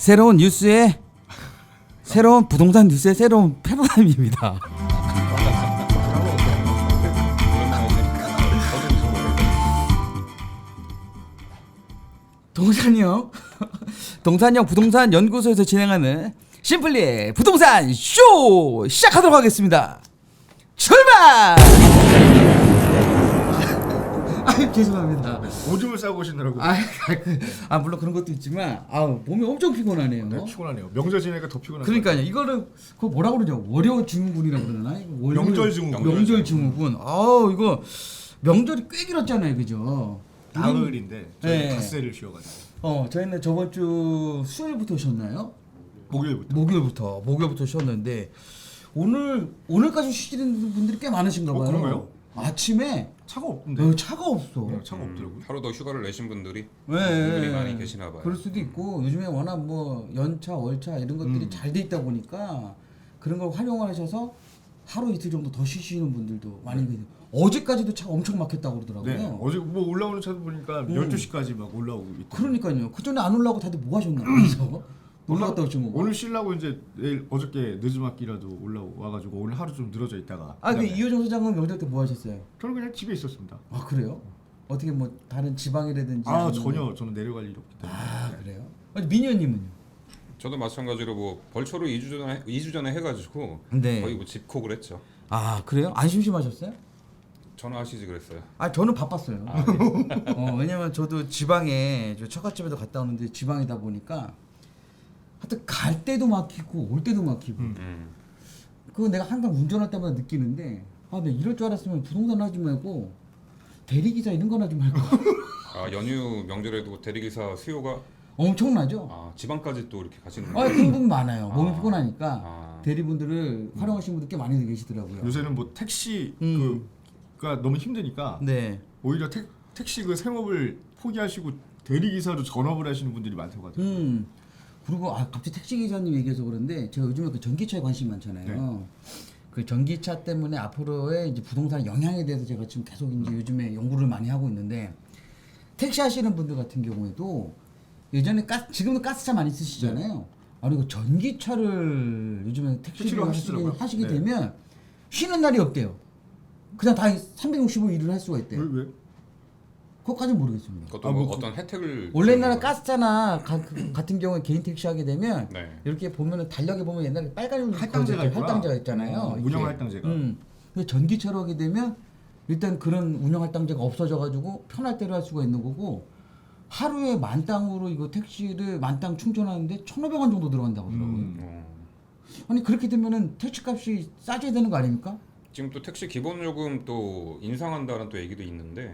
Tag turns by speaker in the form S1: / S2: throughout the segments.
S1: 새로운 뉴스의 새로운 부동산 뉴스의 새로운 패러다임입니다. 동산형 부동산 연구소에서 진행하는 심플리의 부동산 쇼 시작하도록 하겠습니다. 출발! 아 죄송합니다.
S2: 오줌을 싸고 오시느라고.
S1: 물론 그런 것도 있지만 몸이 엄청 피곤하네요.
S2: 네, 피곤하네요. 명절 지내니까 더 피곤하네요.
S1: 그러니까요. 이거를 그거 뭐라 그러죠? 월요 증후군이라고 그러나?
S2: 명절 증후군.
S1: 명절 증후군. 이거 명절이 꽤 길었잖아요, 그죠?
S2: 나흘인데 저희
S1: 네.
S2: 닷새를 쉬어가지고.
S1: 저희는 저번 주 수요일부터 쉬었나요? 목요일부터 쉬었는데 오늘까지 쉬시는 분들이 꽤 많으신가 봐요.
S2: 그런가요?
S1: 아침에
S2: 차가 없는데.
S1: 차가 없어.
S2: 네, 차가 없더라고요.
S3: 하루 더 휴가를 내신 분들이
S1: 네.
S3: 많이 계시나 봐요.
S1: 그럴 수도 있고 요즘에 워낙 뭐 연차, 월차 이런 것들이 잘 돼 있다 보니까 그런 걸 활용하셔서 하루 이틀 정도 더 쉬시는 분들도 많이 계세요. 어제까지도 차 엄청 막혔다고 그러더라고요.
S2: 네. 어제 뭐 올라오는 차도 보니까 12시까지 막 올라오고 있더라고요.
S1: 그러니까요. 그 전에 안 올라오고 다들 뭐 하셨나 그래서 올라갔다 오신 거고.
S2: 오늘 쉬려고 이제 내일 어저께 늦은막기라도 올라와가지고 오늘 하루 좀 늘어져 있다가.
S1: 그 이효정 소장은 명절 때 뭐 하셨어요?
S2: 저는 그냥 집에 있었습니다.
S1: 그래요? 어떻게 뭐 다른 지방이라든지 아니면-
S2: 전혀 저는 내려갈 일이 없기 때문에.
S1: 그래요? 민희언님은요?
S3: 저도 마찬가지로 뭐 벌초를 2주 전에 해가지고
S1: 네.
S3: 거의 뭐 집콕을 했죠.
S1: 그래요? 안 심심하셨어요?
S3: 전화하시지 그랬어요.
S1: 저는 바빴어요. 왜냐면 저도 지방에 저 처갓집에도 갔다 오는데 지방이다 보니까 하여튼 갈 때도 막히고 올 때도 막히고 그거 내가 항상 운전할 때마다 느끼는데 내가 이럴 줄 알았으면 부동산 하지 말고 대리기사 이런 거나 좀 할까.
S3: 연휴 명절에도 대리기사 수요가
S1: 엄청나죠?
S3: 지방까지 또 이렇게 가시는
S1: 그런 분 많아요. 몸이 피곤하니까 대리분들을
S3: 음.
S1: 활용하시는 분들 꽤 많이 계시더라고요.
S2: 요새는 뭐 택시 가 너무 힘드니까
S1: 네.
S2: 오히려 택시 그 생업을 포기하시고 대리기사로 전업을 하시는 분들이 많다고 하더라고요.
S1: 그리고 갑자기 택시 기사님 얘기해서 그런데 제가 요즘에 그 전기차에 관심이 많잖아요.
S2: 네.
S1: 그 전기차 때문에 앞으로의 이제 부동산 영향에 대해서 제가 지금 계속 이제 요즘에 연구를 많이 하고 있는데 택시 하시는 분들 같은 경우에도 예전에 지금도 가스차 많이 쓰시잖아요. 그리고 전기차를 요즘에 택시로
S2: 하시더라고요.
S1: 하시게
S2: 네.
S1: 되면 쉬는 날이 없대요. 그냥 다 365 일을 할 수가 있대요.
S2: 왜?
S1: 그것까지는 모르겠습니다.
S3: 그것도 뭐 어떤 혜택을
S1: 원래
S3: 주는
S1: 옛날에
S3: 거예요?
S1: 가스차나 같은 경우에 개인 택시 하게 되면
S3: 네.
S1: 이렇게 보면은 달력에 보면 옛날에 빨간
S2: 할당제가 있구나.
S1: 할당제가 있잖아요.
S2: 운영
S1: 이렇게.
S2: 할당제가.
S1: 근데 전기차로 하게 되면 일단 그런 운영 할당제가 없어져가지고 편할 대로 할 수가 있는 거고 하루에 만땅으로 이거 택시를 만땅 충전하는데 1,500원 정도 들어간다고 하더라고요. 아니 그렇게 되면은 택시값이 싸져야 되는 거 아닙니까?
S3: 지금 또 택시 기본 요금 또 인상한다는 또 얘기도 있는데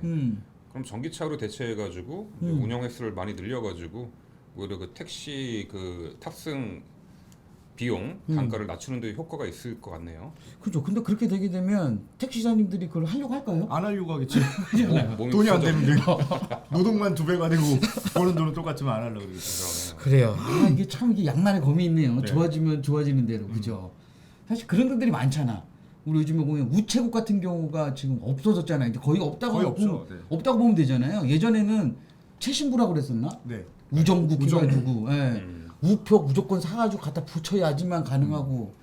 S3: 그럼 전기차로 대체해가지고 운영 횟수를 많이 늘려가지고 오히려 그 택시 그 탑승 비용 단가를 낮추는 데 효과가 있을 것 같네요.
S1: 그렇죠. 근데 그렇게 되게 되면 택시사님들이 그걸 하려고 할까요?
S2: 안 하려고 하겠지.
S3: 몸이
S2: 돈이 안
S3: 부서져-
S2: 되는데 노동만 2배가 되고 버는 돈은 똑같지만 안 하려고 그러겠죠.
S1: 그래요. 이게 참 이게 양날의 검이 있네요.
S2: 네.
S1: 좋아지면 좋아지는 대로 그죠. 사실 그런 분들이 많잖아. 우리 요즘에 보면 우체국 같은 경우가 지금 없어졌잖아요. 이제 거의 없다고
S2: 거의
S1: 보면,
S2: 없죠. 네.
S1: 없다고 보면 되잖아요. 예전에는 최신부라고 그랬었나?
S2: 네.
S1: 우정국 해가지고
S2: 음.
S1: 우표 무조건 사가지고 갖다 붙여야지만 가능하고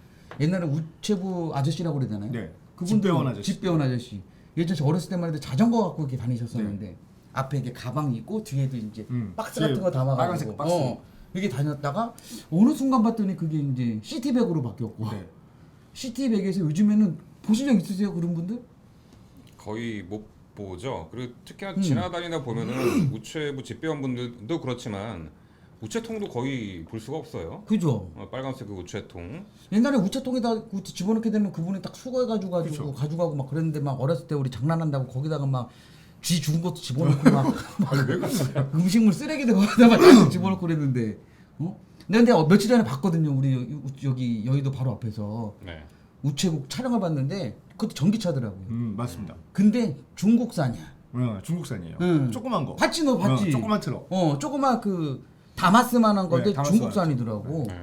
S1: 옛날에 우체부 아저씨라고 그러잖아요.
S2: 네.
S1: 그분들
S2: 집배원 아저씨.
S1: 집배원 아저씨. 예전에 저 어렸을 때만 해도 자전거 갖고 이렇게 다니셨었는데 앞에 이게 가방 있고 뒤에도 이제 박스
S2: 뒤에
S1: 같은 거 담아가지고
S2: 빨간색 박스.
S1: 이렇게 다녔다가 어느 순간 봤더니 그게 이제 시티백으로 바뀌었고
S2: 네.
S1: 시티백에서 요즘에는 보신 적 있으세요 그런 분들?
S3: 거의 못 보죠. 그리고 특히나 지나다니다 보면은 우체부 집배원분들도 그렇지만 우체통도 거의 볼 수가 없어요.
S1: 그죠?
S3: 빨간색 그 우체통.
S1: 옛날에 우체통에다 집어넣게 되면 그분이 딱 수거해가지고
S2: 그쵸.
S1: 가져가고 막 그랬는데 막 어렸을 때 우리 장난한다고 거기다가 막 쥐 죽은 것도 집어넣고 막
S2: 아니 왜 그러세요?
S1: 음식물 쓰레기도 거기다가 딱 집어넣고 그랬는데 근데 며칠 전에 봤거든요. 우리 여기 여의도 바로 앞에서
S3: 네.
S1: 우체국 촬영을 봤는데 그것도 전기차더라고요.
S2: 맞습니다.
S1: 근데 중국산이야.
S2: 중국산이에요. 조그만 거.
S1: 봤지 너 봤지?
S2: 조그만 트럭.
S1: 조그만 그 다마스만한 건데
S2: 네, 다마스
S1: 중국산이더라고.
S3: 네.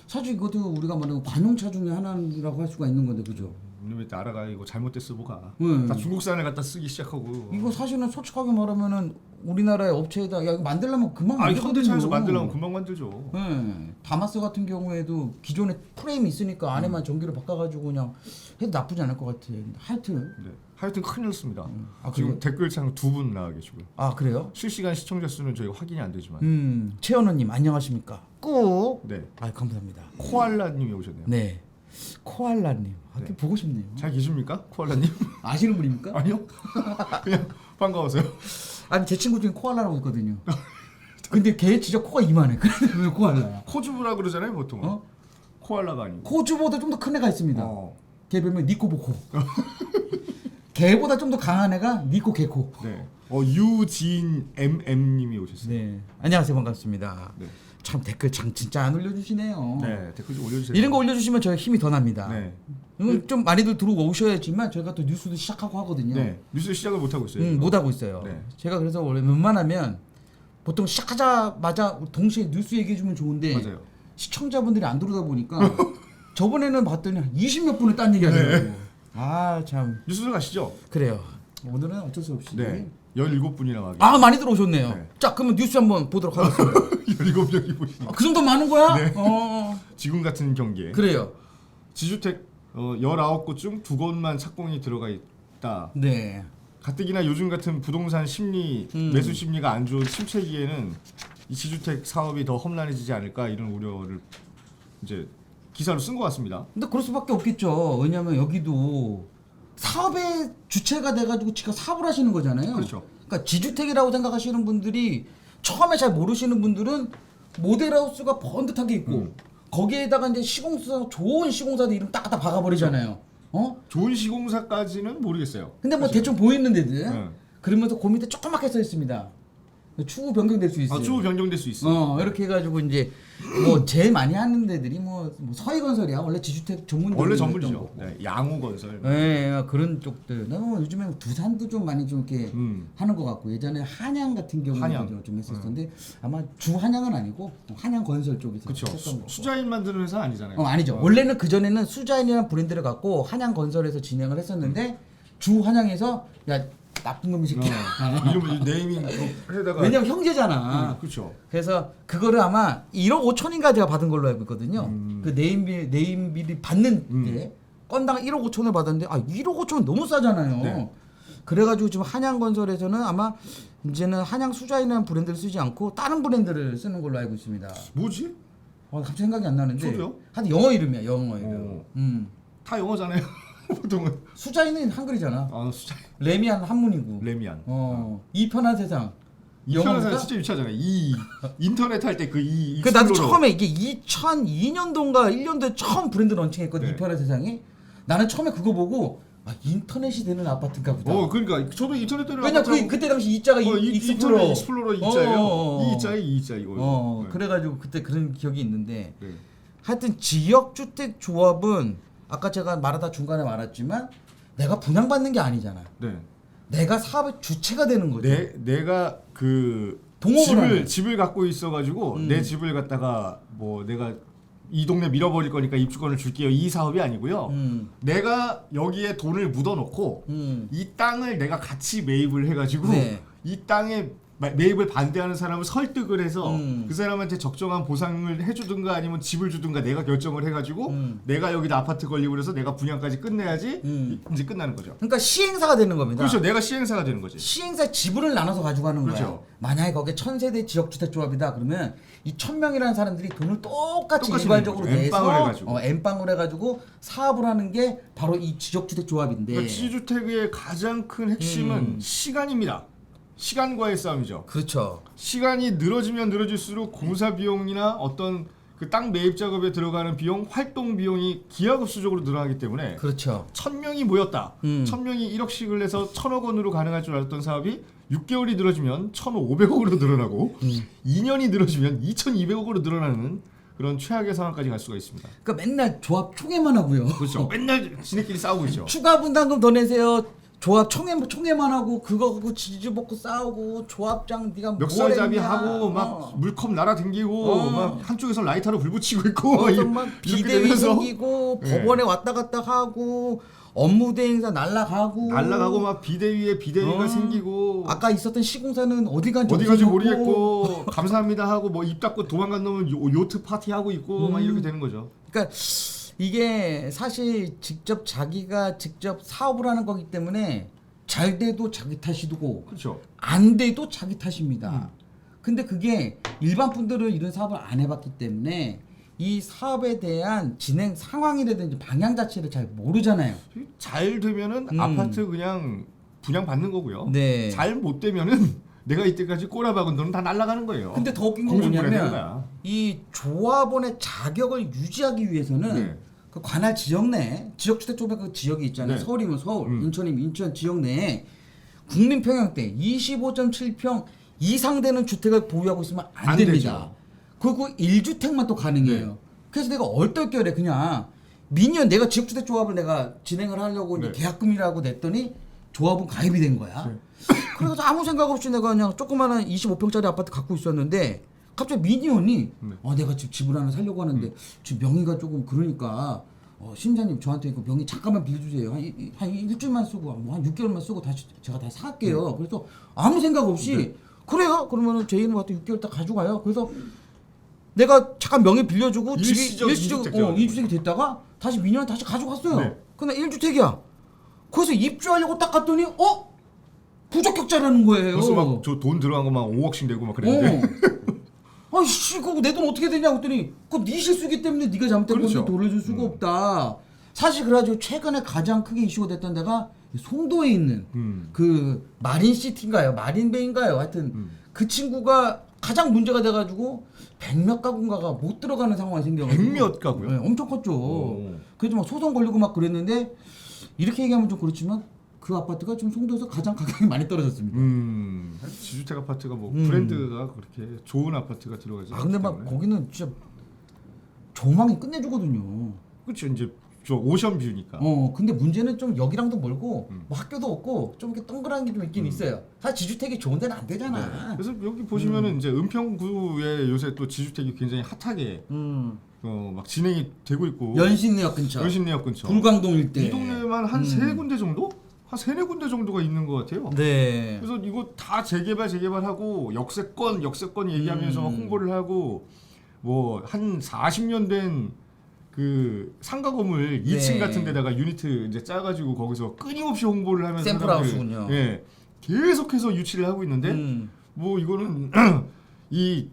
S1: 사실 이것도 우리가 말하는 관용차 중에 하나라고 할 수가 있는 건데 그죠?
S2: 이놈의 나라가 이거 잘못됐어 뭐가.
S1: 네.
S2: 다 중국산을 갖다 쓰기 시작하고.
S1: 이거 사실은 솔직하게 말하면은 우리나라의 업체에다 야 이거 만들려면 금방
S2: 아
S1: 만들거든요.
S2: 현대차에서 만들려면 금방 만들죠.
S1: 네. 다마스 같은 경우에도 기존에 프레임이 있으니까 안에만 전기를 바꿔가지고 그냥 해도 나쁘지 않을 것 같아요. 하여튼
S2: 네. 하여튼 큰일 났습니다.
S1: 아,
S2: 지금
S1: 그래요?
S2: 댓글창 2분 나와 계시고요.
S1: 아 그래요?
S2: 실시간 시청자 수는 저희가 확인이 안 되지만.
S1: 최연우님 안녕하십니까? 꾹.
S2: 네.
S1: 아 감사합니다.
S2: 코알라님이 오셨네요.
S1: 네. 코알라님. 아,
S2: 네.
S1: 보고 싶네요.
S2: 잘 계십니까, 코알라님?
S1: 아시는 분입니까?
S2: 아니요. 그냥 반가워서요.
S1: 아니 제 친구 중에 코알라라고 있거든요. 근데 걔 진짜 코가 이만해. 그래서 왜 코알라야?
S2: 코주부라 그러잖아요, 보통은.
S1: 어?
S2: 코알라가 아니고.
S1: 코주보다 좀 더 큰 애가 있습니다.
S2: 어.
S1: 걔 별명 니코보코. 걔보다 좀 더 강한 애가 니코 개코.
S2: 네. 유진 MM님이 오셨어요.
S1: 네. 안녕하세요. 반갑습니다.
S2: 네.
S1: 참 댓글 참 진짜 안 올려주시네요.
S2: 네, 댓글 좀 올려주세요.
S1: 이런 거 올려주시면 저희 힘이 더 납니다.
S2: 네.
S1: 좀 많이들 들어오셔야지만 저희가 또 뉴스도 시작하고 하거든요.
S2: 네. 뉴스 시작을 못 하고 있어요.
S1: 못 하고 있어요.
S2: 네.
S1: 제가 그래서 원래 웬만하면 보통 시작하자마자 동시에 뉴스 얘기해주면 좋은데
S2: 맞아요.
S1: 시청자분들이 안 들어오다 보니까 저번에는 봤더니 20몇 분을 딴 얘기 하더라고요. 아 참
S2: 뉴스로 가시죠.
S1: 그래요. 오늘은 어쩔 수 없이
S2: 네. 17분이나 와
S1: 아 많이 들어오셨네요.
S2: 네.
S1: 자 그러면 뉴스 한번 보도록 하겠습니다.
S2: 17명이 보시니까.
S1: 아, 그 정도 많은 거야?
S2: 네.
S1: 어
S2: 지금 같은 경기에
S1: 그래요.
S2: 지주택 19곳 중 2곳만 착공이 들어가 있다.
S1: 네.
S2: 가뜩이나 요즘 같은 부동산 심리, 매수 심리가 안 좋은 침체기에는 이 지주택 사업이 더 험난해지지 않을까 이런 우려를 이제 기사로 쓴 것 같습니다.
S1: 근데 그럴 수밖에 없겠죠. 왜냐하면 여기도 사업의 주체가 돼가지고 지가 사업을 하시는 거잖아요.
S2: 그렇죠.
S1: 그러니까 지주택이라고 생각하시는 분들이 처음에 잘 모르시는 분들은 모델하우스가 번듯하게 있고 거기에다가 이제 시공사 좋은 시공사들 이름 딱 갖다 박아버리잖아요. 어?
S2: 좋은 시공사까지는 모르겠어요.
S1: 근데 뭐
S2: 사실.
S1: 대충 보이는 데들
S2: 네.
S1: 그러면서 그 밑에 조그맣게 써 있습니다. 추후 변경될 수 있어요.
S2: 추후 변경될 수 있어.
S1: 이렇게 해가지고 이제 뭐 제일 많이 하는 데들이 뭐 서희건설이야 원래 지주택 전문
S2: 원래
S1: 전문이었던
S2: 전문이죠.
S1: 거고.
S2: 네, 양호건설.
S1: 네, 그런 쪽들. 나는 요즘에 두산도 좀 많이 좀 이렇게 하는 것 같고 예전에 한양 같은 경우도
S2: 한양.
S1: 좀 했었는데 아마 주 한양은 아니고 한양건설 쪽에서
S2: 그렇죠.
S1: 했었던 거고.
S2: 수자인 만드는 회사 아니잖아요.
S1: 아니죠. 원래는 그 전에는 수자인이라는 브랜드를 갖고 한양건설에서 진행을 했었는데 주 한양에서 야 나쁜 놈이 새끼야.
S2: 이름 네이밍 해다가
S1: 왜냐면 형제잖아.
S2: 그렇죠.
S1: 그래서 그거를 아마 1억 5천인가 제가 받은 걸로 알고 있거든요. 그 네임비리 받는 게 건당 1억 5천을 받았는데 1억 5천은 너무 싸잖아요.
S2: 네.
S1: 그래가지고 지금 한양건설에서는 아마 이제는 한양 수자인이라는 브랜드를 쓰지 않고 다른 브랜드를 쓰는 걸로 알고 있습니다.
S2: 뭐지?
S1: 갑자기 생각이 안 나는데.
S2: 저도요?
S1: 하여튼 영어 이름이야, 영어 이름.
S2: 다 영어잖아요. 보통은.
S1: 수자인은 한글이잖아.
S2: 수자인.
S1: 레미안 한문이고.
S2: 레미안.
S1: 이 편한 세상.
S2: 이 편한
S1: 영어니까?
S2: 사람 진짜 유치하잖아요. 이 인터넷 할 때 이
S1: 그 나도 처음에 이게 2002년도인가 1년도에 처음 브랜드 런칭했거든.
S2: 네.
S1: 이 편한 세상이. 나는 처음에 그거 보고 인터넷이 되는 아파트인가 보다.
S2: 그러니까 저도 인터넷 때는
S1: 왜냐 그때 당시 이자가 익스플로러.
S2: 익스플로러 이자예요. 이 이자에 이 이자 이거. 네.
S1: 그래가지고 그때 그런 기억이 있는데
S2: 네.
S1: 하여튼 지역주택 조합은 아까 제가 말하다 중간에 말했지만 내가 분양받는 게 아니잖아.
S2: 네.
S1: 내가 사업의 주체가 되는 거죠.
S2: 내가 그
S1: 동업을 하는.
S2: 집을 갖고 있어가지고 내 집을 갖다가 뭐 내가 이 동네 밀어버릴 거니까 입주권을 줄게요. 이 사업이 아니고요. 내가 여기에 돈을 묻어놓고 이 땅을 내가 같이 매입을 해가지고
S1: 네.
S2: 이 땅에 매입을 반대하는 사람을 설득을 해서 그 사람한테 적정한 보상을 해주든가 아니면 집을 주든가 내가 결정을 해가지고 내가 여기다 아파트 걸리고 그래서 내가 분양까지 끝내야지 이제 끝나는 거죠.
S1: 그러니까 시행사가 되는 겁니다.
S2: 그렇죠. 내가 시행사가 되는 거지.
S1: 시행사 지분을 나눠서 가져가는
S2: 그렇죠.
S1: 거야. 만약에 거기에 1000세대 지역주택조합이다 그러면 이 1000명이라는 사람들이 돈을 똑같이 일괄적으로
S2: 내는 거죠. 엠빵을
S1: 내서
S2: 해가지고.
S1: 엠빵을 해가지고 사업을 하는 게 바로 이 지역주택조합인데.
S2: 그러니까 지주택의 가장 큰 핵심은 시간입니다. 시간과의 싸움이죠.
S1: 그렇죠.
S2: 시간이 늘어지면 늘어질수록 공사 비용이나 어떤 그 땅 매입 작업에 들어가는 비용, 활동 비용이 기하급수적으로 늘어나기 때문에
S1: 그렇죠.
S2: 1000명이 모였다. 1000명이 1억씩을 내서 1000억 원으로 가능할 줄 알았던 사업이 6개월이 늘어지면 1500억으로 늘어나고 2년이 늘어지면 2200억으로 늘어나는 그런 최악의 상황까지 갈 수가 있습니다.
S1: 그러니까 맨날 조합 총회만 하고요.
S2: 그렇죠. 맨날 지네끼리 싸우고 있죠.
S1: 추가 분담금 더 내세요. 조합 총회만 하고 그거 갖고 지지볶고 싸우고 조합장 네가
S2: 멱살잡이
S1: 뭘 했냐.
S2: 하고 막 물컵 날아댕기고 막 한쪽에서 라이터로 불 붙이고 있고
S1: 막
S2: 이렇게
S1: 비대위
S2: 되면서
S1: 생기고
S2: 예.
S1: 법원에 왔다 갔다 하고 업무 대행사 날라가고
S2: 막 비대위에 비대위가 생기고
S1: 아까 있었던 시공사는 어디 간지
S2: 모르겠고 감사합니다 하고 뭐 입 닫고 도망간 놈은 요트 파티 하고 있고 막 이렇게 되는 거죠.
S1: 그러니까 이게 사실 자기가 직접 사업을 하는 거기 때문에 잘 돼도 자기 탓이고
S2: 그렇죠.
S1: 안 돼도 자기 탓입니다. 근데 그게 일반 분들은 이런 사업을 안 해봤기 때문에 이 사업에 대한 진행 상황이라든지 방향 자체를 잘 모르잖아요.
S2: 잘 되면은 아파트 그냥 분양 받는 거고요.
S1: 네.
S2: 잘 못 되면은 내가 이때까지 꼬라박은 돈은 다 날아가는 거예요.
S1: 근데 더 웃긴 건 뭐냐면 이 조합원의 자격을 유지하기 위해서는
S2: 네.
S1: 그 관할 지역 내 지역주택 조합 그 지역이 있잖아요.
S2: 네.
S1: 서울이면 서울, 인천이면 인천 지역 내에 국민평형대 25.7평 이상 되는 주택을 보유하고 있으면 안 됩니다. 그리고 1주택만 또 가능해요.
S2: 네.
S1: 그래서 내가 얼떨결에 그냥 민연 내가 지역주택 조합을 내가 진행을 하려고 이제
S2: 네.
S1: 계약금이라고 냈더니 조합은 가입이 된 거야.
S2: 네.
S1: 그래서 아무 생각 없이 내가 그냥 조그마한 25평짜리 아파트 갖고 있었는데 갑자기 민의원이 내가 지금 집을 하나 살려고 하는데 지금 명의가 조금 그러니까 심사님 저한테 그 명의 잠깐만 빌려주세요. 한 일주일만 쓰고 뭐 한 6개월만 쓰고 다시 제가 다시 살게요. 그래서 아무 생각 없이 그래요. 그러면은 제 이름 갖다 6개월 딱 가져가요. 그래서 내가 잠깐 명의 빌려주고
S2: 일시적
S1: 집이 2주택이 됐다가 다시 민의원 다시 가져갔어요.
S2: 네.
S1: 근데 1주택이야. 그래서 입주하려고 딱 갔더니 부적격자라는 거예요.
S2: 벌써 막 저 돈 들어간 거 막 5억씩 내고 막 그랬는데.
S1: 아이씨, 그거 내 돈 어떻게 되냐 했더니 그거 네 실수기 때문에 네가 잘못된 건데
S2: 그렇죠.
S1: 돈을 줄 수가 없다. 사실 그래가지고 최근에 가장 크게 이슈가 됐던 데가 송도에 있는 그 마린시티인가요? 마린베인가요? 하여튼 그 친구가 가장 문제가 돼가지고 100몇 가구인가가 못 들어가는 상황이 생겨가지고
S2: 100몇 가구요?
S1: 네, 엄청 컸죠. 그래서 막 소송 걸리고 막 그랬는데 이렇게 얘기하면 좀 그렇지만 그 아파트가 지금 송도에서 가장 가격이 많이 떨어졌습니다.
S2: 지주택 아파트가 뭐 브랜드가 그렇게 좋은 아파트가 들어가지.
S1: 근데 막 거기는 진짜 조망이 끝내주거든요.
S2: 그렇죠. 이제 저 오션뷰니까.
S1: 근데 문제는 좀 여기랑도 멀고 뭐 학교도 없고 좀 이렇게 동그란 게 좀 있긴 있어요. 사실 지주택이 좋은 데는 안 되잖아.
S2: 네. 그래서 여기 보시면은 이제 은평구에 요새 또 지주택이 굉장히 핫하게 막 진행이 되고 있고.
S1: 연신내역 근처.
S2: 연신내역 근처.
S1: 불광동 일대.
S2: 이 동네만 한 세 군데 정도? 한 세네 군데 정도가 있는 것 같아요.
S1: 네.
S2: 그래서 이거 다 재개발하고 역세권 얘기하면서 홍보를 하고 뭐 한 40년 된 그 상가 건물 2층 같은 데다가 유니트 이제 짜가지고 거기서 끊임없이 홍보를 하면서
S1: 샘플하우스군요.
S2: 예, 계속해서 유치를 하고 있는데 뭐 이거는 이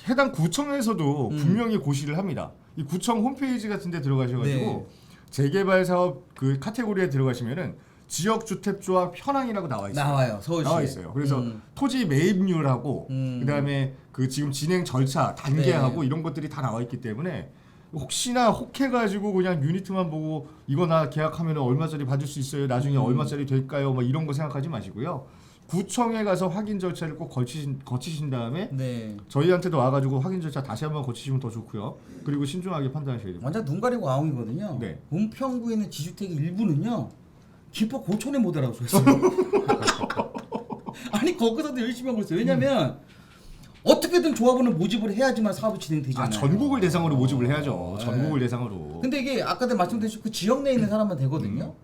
S2: 해당 구청에서도 분명히 고시를 합니다. 이 구청 홈페이지 같은 데 들어가셔가지고 재개발 사업 그 카테고리에 들어가시면은 지역주택조합 현황이라고 나와 있어요.
S1: 나와요. 서울시에.
S2: 나와 있어요. 그래서 토지 매입률하고 그다음에 그 지금 진행 절차 단계하고 이런 것들이 다 나와 있기 때문에 혹시나 혹해가지고 그냥 유니트만 보고 이거 나 계약하면 얼마짜리 받을 수 있어요. 나중에 얼마짜리 될까요? 뭐 이런 거 생각하지 마시고요. 구청에 가서 확인 절차를 꼭 거치신 다음에 저희한테도 와가지고 확인 절차 다시 한번 거치시면 더 좋고요. 그리고 신중하게 판단하셔야 됩니다.
S1: 완전 눈 가리고 아웅이거든요.
S2: 네.
S1: 은평구에 있는 지주택의 일부는요. 기포 고촌에 모델하고 있어요. 아니 거기서도 열심히 하고 있어요. 왜냐면 어떻게든 조합원을 모집을 해야지만 사업이 진행되잖아요.
S2: 전국을 대상으로 모집을 해야죠. 전국을 대상으로.
S1: 근데 이게 아까도 말씀드렸듯이 그 지역 내에 있는 사람만 되거든요.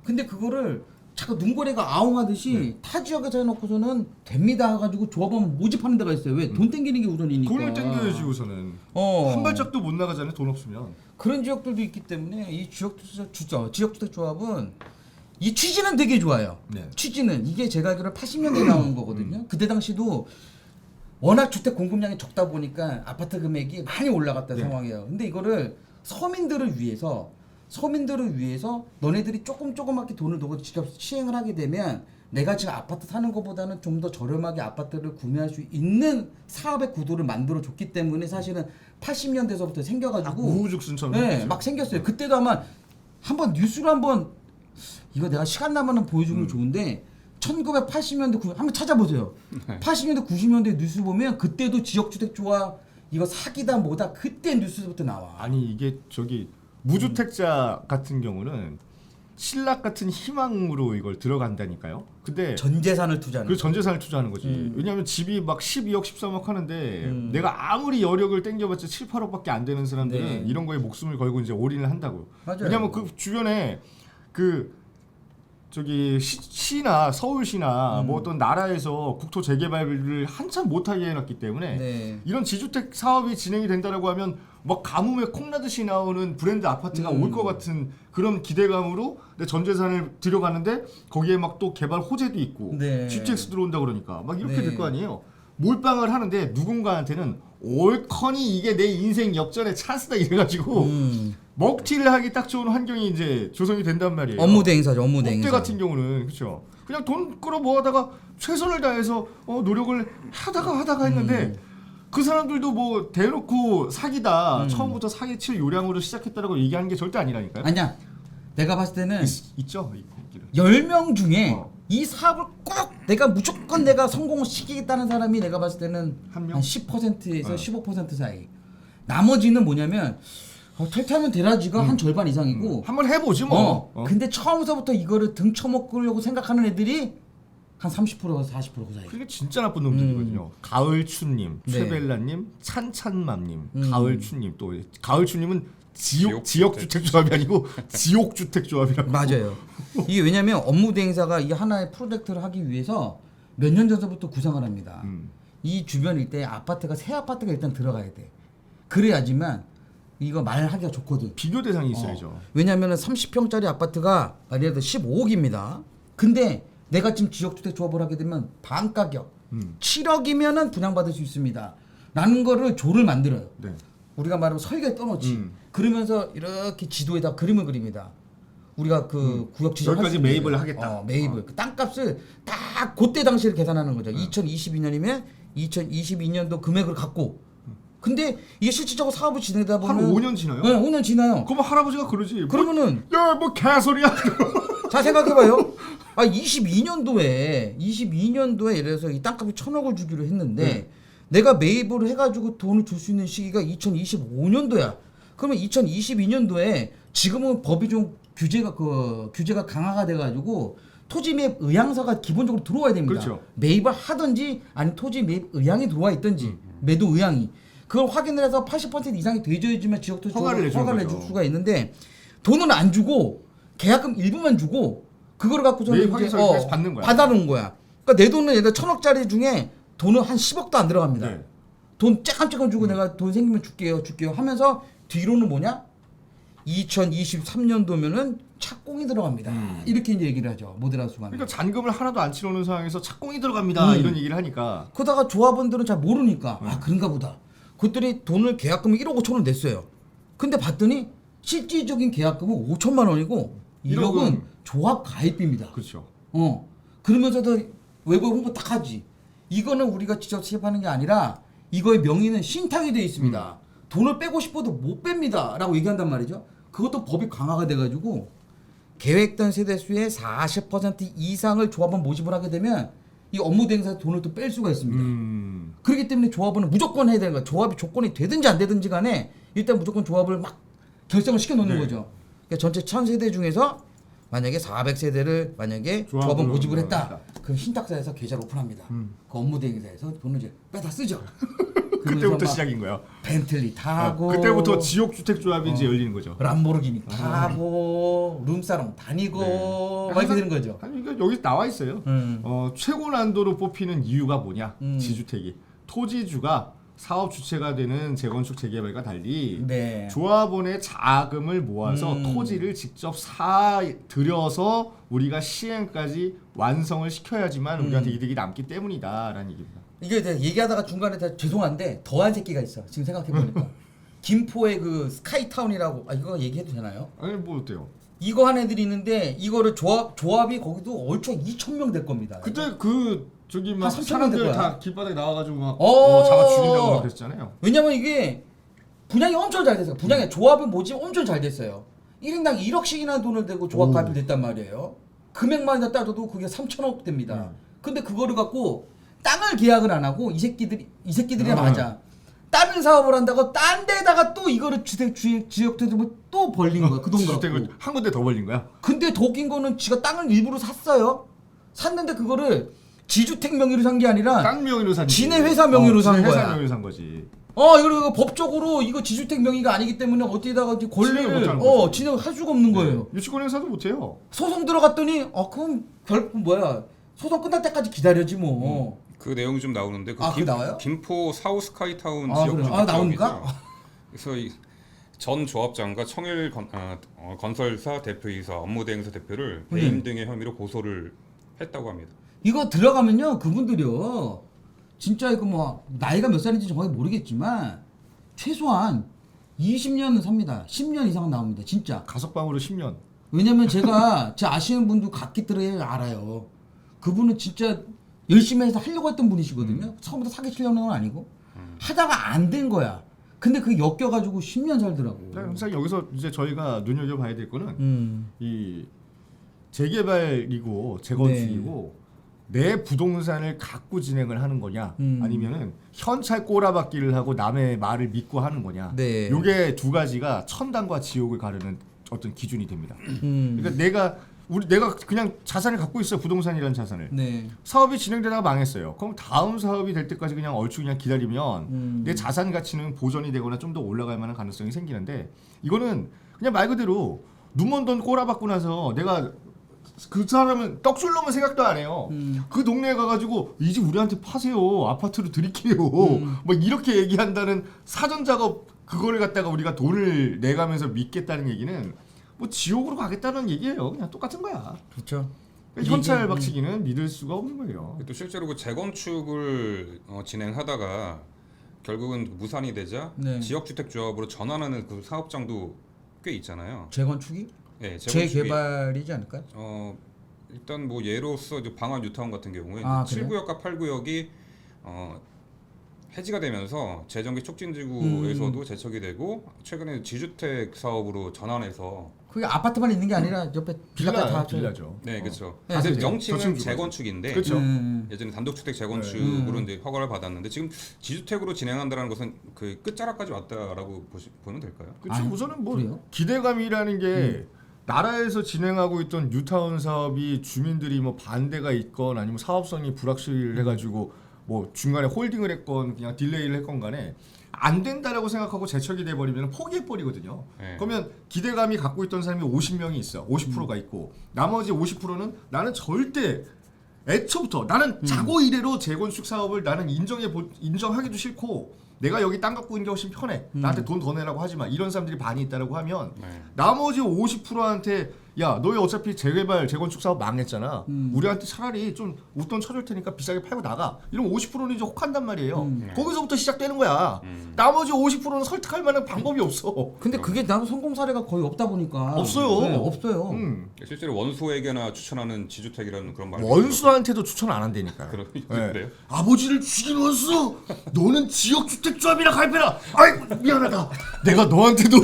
S1: 근데 그거를 자꾸 눈거래가 아웅하듯이 타 지역에서 해놓고서는 됩니다 해가지고 조합원 모집하는 데가 있어요. 왜? 돈 땡기는 게 우선이니까.
S2: 돈을 땡겨야지 우선은. 한 발짝도 못 나가잖아요. 돈 없으면.
S1: 그런 지역들도 있기 때문에 이 지역주택 조합은 이 취지는 되게 좋아요. 취지는 이게 제가 알기로 80년대에 나온 거거든요. 그때 당시도 워낙 주택 공급량이 적다 보니까 아파트 금액이 많이 올라갔던 상황이에요. 근데 이거를 서민들을 위해서 너네들이 조그맣게 돈을 넣고 직접 시행을 하게 되면 내가 지금 아파트 사는 것보다는 좀 더 저렴하게 아파트를 구매할 수 있는 사업의 구도를 만들어 줬기 때문에 사실은 80년대서부터 생겨가지고
S2: 우후죽순처럼
S1: 막 생겼어요. 그때도 아마 한번 뉴스로 한번 이거 내가 시간 나면은 보여주면 좋은데 1980년대 한번 찾아보세요. 80년대 90년대 뉴스 보면 그때도 지역주택조합 이거 사기다 뭐다 그때 뉴스부터 나와.
S2: 아니 이게 저기 무주택자 같은 경우는 신락 같은 희망으로 이걸 들어간다니까요. 근데
S1: 전 재산을 투자하는.
S2: 그 전 재산을 투자하는 거지. 왜냐하면 집이 막 12억, 13억 하는데 내가 아무리 여력을 땡겨봤자 7, 8억밖에 안 되는 사람들은 이런 거에 목숨을 걸고 이제 올인을 한다고요.
S1: 맞아요.
S2: 왜냐하면 그 주변에 그 저기 시나 서울시나 뭐 어떤 나라에서 국토 재개발을 한참 못하게 해놨기 때문에
S1: 네.
S2: 이런 지주택 사업이 진행이 된다라고 하면 막 가뭄에 콩나듯이 나오는 브랜드 아파트가 올 것 같은 그런 기대감으로 내 전 재산을 들여가는데 거기에 막 또 개발 호재도 있고
S1: 네.
S2: GTX 들어온다 그러니까 막 이렇게
S1: 네.
S2: 될 거 아니에요. 몰빵을 하는데 누군가한테는 올커니 이게 내 인생 역전의 찬스다 이래가지고 먹튀를 하기 딱 좋은 환경이 이제 조성이 된단 말이에요.
S1: 업무 대행사죠. 업무
S2: 롯데
S1: 대행사.
S2: 같은 경우는 그렇죠. 그냥 돈 끌어 모아다가 최선을 다해서 노력을 하다가 했는데 그 사람들도 뭐 대놓고 사기다 처음부터 사기칠 요량으로 시작했다라고 얘기하는 게 절대 아니라니까요.
S1: 아니야. 내가 봤을 때는
S2: 있죠. 이 거기를.
S1: 10명 중에 이 사업을 꼭 내가 무조건 내가 성공을 시키겠다는 사람이 내가 봤을 때는
S2: 한 명?
S1: 한 10%에서 15% 사이. 나머지는 뭐냐면 탈퇴하면 되라지가 한 절반 이상이고
S2: 한번 해보지 뭐.
S1: 근데 처음서부터 이거를 등쳐먹으려고 생각하는 애들이 한 30%에서 40%그 사이.
S2: 그게 진짜 나쁜 놈들이거든요. 가을춘님,
S1: 네.
S2: 최벨라님, 찬찬맘님,
S1: 음.
S2: 가을춘님 또 가을춘님은 지역
S3: 지역주택.
S2: 주택 조합이 아니고 지옥 주택 조합이라고.
S1: 맞아요. 이게 왜냐면 업무 대행사가 이 하나의 프로젝트를 하기 위해서 몇 년 전서부터 구상을 합니다. 이 주변 일대에 아파트가 새 아파트가 일단 들어가야 돼. 그래야지만 이거 말하기가 좋거든.
S2: 비교 대상이 있어야죠.
S1: 왜냐면은 30평짜리 아파트가 예를 들어 15억입니다. 근데 내가 지금 지역주택 조합을 하게 되면 반 가격 7억이면은 분양받을 수 있습니다. 라는 거를 조를 만들어요.
S2: 네.
S1: 우리가 말하면 설계에 떠놓지. 그러면서 이렇게 지도에다 그림을 그립니다. 우리가 그 구역 지정
S2: 여기까지 매입을 하겠다.
S1: 매입을. 그 땅값을 딱 그때 당시를 계산하는 거죠. 2022년이면 2022년도 금액을 갖고. 근데 이게 실질적으로 사업을 지내다
S2: 한
S1: 보면
S2: 5년 지나요?
S1: 네, 5년 지나요.
S2: 그러면 할아버지가 그러지.
S1: 그러면은
S2: 야뭐 개소리야.
S1: 자 생각해봐요. 22년도에 예를 들어서 이 땅값이 1,000억을 주기로 했는데 내가 매입을 해가지고 돈을 줄 수 있는 시기가 2025년도야. 그러면 2022년도에 지금은 법이 좀 규제가 강화가 돼가지고 토지 매입 의향서가 기본적으로 들어와야 됩니다.
S2: 그렇죠.
S1: 매입을 하든지 아니 토지 매입 의향이 들어와 있든지 매도 의향이 그걸 확인을 해서 80% 이상이 돼줘야지만 지역 토지
S2: 허가를 내주는
S1: 내줄
S2: 거죠.
S1: 수가 있는데 돈은 안 주고 계약금 일부만 주고 그거를 갖고서는
S2: 매입 확인서까지 받는 거야.
S1: 받아놓은 거야. 그러니까 내 돈은 예를 들어 1,000억짜리 중에 돈은 한 10억도 안 들어갑니다.
S2: 네.
S1: 돈 쬐끔쬐끔 주고 내가 돈 생기면 줄게요 하면서 뒤로는 뭐냐? 2023년도면은 착공이 들어갑니다. 이렇게 이제 얘기를 하죠. 모델하우스가.
S2: 그러니까 잔금을 하나도 안 치러놓은 상황에서 착공이 들어갑니다. 이런 얘기를 하니까.
S1: 그러다가 조합원들은 잘 모르니까 그런가 보다. 그랬더니 돈을 계약금 1억 5천원 냈어요. 근데 봤더니 실질적인 계약금은 5천만 원이고 1억은 조합 가입비입니다.
S2: 그렇죠.
S1: 그러면서도 외부 홍보 딱 하지. 이거는 우리가 직접 취입하는 게 아니라 이거의 명의는 신탁이 되어 있습니다. 돈을 빼고 싶어도 못 뺍니다. 라고 얘기한단 말이죠. 그것도 법이 강화가 돼가지고 계획된 세대수의 40% 이상을 조합원 모집을 하게 되면 이 업무 대행사에서 돈을 또 뺄 수가 있습니다. 그렇기 때문에 조합원은 무조건 해야 되는 거야. 조합이 조건이 되든지 안 되든지 간에 일단 무조건 조합을 막 결정을 시켜 놓는 거죠. 그러니까 전체 1000세대 중에서 만약에 400세대를 만약에 조합원 모집을 했다. 그럼 신탁사에서 계좌를 오픈합니다. 그 업무 대행사에서 돈을 이제 빼다 쓰죠.
S2: 그때부터 시작인 거야.
S1: 벤틀리 타고
S2: 그때부터 지역 주택 조합이 이제 열리는 거죠.
S1: 람보르기니 타고 룸사롱 다니고 막 이렇게 되는 거죠.
S2: 아니 이거 여기 나와 있어요. 최고 난도로 뽑히는 이유가 뭐냐? 지주택이 토지주가 사업 주체가 되는 재건축 재개발과 달리
S1: 네.
S2: 조합원의 자금을 모아서 토지를 직접 들여서 우리가 시행까지 완성을 시켜야지만 우리한테 이득이 남기 때문이다라는 얘기입니다.
S1: 이게 내가 얘기하다가 중간에 다 죄송한데 더한 새끼가 있어. 지금 생각해 보니까 김포의 그 스카이타운이라고 이거 얘기해도 되나요?
S2: 아니 뭐 어때요?
S1: 이거 한 애들이 있는데 이거를 조합이 거기도 얼추 2,000명 될 겁니다.
S2: 그때 그 저기 막
S1: 한 3,000명
S2: 사람들
S1: 될 거야.
S2: 다 길바닥에 나와가지고 막
S1: 어.
S2: 잡아 죽인다고 막 그랬잖아요.
S1: 왜냐면 이게 분양이 엄청 잘 됐어요. 분양의 조합은 모집 엄청 잘 됐어요. 1인당 1억씩이나 돈을 대고 조합 가입이 됐단 말이에요. 금액만 따져도 그게 3,000억 됩니다. 근데 그거를 갖고 땅을 계약을 안 하고 이 새끼들이 맞아. 다른 사업을 한다고 딴 데다가 또 이거를 지역주택을 또 벌린 거야. 그 돈 갖고.
S2: 주택을 한 군데 더 벌린 거야.
S1: 근데 더 웃긴 거는 지가 땅을 일부러 샀어요. 샀는데 그거를 지주택 명의로 산 게 아니라
S2: 땅 명의로 산
S1: 지네 회사 명의로 산
S2: 지네
S1: 거야.
S2: 회사 명의로 산 거지.
S1: 이거 법적으로 이거 지주택 명의가 아니기 때문에 어디다가
S2: 진행을
S1: 권리를
S2: 못하는 거죠.
S1: 진행할 수가 없는 거예요.
S2: 유치권행사도 못해요.
S1: 소송 들어갔더니 그럼 결국 뭐야? 소송 끝날 때까지 기다려지 뭐.
S3: 그 내용이 좀 나오는데
S1: 그거 나와요?
S3: 김포 사우 스카이타운
S1: 아,
S3: 지역
S1: 그래요?
S3: 주택
S1: 나옵니까?
S3: 사업이죠. 그래서 전 조합장과 청일 건설사 대표이사 업무대행사 대표를 배임 등의 혐의로 고소를 했다고 합니다.
S1: 이거 들어가면요 그분들이요 진짜 이거 뭐 나이가 몇 살인지 정확히 모르겠지만 최소한 20년은 삽니다. 10년 이상은 나옵니다. 진짜.
S2: 가석방으로 10년.
S1: 왜냐면 제가 제 아시는 분도 각기 들어야 알아요. 그분은 진짜 열심히 해서 하려고 했던 분이시거든요. 처음부터 사기치려는 건 아니고 하다가 안 된 거야. 근데 그 엮여가지고 10년 살더라고.
S2: 항상 여기서 이제 저희가 눈여겨봐야 될 거는 이 재개발이고 재건축이고 내 부동산을 갖고 진행을 하는 거냐 아니면은 현찰 꼬라박기를 하고 남의 말을 믿고 하는 거냐.
S1: 네.
S2: 요게 두 가지가 천당과 지옥을 가르는 어떤 기준이 됩니다. 그러니까 내가 그냥 자산을 갖고 있어요. 부동산이라는 자산을.
S1: 네.
S2: 사업이 진행되다가 망했어요. 그럼 다음 사업이 될 때까지 그냥 얼추 그냥 기다리면 내 자산 가치는 보전이 되거나 좀 더 올라갈 만한 가능성이 생기는데 이거는 그냥 말 그대로 눈먼 돈 꼬라박고 나서 내가 그 사람은 떡줄 놈은 생각도 안 해요. 그 동네에 가가지고 이 집 우리한테 파세요. 아파트로 드릴게요. 뭐 이렇게 얘기한다는 사전 작업 그거를 갖다가 우리가 돈을 내가면서 믿겠다는 얘기는 뭐 지옥으로 가겠다는 얘기예요. 그냥 똑같은 거야.
S1: 그렇죠.
S2: 현찰 박치기는 믿을 수가 없는 거예요.
S3: 또 실제로 그 재건축을 진행하다가 결국은 무산이 되자
S1: 네.
S3: 지역주택조합으로 전환하는 그 사업장도 꽤 있잖아요.
S1: 재건축이?
S3: 네,
S1: 재개발이지 않을까요?
S3: 일단 뭐 예로서 이제 방안 뉴타운 같은 경우에
S1: 아,
S3: 7구역과 8구역이 해지가 되면서 재정비 촉진지구에서도 제척이 되고 최근에 지주택 사업으로 전환해서
S1: 그게 아파트만 있는 게 아니라 옆에 빌라까지 다
S2: 빌라죠.
S3: 네, 그렇죠.
S1: 네,
S3: 근데
S1: 그렇죠.
S3: 명칭은
S2: 저층
S3: 재건축인데
S2: 그렇죠.
S3: 예전에 단독주택 재건축으로 이제 허가를 받았는데 지금 지주택으로 진행한다는 것은 그 끝자락까지 왔다라고 보면 될까요?
S2: 그렇죠.
S1: 아니,
S2: 우선은 뭐
S1: 그래요?
S2: 기대감이라는 게 나라에서 진행하고 있던 뉴타운 사업이 주민들이 뭐 반대가 있건 아니면 사업성이 불확실해가지고 뭐 중간에 홀딩을 했건 그냥 딜레이를 했건 간에 안 된다라고 생각하고 제척이 돼버리면 포기해버리거든요.
S3: 네.
S2: 그러면 기대감이 갖고 있던 사람이 50명이 있어. 50%가 있고 나머지 50%는 나는 절대 애초부터 나는 자고 이래로 재건축 사업을 나는 인정하기도 싫고 내가 여기 땅 갖고 있는 게 훨씬 편해. 나한테 돈 더 내라고 하지 마. 이런 사람들이 많이 있다라고 하면 나머지 50%한테 야 너희 어차피 재개발 재건축 사업 망했잖아. 우리한테 차라리 좀 웃돈 쳐줄 테니까 비싸게 팔고 나가. 이러면 50%는 이제 혹한단 말이에요. 거기서부터 시작되는 거야. 나머지 50%는 설득할 만한 방법이 없어.
S1: 근데 그게 나도 성공 사례가 거의 없다 보니까
S2: 없어요.
S1: 네, 없어요.
S3: 실제로 원수에게나 추천하는 지주택이라는 그런 말.
S2: 원수한테도 추천 안 한다니까요.
S3: 그래요?
S2: 아버지를 죽인 원수. 너는 지역주택조합이나 가입해라. 아이 미안하다. 내가 너한테도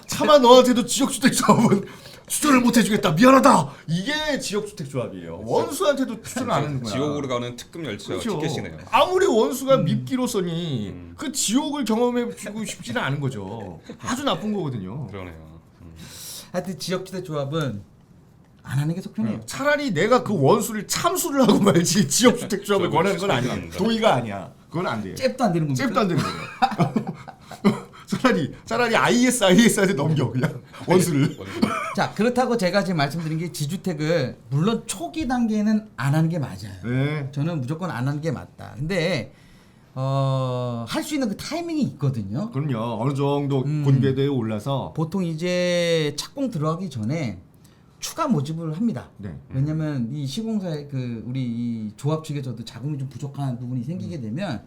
S2: 차마 너한테도 지역주택조합은 추천을 못 해주겠다. 미안하다. 이게 지역주택조합이에요. 원수한테도 추천을 안 하는 거야.
S3: 지옥으로 가는 특급 열차
S2: 그렇죠.
S3: 티켓이네요.
S2: 아무리 원수가 밉기로서니 그 지옥을 경험해주고 싶지는 않은 거죠. 아주 나쁜 거거든요.
S3: 그러네요.
S1: 하여튼 지역주택 조합은 안 하는 게 속편해요.
S2: 차라리 내가 그 원수를 참수를 하고 말지 지역주택조합을
S3: 저도
S2: 권하는 건 아니야.
S3: 추천합니다.
S2: 도의가 아니야. 그건 안 돼요.
S1: 잽도 안 되는 겁니다.
S2: 잽도 안 되는 거예요. 차라리 IS한테 넘겨 그냥 원수를.
S1: 자 그렇다고 제가 지금 말씀드린 게 지주택을 물론 초기 단계는 안 하는 게 맞아요.
S2: 네.
S1: 저는 무조건 안 하는 게 맞다. 근데 할 수 있는 그 타이밍이 있거든요.
S2: 그럼요. 어느 정도 본궤도에 올라서
S1: 보통 이제 착공 들어가기 전에 추가 모집을 합니다.
S2: 네.
S1: 왜냐면 이 시공사의 그 우리 이 조합 측에서도 자금이 좀 부족한 부분이 생기게 되면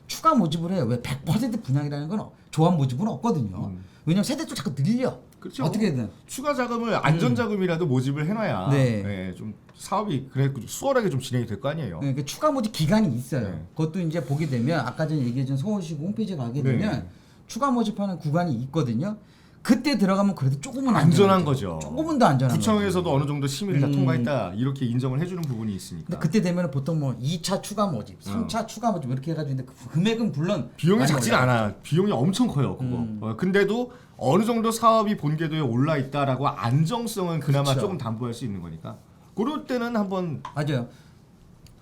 S1: 추가 모집을 해요. 왜 100% 분양이라는 건 조합 모집은 없거든요. 왜냐면 세대수 자꾸 늘려.
S2: 그렇죠.
S1: 어떻게든.
S2: 추가 자금을 안전 자금이라도 모집을 해놔야
S1: 네.
S2: 좀 사업이 그래 수월하게 좀 진행이 될 거 아니에요.
S1: 그 추가 모집 기간이 있어요.
S2: 네.
S1: 그것도 이제 보게 되면 아까 전에 얘기해준 서울시 홈페이지에 가게
S2: 네.
S1: 되면 추가 모집하는 구간이 있거든요. 그때 들어가면 그래도 조금은
S2: 안전한 거죠.
S1: 조금은 더 안전한 거죠.
S2: 구청에서도 어느 정도 심의를 다 통과했다 이렇게 인정을 해주는 부분이 있으니까.
S1: 근데 그때 되면 보통 뭐 2차 추가 모집, 3차 추가 모집 이렇게 해가지고 근데 그 금액은 물론
S2: 비용이
S1: 많이
S2: 작진
S1: 올라가요.
S2: 않아. 비용이 엄청 커요. 그거. 근데도 어느 정도 사업이 본궤도에 올라 있다라고 안정성은 그나마
S1: 그렇죠.
S2: 조금 담보할 수 있는 거니까. 그럴 때는 한번
S1: 맞아요.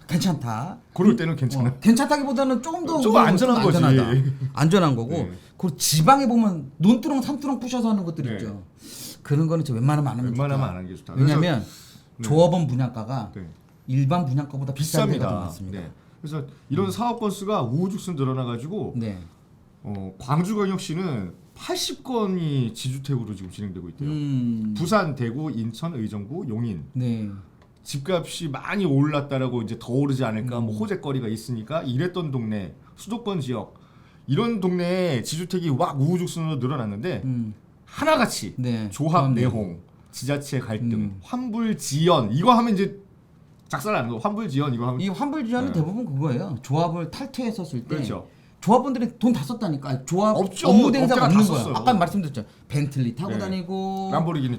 S1: 괜찮다.
S2: 그럴 때는 괜찮아.
S1: 괜찮다기보다는 조금
S2: 좀 안전한 거지.
S1: 안전한 거고.
S2: 네.
S1: 그리고 지방에 보면 논두렁 산두렁 부셔서 하는 것들
S2: 네.
S1: 있죠. 그런 거는 좀 웬만하면 안 하면
S2: 웬만하면
S1: 좋다.
S2: 안 하는 게 좋다.
S1: 왜냐면
S2: 네.
S1: 조합원 분양가가
S2: 네.
S1: 일반 분양가보다 비싼 데가 더
S2: 비쌉니다.
S1: 많습니다.
S2: 네. 그래서 이런 사업 건수가 우후죽순 늘어나가지고
S1: 네.
S2: 광주광역시는 80건이 지주택으로 지금 진행되고 있대요. 부산, 대구, 인천, 의정부, 용인.
S1: 네.
S2: 집값이 많이 올랐다라고 이제 더 오르지 않을까 뭐 호재거리가 있으니까 이랬던 동네 수도권 지역 이런 동네에 지주택이 막 우후죽순으로 늘어났는데 하나같이
S1: 네.
S2: 조합 내홍, 지자체 갈등, 환불 지연 이거 하면 이제 작살나는 거. 환불 지연 이거 하면
S1: 이 환불 지연은
S2: 네.
S1: 대부분 그거예요. 조합을 탈퇴했었을 때
S2: 그렇죠.
S1: 조합원들이 돈 다 썼다니까. 조합
S2: 없죠.
S1: 업무 대행사가
S2: 업체가 다
S1: 없는 거야.
S2: 썼어요.
S1: 아까 말씀드렸죠. 벤틀리 타고
S2: 네.
S1: 다니고
S2: 람보르기니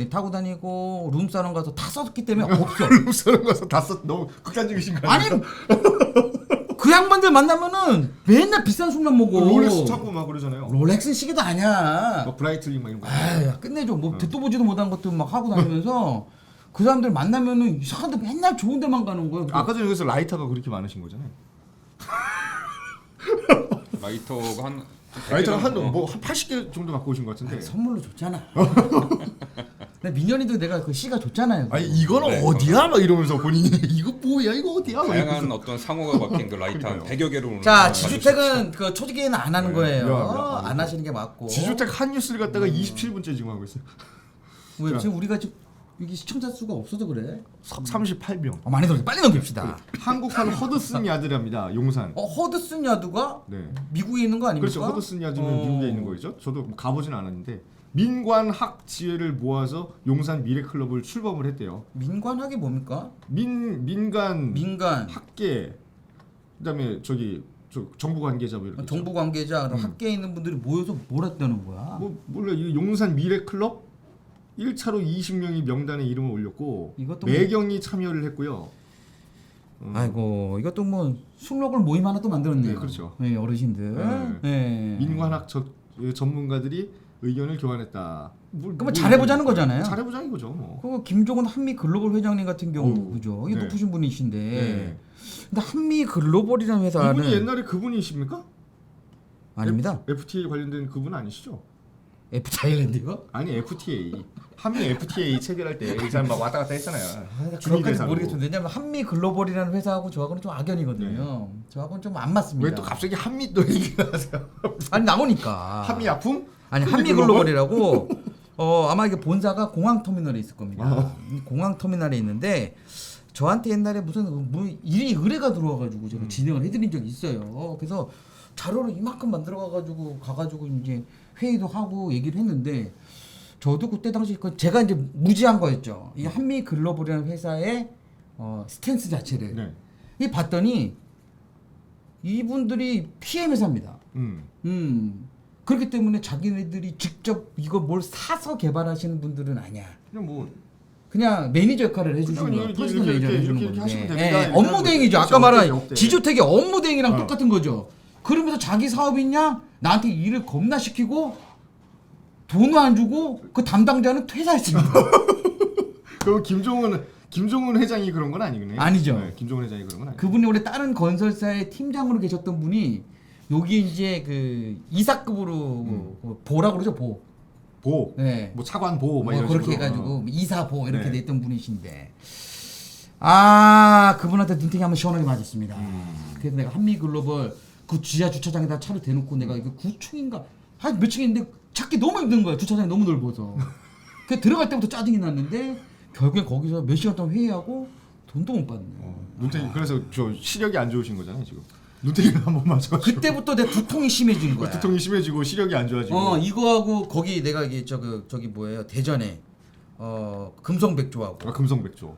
S1: 타고 다니고 룸사롱 가서 다 썼기 때문에 없어.
S2: 쓰는 거서 다 썼. 너무 극단적이신 거
S1: 아니
S2: 아니에요?
S1: 그 양반들 만나면은 맨날 비싼 술만 먹어.
S2: 롤렉스 찾고 막 그러잖아요.
S1: 롤렉스 시계도 아니야.
S2: 막 브라이틀링 막 이런 거.
S1: 아, 끝내줘. 뭐 듣도 보지도 못한 것들 막 하고 다니면서 그 사람들 만나면은 이상한데 맨날 좋은 데만 가는 거예요.
S2: 아까 전에 여기서 라이터가 그렇게 많으신 거잖아요.
S3: 라이터가 한
S2: 라이터가 한
S3: 100개
S2: 뭐 한 80개 정도 갖고 오신 것 같은데.
S1: 선물로 줬잖아. 나 민현이도 내가 그 시가 줬잖아요.
S2: 아니 이거는
S3: 네,
S2: 어디야? 막 이러면서 본인이 이거 뭐야 이거 어디야? 막
S3: 다양한
S2: 이러면서.
S3: 어떤 상호가 박힌 그 라이터 한 100여 개로 오늘
S1: 자,
S3: 가지고
S1: 지주택은 그 초기에는 안 하는
S2: 네,
S1: 거예요.
S2: 미안합니다.
S1: 안 하시는 게 맞고.
S2: 지주택 한 뉴스를 갖다가 27분째 지금 하고 있어요.
S1: 왜
S2: 자.
S1: 지금 우리가 지금 여기 시청자 수가 없어서 그래?
S2: 38명.
S1: 많이 들어. 빨리 넘깁시다.
S2: 한국판 허드슨 야드랍니다. 용산.
S1: 허드슨 야드가
S2: 네.
S1: 미국에 있는 거 아닙니까?
S2: 그렇죠. 허드슨 야드는 미국에 있는 거죠. 저도 뭐 가보진 않았는데 민관학 지혜를 모아서 용산 미래클럽을 출범을 했대요.
S1: 민관학이 뭡니까?
S2: 민간
S1: 민간
S2: 학계 그다음에 저 정부 관계자 뭐 이렇게
S1: 정부 관계자 학계에 있는 분들이 모여서 뭘 했다는 거야?
S2: 뭐 몰라 이 용산 미래클럽 1차로 20명이 명단에 이름을 올렸고
S1: 이것도
S2: 매경이 참여를 했고요.
S1: 아이고 이것도 뭐 술록을 모임 하나 또 만들었네요.
S2: 네, 그렇죠.
S1: 네, 어르신들. 네.
S2: 민관학 전문가들이 의견을 교환했다.
S1: 그럼 잘해보자는 거잖아요.
S2: 잘해보자는 거죠. 뭐.
S1: 그 김종은 한미 글로벌 회장님 같은 경우
S2: 어우,
S1: 그죠? 이
S2: 네.
S1: 높으신 분이신데.
S2: 네.
S1: 근데 한미 글로벌이라는 회사는
S2: 이분이 옛날에 그분이십니까?
S1: 아닙니다.
S2: FTA 관련된 그분 아니시죠?
S1: FTA 아일랜드요?
S2: 아니 FTA 한미 FTA 체결할 때 이 사람 막 왔다 갔다 했잖아요.
S1: 그렇게까지 모르겠는데 왜냐면 한미 글로벌이라는 회사하고 저하고는 좀 악연이거든요.
S2: 네.
S1: 저하고는 좀 안 맞습니다.
S2: 왜 또 갑자기 한미 또 얘기를 하세요?
S1: 아니 나오니까.
S2: 한미 아픔?
S1: 아니 한미 글로벌이라고 아마 이게 본사가 공항 터미널에 있을 겁니다. 공항 터미널에 있는데 저한테 옛날에 무슨 일이 의뢰가 들어와가지고 제가 진행을 해드린 적이 있어요. 그래서 자료를 이만큼 만들어가가지고 가가지고 이제 회의도 하고 얘기를 했는데 저도 그때 당시 제가 이제 무지한 거였죠. 이 한미 글로벌이라는 회사의 스탠스 자체를 이 봤더니 이분들이 PM 회사입니다. 그렇기 때문에 자기네들이 직접 이거 뭘 사서 개발하시는 분들은 아니야.
S2: 그냥 뭐
S1: 그냥 매니저 역할을 해주시는 거야. 퍼스널 매니저 해주는
S2: 이렇게 하시면
S1: 건데.
S2: 됩니다.
S1: 업무 대행이죠.
S2: 그렇죠.
S1: 아까 말한
S2: 업대.
S1: 지주택의 업무 대행이랑 똑같은 거죠. 그러면서 자기 사업 있냐? 나한테 일을 겁나 시키고 돈을 안 주고 그 담당자는 퇴사했습니다.
S2: 그럼 김종은 회장이 그런 건 아니겠네요?
S1: 아니죠.
S2: 네, 김종은 회장이 그런 건 아니죠.
S1: 그분이 원래 다른 건설사의 팀장으로 계셨던 분이 여기 이제 그 이사급으로 보라고 그러죠. 보. 네.
S2: 뭐 차관 보, 막
S1: 뭐
S2: 이런
S1: 그렇게
S2: 식으로.
S1: 해가지고 이사보 이렇게
S2: 네.
S1: 됐던 분이신데 그분한테 눈탱이 한번 시원하게 맞았습니다. 그래서 내가 한미글로벌 그 지하 주차장에다 차를 대놓고 내가 이거 9층인가 한 몇 층인데 찾기 너무 힘든 거야. 주차장이 너무 넓어서. 그 들어갈 때부터 짜증이 났는데 결국엔 거기서 몇 시간 동안 회의하고 돈도 못 받네.
S2: 눈탱이 그래서 저 시력이 안 좋으신 거잖아요 지금. 눈탱이를 한번 맞아가지고.
S1: 그때부터 내 두통이 심해진 거야.
S2: 두통이 심해지고 시력이 안 좋아지고.
S1: 이거하고 거기 내가 이게 저기 뭐예요 대전에 금성백조하고.
S2: 금성백조.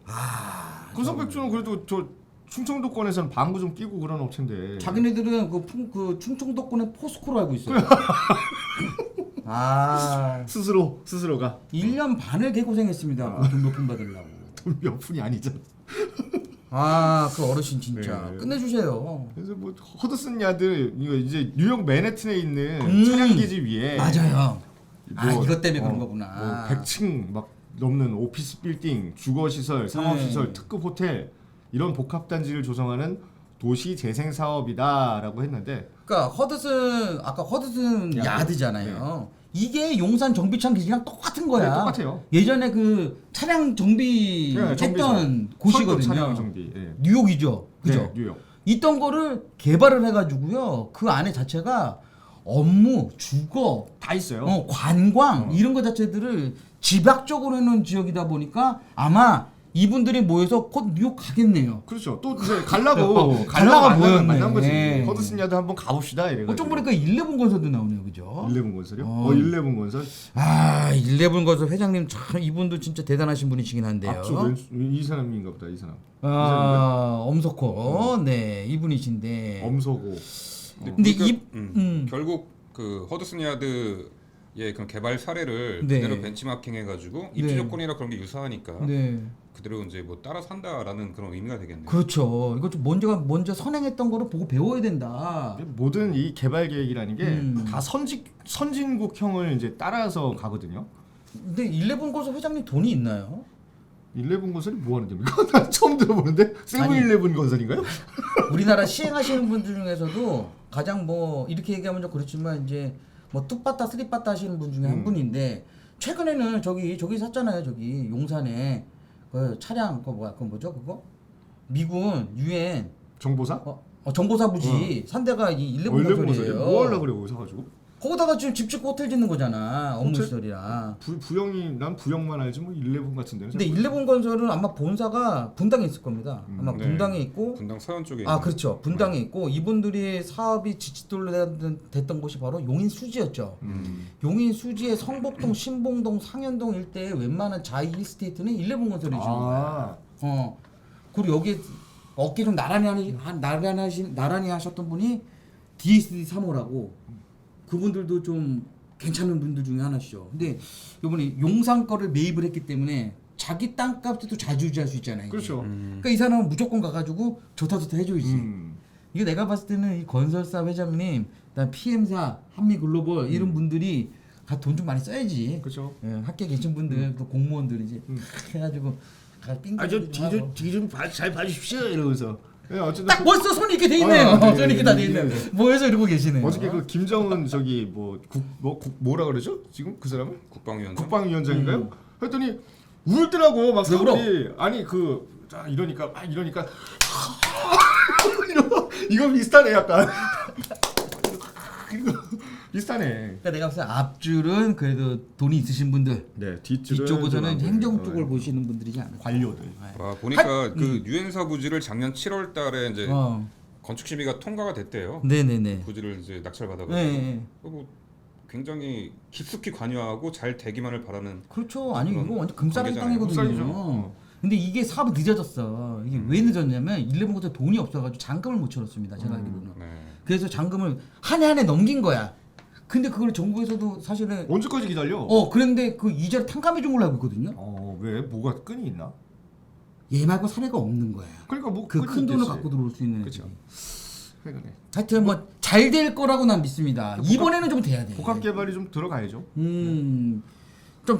S2: 금성백조는 그래도 저 충청도권에서는 방구 좀 끼고 그런 업체인데.
S1: 자기네들은 그 충청도권의 포스코로 알고 있어요.
S2: 스스로가
S1: 1년 반을 개고생했습니다. 돈 몇 푼 받으려고.
S2: 돈 몇 푼이 아니잖아.
S1: 그 어르신 진짜
S2: 네.
S1: 끝내주세요.
S2: 그래서 뭐 허드슨 야드 이거 이제 뉴욕 맨해튼에 있는 차량 기지 위에
S1: 맞아요.
S2: 뭐,
S1: 이것 때문에 그런 거구나.
S2: 뭐 100층 막 넘는 오피스 빌딩, 주거 시설, 상업 시설, 특급 호텔 이런 복합 단지를 조성하는 도시 재생 사업이다라고 했는데
S1: 그러니까 아까 허드슨 야드잖아요.
S2: 네.
S1: 이게 용산 정비창 기지랑 똑같은 거야.
S2: 네, 똑같아요.
S1: 예전에 그 차량 정비했던 곳이거든요.
S2: 차량 정비. 예.
S1: 뉴욕이죠. 그죠?
S2: 네, 뉴욕.
S1: 있던 거를 개발을 해가지고요. 그 안에 자체가 업무, 주거,
S2: 다 있어요.
S1: 관광 이런 거 자체들을 집약적으로 해놓은 지역이다 보니까 아마 이분들이 모여서 곧 뉴욕 가겠네요.
S2: 그렇죠. 또 이제 갈라고
S1: 갈라가 모였네.
S2: 만난 거지.
S1: 네.
S2: 허드슨 야드 한번 가봅시다 이래가지고.
S1: 좀 보니까 11 건설도 나오네요, 그죠?
S2: 11 건설이요? 11 건설.
S1: 11 건설 회장님 참 이분도 진짜 대단하신 분이시긴 한데요.
S2: 앞쪽 이 사람인가 보다 이 사람.
S1: 엄석호, 네 이분이신데.
S2: 엄서고.
S1: 근데
S3: 결국 그 허드슨 야드의 그런 개발 사례를
S1: 네.
S3: 그대로 벤치마킹해가지고 입지
S1: 네.
S3: 조건이랑 그런 게 유사하니까
S1: 네.
S3: 그대로 이제 뭐 따라 산다라는 그런 의미가 되겠네요.
S1: 그렇죠. 이거 좀 먼저 선행했던 거를 보고 배워야 된다.
S2: 모든 이 개발 계획이라는 게 다 선진국형을 이제 따라서 가거든요.
S1: 근데 11 건설 회장님 돈이 있나요?
S2: 11 건설이 뭐 하는 데입니까? 나 처음 들어보는데 세븐일레븐 건설인가요?
S1: 우리나라 시행하시는 분들 중에서도 가장 뭐 이렇게 얘기하면 좀 그렇지만 이제 뭐 뚝바따 쓰리바따 하시는 분 중에 한 분인데 최근에는 저기 샀잖아요. 저기 용산에 그 차량 그거 뭐죠 그거 미군 유엔
S2: 정보사?
S1: 정보사 부지 산 데가 이 11 건설이에요.
S2: 뭐 하려고 그래 거기서 가지고?
S1: 거기다가 지금 집 짓고 호텔 짓는 거잖아. 업무 시설이랑.
S2: 난 부영만 알지 뭐 11 같은 데는.
S1: 근데 11 건설은 아마 본사가 분당에 있을 겁니다. 아마
S3: 네.
S1: 분당에 있고.
S3: 분당 서현 쪽에.
S1: 그렇죠. 분당에 있고 이분들이 사업이 지치돌로 됐던 곳이 바로 용인 수지였죠. 용인 수지의 성복동, 신봉동, 상현동 일대에 웬만한 자이 힐스테이트는 11 건설이 주는 거야. 그리고 여기에 어깨 좀 나란히 하셨던 분이 DSD 3호라고 그분들도 좀 괜찮은 분들 중에 하나시죠. 근데 이번에 용산 거를 매입을 했기 때문에 자기 땅값도 좌지우지할 수 있잖아요. 이게.
S2: 그렇죠.
S1: 그러니까 이 사람은 무조건 가가지고 좋다 해줘야지. 이게 내가 봤을 때는 이 건설사 회장님, 그다음 PM사, 한미글로벌 이런 분들이 돈 좀 많이 써야지.
S2: 그렇죠.
S1: 예, 학교에 계신 분들, 또 공무원들 이제 해가지고
S2: 뒤좀잘 봐주십시오 이러면서. 네, 어쨌든
S1: 딱 벌써 손이 이렇게 돼 있네요.
S2: 네,
S1: 손이 이렇게 다 돼 있네요.
S2: 네.
S1: 모여서 이러고 계시네요.
S2: 어저께 그 김정은 저기 뭐라 그러죠? 지금 그 사람은
S3: 국방위원장.
S2: 국방위원장인가요? 했더니 울더라고 막
S1: 왜 울어?
S2: 사람들이. 아니 이러니까 이거 비슷하네 약간. 이거 비슷하네.
S1: 그러니까 내가 봤을 때 앞줄은 그래도 돈이 있으신 분들,
S2: 네,
S1: 뒤쪽에서는 행정 쪽을 보시는 분들이지 않을까.
S2: 관료들.
S3: 보니까 그 유엔사 부지를 작년 7월달에 이제 건축 심의가 통과가 됐대요.
S1: 네네네.
S3: 부지를 이제 낙찰 받아가지고
S1: 네.
S3: 뭐 굉장히 깊숙이 관여하고 잘 되기만을 바라는.
S1: 그렇죠. 아니 이거 완전 금싸라기
S3: 관계잖아요.
S1: 땅이거든요.
S2: 금싸기죠.
S1: 근데 이게 사업이 늦어졌어. 이게 왜 늦었냐면 11 건설 돈이 없어가지고 잔금을 못 치렀습니다. 제가 알기로는.
S3: 네.
S1: 그래서 잔금을 한 해 넘긴 거야. 근데 그걸 정부에서도 사실은
S2: 언제까지 기다려?
S1: 그런데 그 이자를 탕감해 준 걸로 알고 있거든요.
S2: 왜 뭐가 끈이 있나?
S1: 얘 말고 사례가 없는 거야.
S2: 그러니까 뭐
S1: 그
S2: 끈이
S1: 큰 돈을
S2: 있겠지.
S1: 갖고 들어올 수 있는
S2: 그렇죠.
S1: 애들이. 하여튼 뭐 잘 될 거라고 난 믿습니다. 이번에는 좀 돼야 돼.
S2: 복합 개발이 좀 들어가야죠.
S1: 좀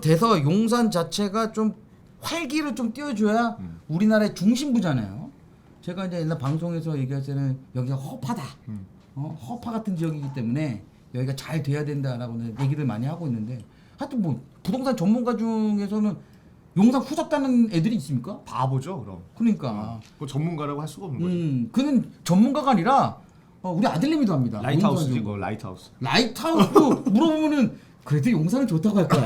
S1: 돼서 용산 자체가 좀 활기를 좀 띄워줘야 우리나라의 중심부잖아요. 제가 이제 옛날 방송에서 얘기할 때는 여기가 허파다. 허파 같은 지역이기 때문에 여기가 잘 돼야 된다라고 얘기를 많이 하고 있는데 하여튼 뭐 부동산 전문가 중에서는 용산 후졌다는 애들이 있습니까?
S2: 바보죠 그럼.
S1: 그러니까
S2: 그 전문가라고 할 수가 없는 거죠.
S1: 그는 전문가가 아니라 우리 아들내미도 합니다.
S2: 라이트하우스지 그 라이트하우스.
S1: 라이트하우스도 물어보면은 그래도 용산은 좋다고 할 거야.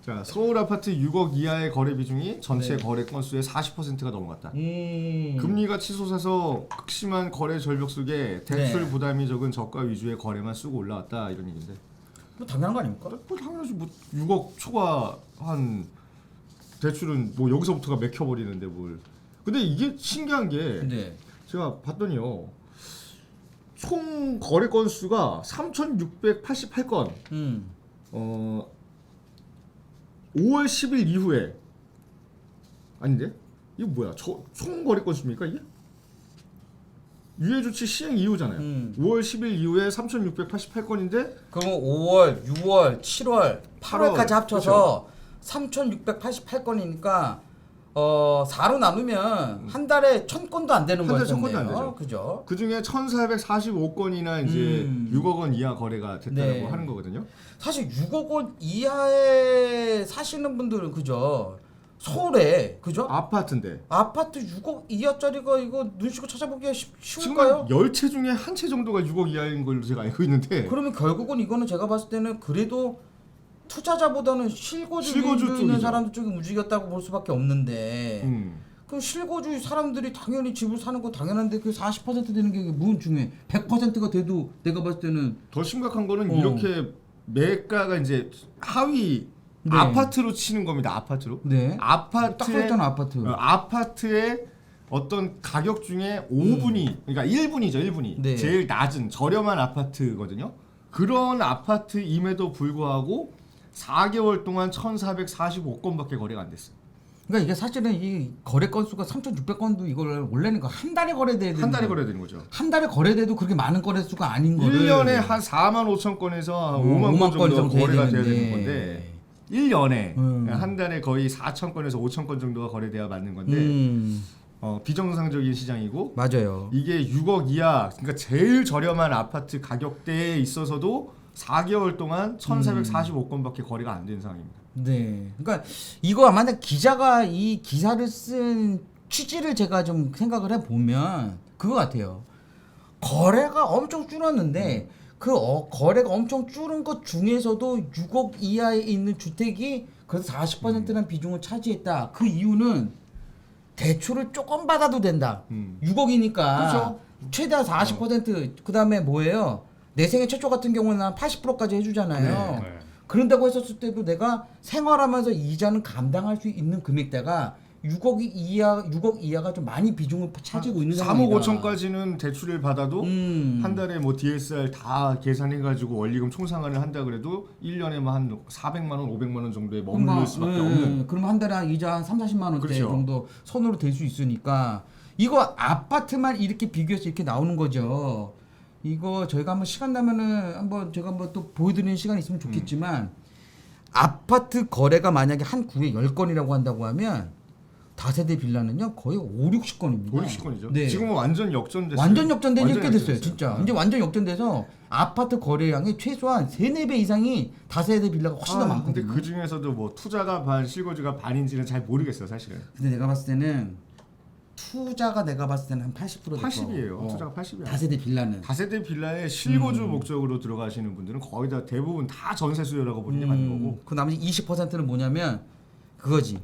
S2: 자, 서울 아파트 6억 이하의 거래 비중이 전체
S1: 네.
S2: 거래 건수의 40%가 넘어갔다.
S1: 음.
S2: 금리가 치솟아서 극심한 거래 절벽 속에 대출
S1: 네.
S2: 부담이 적은 저가 위주의 거래만 쓰고 올라왔다 이런 얘기인데.
S1: 뭐 당연한 거 아닙니까?
S2: 뭐 당연하지 뭐 6억 초과한 대출은 뭐 여기서부터가 맥혀버리는데 뭘. 근데 이게 신기한 게
S1: 네.
S2: 제가 봤더니요. 총 거래 건수가 3,688건. 5월 10일 이후에 아닌데? 이거 뭐야? 총 거래 건수입니까 이게? 유예 조치 시행 이후잖아요. 5월 10일 이후에 3,688건인데
S1: 그럼 5월, 6월, 7월, 8월까지 합쳐서
S2: 그렇죠.
S1: 3,688건이니까 4로 나누면 한 달에 1,000건도 안 되는
S2: 한 달에 1,000건도 안
S1: 거였네요.
S2: 되죠.
S1: 그죠?
S2: 그 중에 1,445건이나 이제 6억 원 이하 거래가 됐다고
S1: 네.
S2: 하는 거거든요.
S1: 사실 6억 원 이하에 사시는 분들은 그죠? 서울에 그죠?
S2: 아파트인데
S1: 아파트 6억 이하짜리가 이거 눈치고 찾아보기가
S2: 지금
S1: 쉬울까요?
S2: 10채 중에 한 채 정도가 6억 이하인 걸로 제가 알고 있는데
S1: 그러면 결국은 이거는 제가 봤을 때는 그래도 투자자보다는 실거주에
S2: 실거주
S1: 있는
S2: 쪽이죠.
S1: 사람들 쪽이 움직였다고 볼 수밖에 없는데
S2: 음.
S1: 그럼 실거주 사람들이 당연히 집을 사는 거 당연한데 그 40% 되는 게 무슨 중에 100%가 돼도 내가 봤을 때는
S2: 더 심각한 거는
S1: 어.
S2: 이렇게 매가가 이제 하위
S1: 네.
S2: 아파트로 치는 겁니다. 아파트로.
S1: 네. 딱
S2: 아파트의
S1: 써있잖아 아파트.
S2: 아파트의 어떤 가격 중에 5분이 그러니까 1분이죠. 1분이
S1: 네.
S2: 제일 낮은 저렴한 아파트거든요. 그런 아파트임에도 불구하고 4개월 동안 1,445건밖에 거래가 안 됐어요.
S1: 그러니까 이게 사실은 이 거래 건수가 3,600건도 이걸 원래는 한 달에 거래돼야 되는
S2: 한 달에
S1: 거예요.
S2: 거래되는 거죠.
S1: 한 달에 거래돼도 그렇게 많은 거래수가 아닌 거를
S2: 1년에 한 4만 5천 건에서 한 5만 건 정도
S1: 이상 돼야
S2: 거래가 돼야
S1: 되는데.
S2: 되는 건데 1년에
S1: 음.
S2: 한 달에 거의 4천 건에서 5천 건 정도가 거래돼야 맞는 건데 비정상적인 시장이고
S1: 맞아요.
S2: 이게 6억 이하 그러니까 제일 저렴한 아파트 가격대에 있어서도 4개월 동안 1,445건밖에 거래가 안 된 상황입니다.
S1: 네. 그러니까 이거 아마 기자가 이 기사를 쓴 취지를 제가 좀 생각을 해 보면 그거 같아요. 거래가 엄청 줄었는데 그 거래가 엄청 줄은 것 중에서도 6억 이하에 있는 주택이 그래서 40%라는 비중을 차지했다. 그 이유는 대출을 조금 받아도 된다. 6억이니까
S2: 그렇죠.
S1: 최대한 40% 그다음에 뭐예요? 내 생애 최초 같은 경우는 한 80%까지 해주잖아요.
S3: 네.
S1: 그런다고 했었을 때도 내가 생활하면서 이자는 감당할 수 있는 금액대가 6억 이하가 좀 많이 비중을 차지고 있는
S2: 3억
S1: 상황이다.
S2: 5천까지는 대출을 받아도 한 달에 뭐 DSR 다 계산해가지고 원리금 총상환을 한다 그래도 1년에 한 400만 원, 500만 원 정도에 머무를 수밖에 없는.
S1: 그럼 한 달에 한 이자 한 30~40만 원대
S2: 그렇죠.
S1: 정도 선으로 될 수 있으니까 이거 아파트만 이렇게 비교해서 이렇게 나오는 거죠. 이거 저희가 한번 시간 나면은 한번 제가 한번 또 보여드리는 시간이 있으면 좋겠지만 아파트 거래가 만약에 한 구에 10건이라고 한다고 하면 다세대 빌라는요 거의 5~60건입니다.
S2: 560건이죠.
S1: 네.
S2: 지금은 완전 역전됐어요.
S1: 완전 역전된 지
S2: 완전
S1: 꽤 됐어요.
S2: 역전됐어요.
S1: 진짜. 이제 완전 역전돼서 아파트 거래량이 최소한 3~4배 이상이 다세대 빌라가 훨씬 더 많거든요.
S2: 근데 그 중에서도 뭐 투자가 반, 실거주가 반인지는 잘 모르겠어요, 사실은.
S1: 근데 내가 봤을 때는 투자가 내가 봤을 때는 한 80%
S2: 80이에요. 투자가 80이에요.
S1: 다세대 빌라는.
S2: 다세대 빌라에 실거주 목적으로 들어가시는 분들은 거의 다 대부분 다 전세 수요라고 보는 게 맞는 거고.
S1: 그 나머지 20%는 뭐냐면 그거지.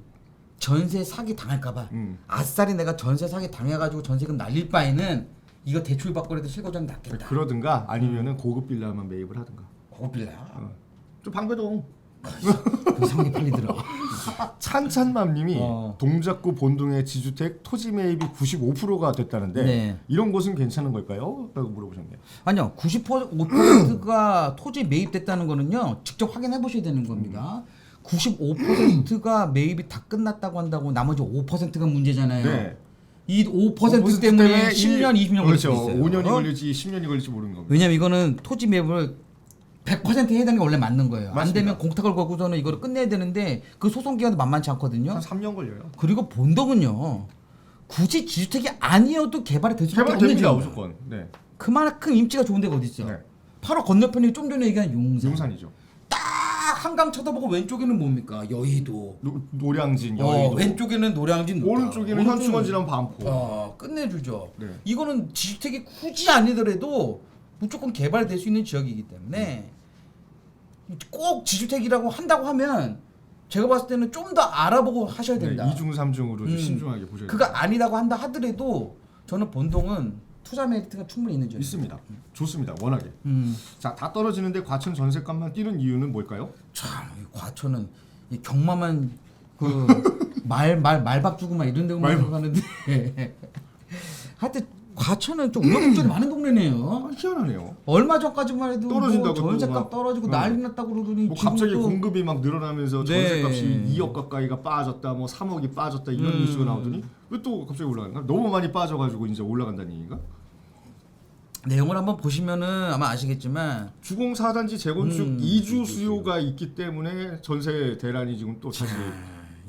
S1: 전세 사기 당할까봐. 아싸리 내가 전세 사기 당해가지고 전세금 날릴 바에는 이거 대출 받고라도 실거주하는 게 낫겠다.
S2: 그러든가 아니면은 고급 빌라만 매입을 하든가.
S1: 고급 빌라.
S2: 좀 방배동.
S1: 이상하게 팔리더라.
S2: 찬찬맘님이
S1: 어.
S2: 동작구 본동의 지주택 토지 매입이 95%가 됐다는데
S1: 네.
S2: 이런 곳은 괜찮은 걸까요? 라고 물어보셨네요.
S1: 아니요, 95%가 토지 매입됐다는 거는요, 직접 확인해 보셔야 되는 겁니다. 95%가 매입이 다 끝났다고 한다고 나머지 5%가 문제잖아요.
S2: 네.
S1: 이 5% 때문에 10년, 20년 걸릴 수
S2: 그렇죠.
S1: 있어요.
S2: 5년이 걸릴지 10년이 걸릴지 모르는 겁니다.
S1: 왜냐면 이거는 토지 매입을 100% 해야 되는 게 원래 맞는 거예요. 안
S2: 맞습니다.
S1: 되면 공탁을 걸고서는 이거를 끝내야 되는데 그 소송 기간도 만만치 않거든요.
S2: 한 3년 걸려요.
S1: 그리고 본동은요, 굳이 지주택이 아니어도 개발이 될 수밖에 없는
S2: 개발됩니다.
S1: 지역이에요.
S2: 무조건. 네.
S1: 그만큼 임치가 좋은 데가 어디 있어?
S2: 네.
S1: 바로 건너편이 좀 전에 얘기한 용산.
S2: 용산이죠.
S1: 딱 한강 쳐다보고 왼쪽에는 뭡니까? 여의도.
S2: 노량진, 여의도.
S1: 왼쪽에는 노량진.
S2: 오른쪽에는 현충원지랑 반포.
S1: 끝내주죠.
S2: 네.
S1: 이거는 지주택이 굳이 아니더라도 무조건 개발될 수 있는 지역이기 때문에 꼭 지주택이라고 한다고 하면 제가 봤을 때는 좀 더 알아보고 하셔야 된다.
S2: 네, 2중, 3중으로 좀 신중하게 보셔야
S1: 그가
S2: 됩니다.
S1: 아니라고 한다 하더라도 저는 본동은 투자 메리트가 충분히 있는 지역.
S2: 있습니다. 좋습니다. 워낙에. 자, 다 떨어지는데 과천 전세값만 뛰는 이유는 뭘까요?
S1: 참, 이 과천은 이 경마만 그 말박 주고 막 이런 데만 가는데 하여튼 과천은 좀 우여곡절이 많은 동네네요.
S2: 희한하네요.
S1: 얼마 전까지만 해도
S2: 떨어진다고
S1: 뭐 전세값
S2: 또 막,
S1: 떨어지고 난리 났다고 그러더니
S2: 뭐 갑자기
S1: 지금 또
S2: 공급이 막 늘어나면서
S1: 네.
S2: 전세값이 2억 가까이가 빠졌다, 뭐 3억이 빠졌다 이런 뉴스가 나오더니 왜 또 갑자기 올라가는가? 너무 많이 빠져가지고 이제 올라간다는 얘기인가?
S1: 내용을 한번 보시면은 아마 아시겠지만
S2: 주공 4단지 재건축 이주 수요가 있기 때문에 전세 대란이 지금 또 다시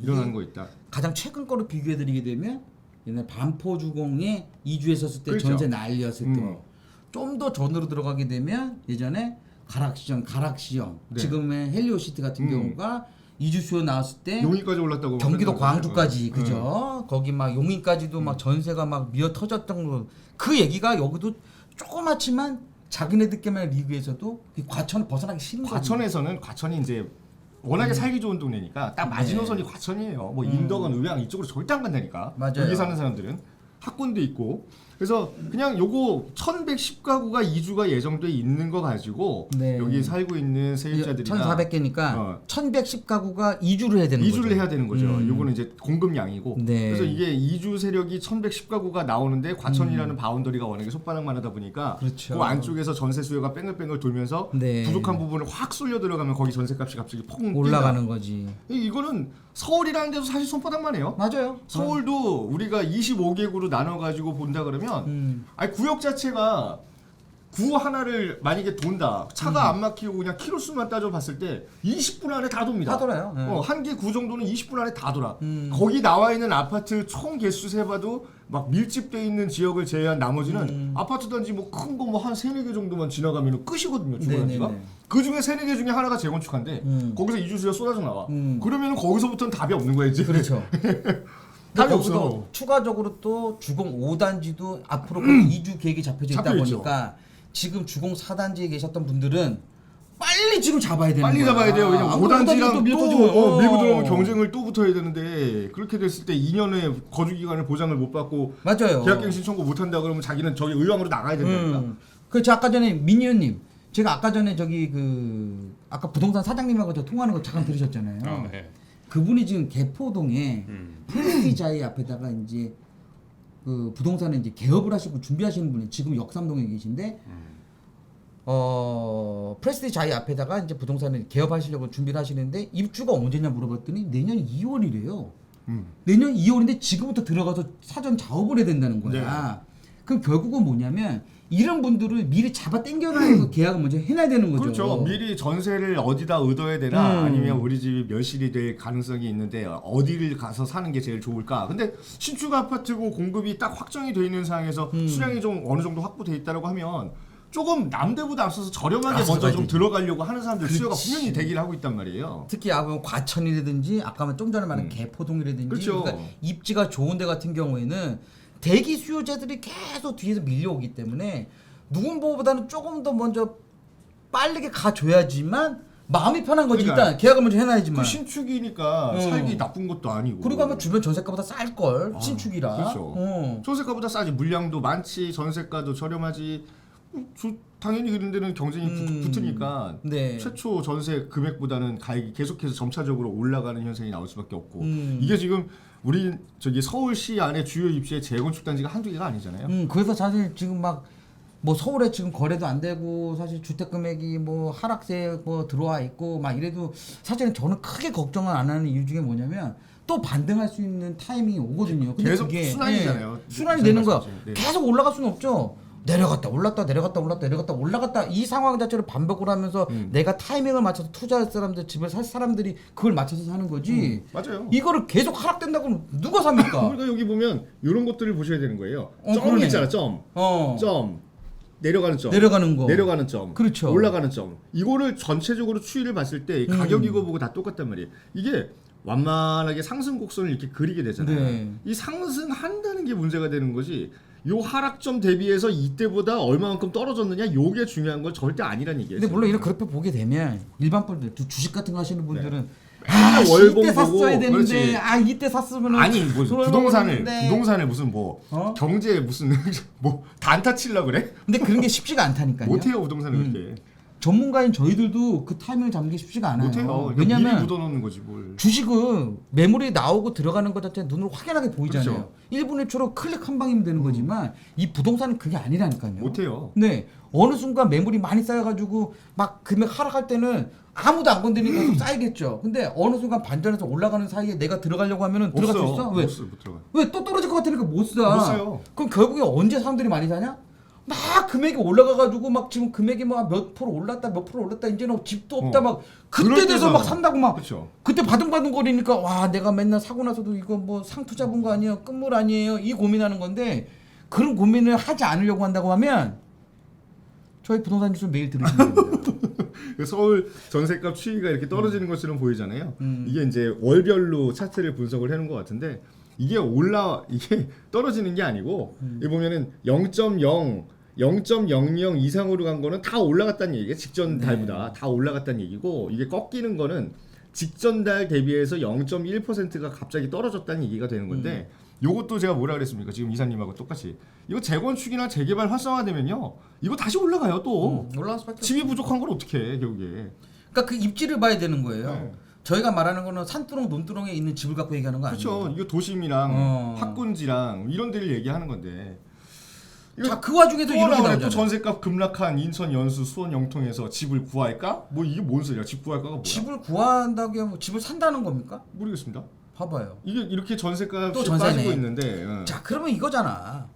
S2: 일어나는 거 있다.
S1: 가장 최근 거로 비교해드리게 되면 옛날 반포주공에 이주했었을 때
S2: 그렇죠.
S1: 전세 난리였을 때 좀 더 전으로 들어가게 되면 예전에 가락시정
S2: 네.
S1: 지금의 헬리오시티 같은 경우가 이주 수요 나왔을 때
S2: 용인까지 올랐다고.
S1: 경기도
S2: 맨날
S1: 광주까지
S2: 그러잖아요.
S1: 그죠? 거기 막 용인까지도 막 전세가 막 미어 터졌던 거 그 얘기가 여기도 조그맣지만 자기네들끼리만 리그에서도 이 과천 벗어나기 싫은 거죠.
S2: 과천에서는 과천이 이제 워낙에 살기 좋은 동네니까 딱 마지노선이 과천이에요. 뭐 인덕은 의왕 이쪽으로 절대 안 간다니까.
S1: 맞아요.
S2: 여기 사는 사람들은 학군도 있고. 그래서 그냥 요거 1110가구가 이주가 예정돼 있는 거 가지고
S1: 네.
S2: 여기 살고 있는 세입자들이나
S1: 1,400개니까 1,110가구가 이주를 해야 되는 거죠.
S2: 이주를 해야 되는 거죠. 요거는 이제 공급량이고.
S1: 네.
S2: 그래서 이게 이주 세력이 1110가구가 나오는데 과천이라는 바운더리가 워낙에 손바닥만 하다 보니까
S1: 그렇죠.
S2: 그 안쪽에서 전세 수요가 뺑글뺑글 돌면서
S1: 네.
S2: 부족한 부분을 확 쏠려 들어가면 거기 전세값이 갑자기 폭
S1: 올라가는
S2: 뛴다.
S1: 거지.
S2: 이거는 서울이라는 데도 사실 손바닥만 해요.
S1: 맞아요.
S2: 서울도 우리가 25개구로 나눠 가지고 본다 그러면 아니 구역 자체가 구 하나를 만약에 돈다. 차가 안 막히고 그냥 키로수만 따져 봤을 때 20분 안에 다 돕니다.
S1: 다 돌아요. 네.
S2: 한 개 구 정도는 20분 안에 다 돌아. 거기 나와 있는 아파트 총 개수 세봐도 막 밀집돼 있는 지역을 제외한 나머지는 아파트 단지 뭐 큰 거 뭐 한 3-4개 정도만 지나가면 끝이거든요. 주거단지가.
S1: 네네네.
S2: 그 중에 3-4개 중에 하나가 재건축한데 거기서 이주수가 쏟아져 나와. 그러면 거기서부터는 답이 없는 거야 이제.
S1: 그렇죠.
S2: 답이
S1: 거기서
S2: 없어.
S1: 추가적으로 또 주공 5단지도 앞으로 그 이주 계획이 잡혀져 있다
S2: 잡혀있죠.
S1: 보니까 지금 주공 4단지에 계셨던 분들은 빨리 지금 잡아야 되는
S2: 빨리
S1: 거야.
S2: 잡아야 돼요. 왜냐면
S1: 안 그러면
S2: 5단지랑
S1: 또
S2: 또
S1: 밀고 들어오면,
S2: 밀고 들어오면 경쟁을 또 붙어야 되는데 그렇게 됐을 때 2년의 거주 기간을 보장을 못 받고
S1: 맞아요.
S2: 계약갱신 청구 못 한다 그러면 자기는 저기 의왕으로 나가야 된다니까.
S1: 그렇죠. 아까 전에 민희원님 제가 아까 전에 저기 그 아까 부동산 사장님하고 저 통화하는 거 잠깐 들으셨잖아요.
S3: 네.
S1: 그분이 지금 개포동에 프레스티자이 앞에다가 이제 그 부동산에 이제 개업을 하시고 준비하시는 분이 지금 역삼동에 계신데 프레스티자이 앞에다가 이제 부동산을 개업하시려고 준비를 하시는데 입주가 언제냐 물어봤더니 내년 2월이래요. 내년 2월인데 지금부터 들어가서 사전 작업을 해야 된다는 거야. 그럼 결국은 뭐냐면 이런 분들을 미리 잡아 당겨놔서 계약을 먼저 해놔야 되는 거죠.
S2: 그렇죠. 미리 전세를 어디다 얻어야 되나 아니면 우리 집이 멸실이 될 가능성이 있는데 어디를 가서 사는 게 제일 좋을까. 근데 신축 아파트고 공급이 딱 확정이 돼 있는 상황에서 수량이 좀 어느 정도 확보돼 있다고 하면 조금 남대보다 앞서서 저렴하게 먼저 좀 들어가려고 하는 사람들 수요가 분명히 대기를 하고 있단 말이에요.
S1: 특히 과천이라든지 아까 좀 전에 말한 개포동이라든지
S2: 그렇죠.
S1: 그러니까 입지가 좋은 데 같은 경우에는 대기 수요자들이 계속 뒤에서 밀려오기 때문에 누군가보다는 조금 더 먼저 빠르게 가줘야지만 마음이 편한 거지.
S2: 그러니까
S1: 일단 계약을 먼저 해놔야지만.
S2: 그 신축이니까 살기 나쁜 것도 아니고.
S1: 그리고 아마 주변 전세가보다 쌀걸 신축이라.
S2: 그렇죠. 전세가보다 싸지. 물량도 많지. 전세가도 저렴하지. 당연히 그런 데는 경쟁이 붙으니까
S1: 네.
S2: 최초 전세 금액보다는 가격이 계속해서 점차적으로 올라가는 현상이 나올 수밖에 없고 이게 지금 우리 저기 서울시 안에 주요 입지의 재건축 단지가 한두 개가 아니잖아요.
S1: 그래서 사실 지금 막 뭐 서울에 지금 거래도 안 되고 사실 주택 금액이 뭐 하락세 뭐 들어와 있고 막 이래도 사실은 저는 크게 걱정을 안 하는 이유 중에 뭐냐면 또 반등할 수 있는 타이밍이 오거든요. 근데
S2: 계속
S1: 그게
S2: 순환이잖아요.
S1: 순환이 되는 거야.
S2: 네.
S1: 계속 올라갈 수는 없죠. 내려갔다 올랐다 내려갔다 올랐다 내려갔다 올라갔다 이 상황 자체를 반복을 하면서 내가 타이밍을 맞춰서 투자할 사람들 집을 살 사람들이 그걸 맞춰서 사는 거지.
S2: 맞아요.
S1: 이거를 계속 하락된다고 하면 누가 삽니까?
S2: 그러니까 여기 보면 이런 것들을 보셔야 되는 거예요. 점
S1: 그러네.
S2: 있잖아. 점. 내려가는 점. 내려가는 점.
S1: 그렇죠.
S2: 올라가는 점. 이거를 전체적으로 추이를 봤을 때 가격 이거 보고 다 똑같단 말이에요. 이게 완만하게 상승 곡선을 이렇게 그리게 되잖아요.
S1: 네.
S2: 이 상승한다는 게 문제가 되는 거지. 요 하락점 대비해서 이때보다 얼마만큼 떨어졌느냐 요게 중요한 건 절대 아니란 얘기예요.
S1: 근데 물론 이런 그래프 보게 되면 일반 분들 주식 같은 거 하시는 분들은
S2: 월봉
S1: 이때
S2: 보고,
S1: 샀어야 되는데
S2: 그렇지.
S1: 이때 샀으면
S2: 아니 무슨 부동산을 무슨 뭐 경제 무슨 뭐 단타 칠라 그래?
S1: 근데 그런 게 쉽지가 않다니까요.
S2: 못해요 부동산을 그렇게.
S1: 전문가인 저희들도 그 타이밍을 잡는 게 쉽지가 않아요.
S2: 못해요.
S1: 왜냐면
S2: 미리 묻어놓는 거지 뭘.
S1: 주식은 매물이 나오고 들어가는 것 자체 눈으로 확연하게 보이잖아요.
S2: 그렇죠.
S1: 1분 1초로 클릭 한 방이면 되는 거지만 이 부동산은 그게 아니라니까요.
S2: 못해요.
S1: 네. 어느 순간 매물이 많이 쌓여가지고 막 금액 하락할 때는 아무도 안 건드리니까 계속 쌓이겠죠. 근데 어느 순간 반전해서 올라가는 사이에 내가 들어가려고 하면은 들어갈 수 있어? 왜?
S2: 못 들어가.
S1: 왜 또 떨어질 것 같으니까 못 사.
S2: 못 사요.
S1: 그럼 결국에 언제 사람들이 많이 사냐? 막 금액이 올라가가지고 막 지금 금액이 막 몇 프로 올랐다 몇 프로 올랐다 이제는 집도 없다 막
S2: 그럴
S1: 그때 돼서
S2: 때가-
S1: 막 산다고 막
S2: 그렇죠.
S1: 그때 바둥바둥 거리니까 와 내가 맨날 사고 나서도 이거 뭐 상투 잡은 거 아니에요 끝물 아니에요 이 고민하는 건데 그런 고민을 하지 않으려고 한다고 하면 저희 부동산 뉴스 매일 들으시면 됩니다.
S2: 서울 전세값 추이가 이렇게 떨어지는 것처럼 보이잖아요. 이게 이제 월별로 차트를 분석을 해놓은 것 같은데 이게 떨어지는 게 아니고 여기 보면은 0.00 이상으로 간 거는 다 올라갔다는 얘기예요. 직전 달보다 다 올라갔다는 얘기고 이게 꺾이는 거는 직전 달 대비해서 0.1%가 갑자기 떨어졌다는 얘기가 되는 건데 요것도 제가 뭐라 그랬습니까? 지금 이사님하고 똑같이 이거 재건축이나 재개발 활성화되면요 이거 다시 올라가요 또
S1: 올라갈 수밖에
S2: 집이 부족한 걸 어떻게 해 결국에.
S1: 그러니까 그 입지를 봐야 되는 거예요.
S2: 네.
S1: 저희가 말하는 거는 산두렁 논두렁에 있는 집을 갖고 얘기하는 거 아니에요.
S2: 그렇죠. 이거 도심이랑 학군지랑 이런 데를 얘기하는 건데.
S1: 자, 그 와중에도
S2: 또
S1: 이렇게
S2: 나와요. 또
S1: 나오잖아요.
S2: 전세값 급락한 인천 연수 수원 영통에서 집을 구할까? 뭐 이게 뭔 소리야? 집 구할까가 뭐야?
S1: 집을 구한다고 하면 집을 산다는 겁니까?
S2: 모르겠습니다.
S1: 봐봐요.
S2: 이게 이렇게 전세값이
S1: 또 전세네.
S2: 빠지고 있는데.
S1: 자, 그러면 이거잖아.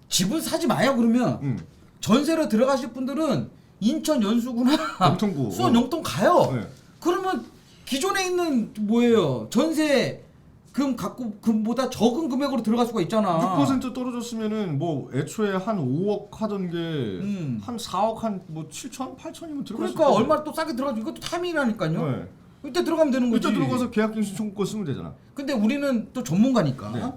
S1: 집을 사지 마요 그러면 전세로 들어가실 분들은 인천 연수구나
S2: 영통구
S1: 수원 영통 가요.
S2: 네.
S1: 그러면 기존에 있는 뭐예요? 전세 금 갖고 금보다 적은 금액으로 들어갈 수가 있잖아.
S2: 6% 떨어졌으면은 뭐 애초에 한 5억 하던 게 한 4억 한 뭐 7천, 8천이면 들어갈 수
S1: 그러니까
S2: 있다.
S1: 얼마 또 싸게 들어가지고 이것도 타이밍이라니까요.
S2: 네.
S1: 이때 들어가면 되는 거지.
S2: 이때 들어가서 계약갱신 청구권 쓰면 되잖아.
S1: 근데 우리는 또 전문가니까
S2: 네.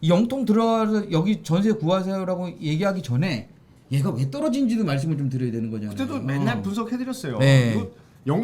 S1: 이 영통 들어가서 여기 전세 구하세요라고 얘기하기 전에 얘가 왜 떨어진지도 말씀을 좀 드려야 되는 거잖아요.
S2: 그때도 맨날 분석해드렸어요.
S1: 네.
S2: 이거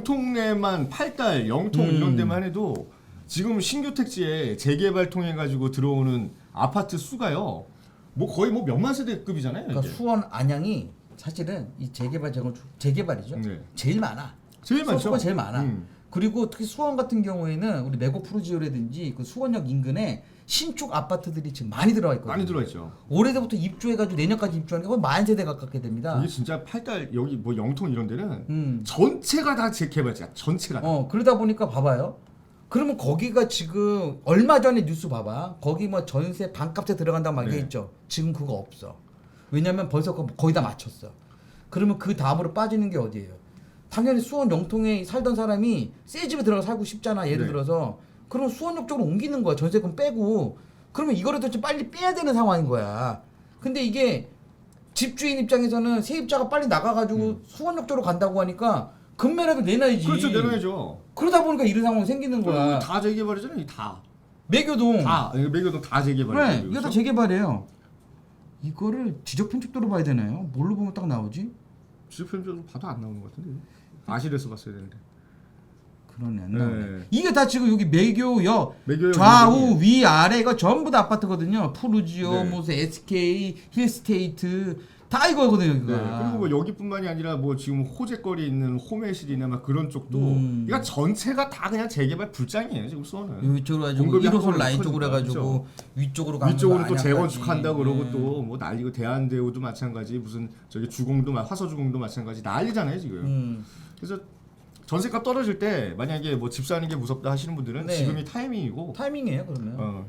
S2: 영통내만 8달, 영통 이런 데만 해도 지금 신규 택지에 재개발 통해 가지고 들어오는 아파트 수가요. 뭐 거의 뭐 몇만 세대급이잖아요.
S1: 그러니까
S2: 이제.
S1: 수원 안양이 사실은 이 재개발 재개발이죠.
S2: 네.
S1: 제일 많아.
S2: 제일 많죠.
S1: 수가 제일 많아.
S2: 음.
S1: 그리고 특히 수원 같은 경우에는 우리 메고 프루지오라든지 그 수원역 인근에 신축 아파트들이 지금 많이 들어와 있거든요.
S2: 많이 들어있죠.
S1: 올해부터 입주해가지고 내년까지 입주하는 게 거의 만 세대 가깝게 됩니다.
S2: 이게 진짜 8달 여기 뭐 영통 이런 데는
S1: 음.
S2: 전체가 다 재개발이야. 전체가. 다.
S1: 그러다 보니까 봐봐요. 그러면 거기가 지금 얼마 전에 뉴스 봐봐. 거기 뭐 전세 반값에 들어간다고 막
S2: 네.
S1: 얘기했죠. 지금 그거 없어. 왜냐면 벌써 거의 다 맞췄어. 그러면 그 다음으로 빠지는 게 어디예요? 당연히 수원 영통에 살던 사람이 새 집에 들어가 살고 싶잖아. 예를
S2: 네.
S1: 들어서. 그럼 수원역 쪽으로 옮기는 거야. 전세금 빼고. 그러면 이거라도 좀 빨리 빼야 되는 상황인 거야. 근데 이게 집주인 입장에서는 세입자가 빨리 나가가지고 수원역 쪽으로 간다고 하니까 금매라도 내놔야지.
S2: 그렇죠. 내놔야죠.
S1: 그러다 보니까 이런 상황이 생기는 거야.
S2: 다 재개발이잖아요. 다.
S1: 매교동.
S2: 다. 매교동 다 재개발이죠.
S1: 그래, 이거 다 재개발이에요. 이거를 지적 편집도로 봐야 되나요? 뭘로 보면 딱 나오지?
S2: 지표편적으로 봐도 안 나오는 것 같은데. 아실에서 봤어야 되는데.
S1: 그러네, 안 나오네.
S2: 네.
S1: 이게 다 지금 여기 매교역
S2: 매교역
S1: 좌우
S2: 인근이에요.
S1: 위 아래가 전부 다 아파트거든요. 푸르지오,
S2: 네.
S1: 무슨 SK, 힐스테이트 다 이거거든요,
S2: 네.
S1: 여기가.
S2: 그리고 뭐 여기뿐만이 아니라 뭐 지금 호재거리 있는 호메실이나 막 그런 쪽도 그러니까 전체가 다 그냥 재개발 불장이에요 지금 수원은.
S1: 이쪽으로 해가지고
S2: 공급이
S1: 1호선
S2: 한꺼번에
S1: 라인 쪽으로
S2: 커지니까.
S1: 해가지고 위쪽으로 가면
S2: 위쪽으로 또
S1: 안양까지.
S2: 재건축한다고 그러고
S1: 네.
S2: 또 뭐 난리고 대한대우도 마찬가지 무슨 저기 주공도 화서주공도 마찬가지 난리잖아요 지금. 그래서 전세값 떨어질 때 만약에 뭐 집 사는 게 무섭다 하시는 분들은
S1: 네.
S2: 지금이 타이밍이고.
S1: 타이밍이에요, 그러면.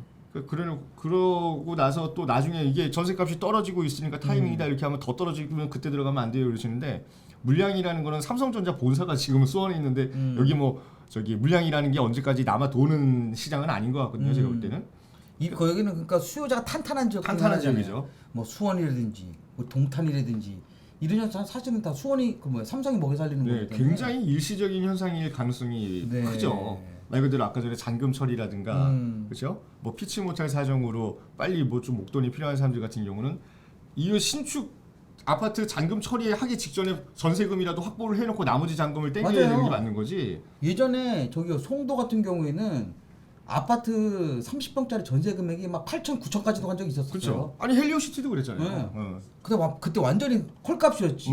S2: 그러고 나서 또 나중에 이게 전세값이 떨어지고 있으니까 타이밍이다 이렇게 하면 더 떨어지면 그때 들어가면 안 돼요 이러시는데 물량이라는 거는 삼성전자 본사가 지금 수원에 있는데 여기 뭐 저기 물량이라는 게 언제까지 남아 도는 시장은 아닌 것 같거든요 제가 볼 때는.
S1: 여기는 그러니까 수요자가 탄탄한 지역.
S2: 탄탄한 지역이죠.
S1: 뭐 수원이라든지 뭐 동탄이라든지 이런 사실은 다 수원이 삼성이 먹여 살리는
S2: 네,
S1: 거기 때문에.
S2: 굉장히 일시적인 현상일 가능성이
S1: 네.
S2: 크죠. 말 그대로 아까 전에 잔금 처리라든가 그렇죠? 뭐 피치 못할 사정으로 빨리 뭐 좀 목돈이 필요한 사람들 같은 경우는 이 신축 아파트 잔금 처리하기 직전에 전세금이라도 확보를 해놓고 나머지 잔금을 땡겨야
S1: 맞아요.
S2: 되는 게 맞는 거지.
S1: 예전에 저기 송도 같은 경우에는 아파트 30평짜리 전세 금액이 막 8천, 9천까지도 간 적이 있었어요.
S2: 그렇죠. 아니 헬리오시티도 그랬잖아요.
S1: 네. 그때 완전히 헐값이었지.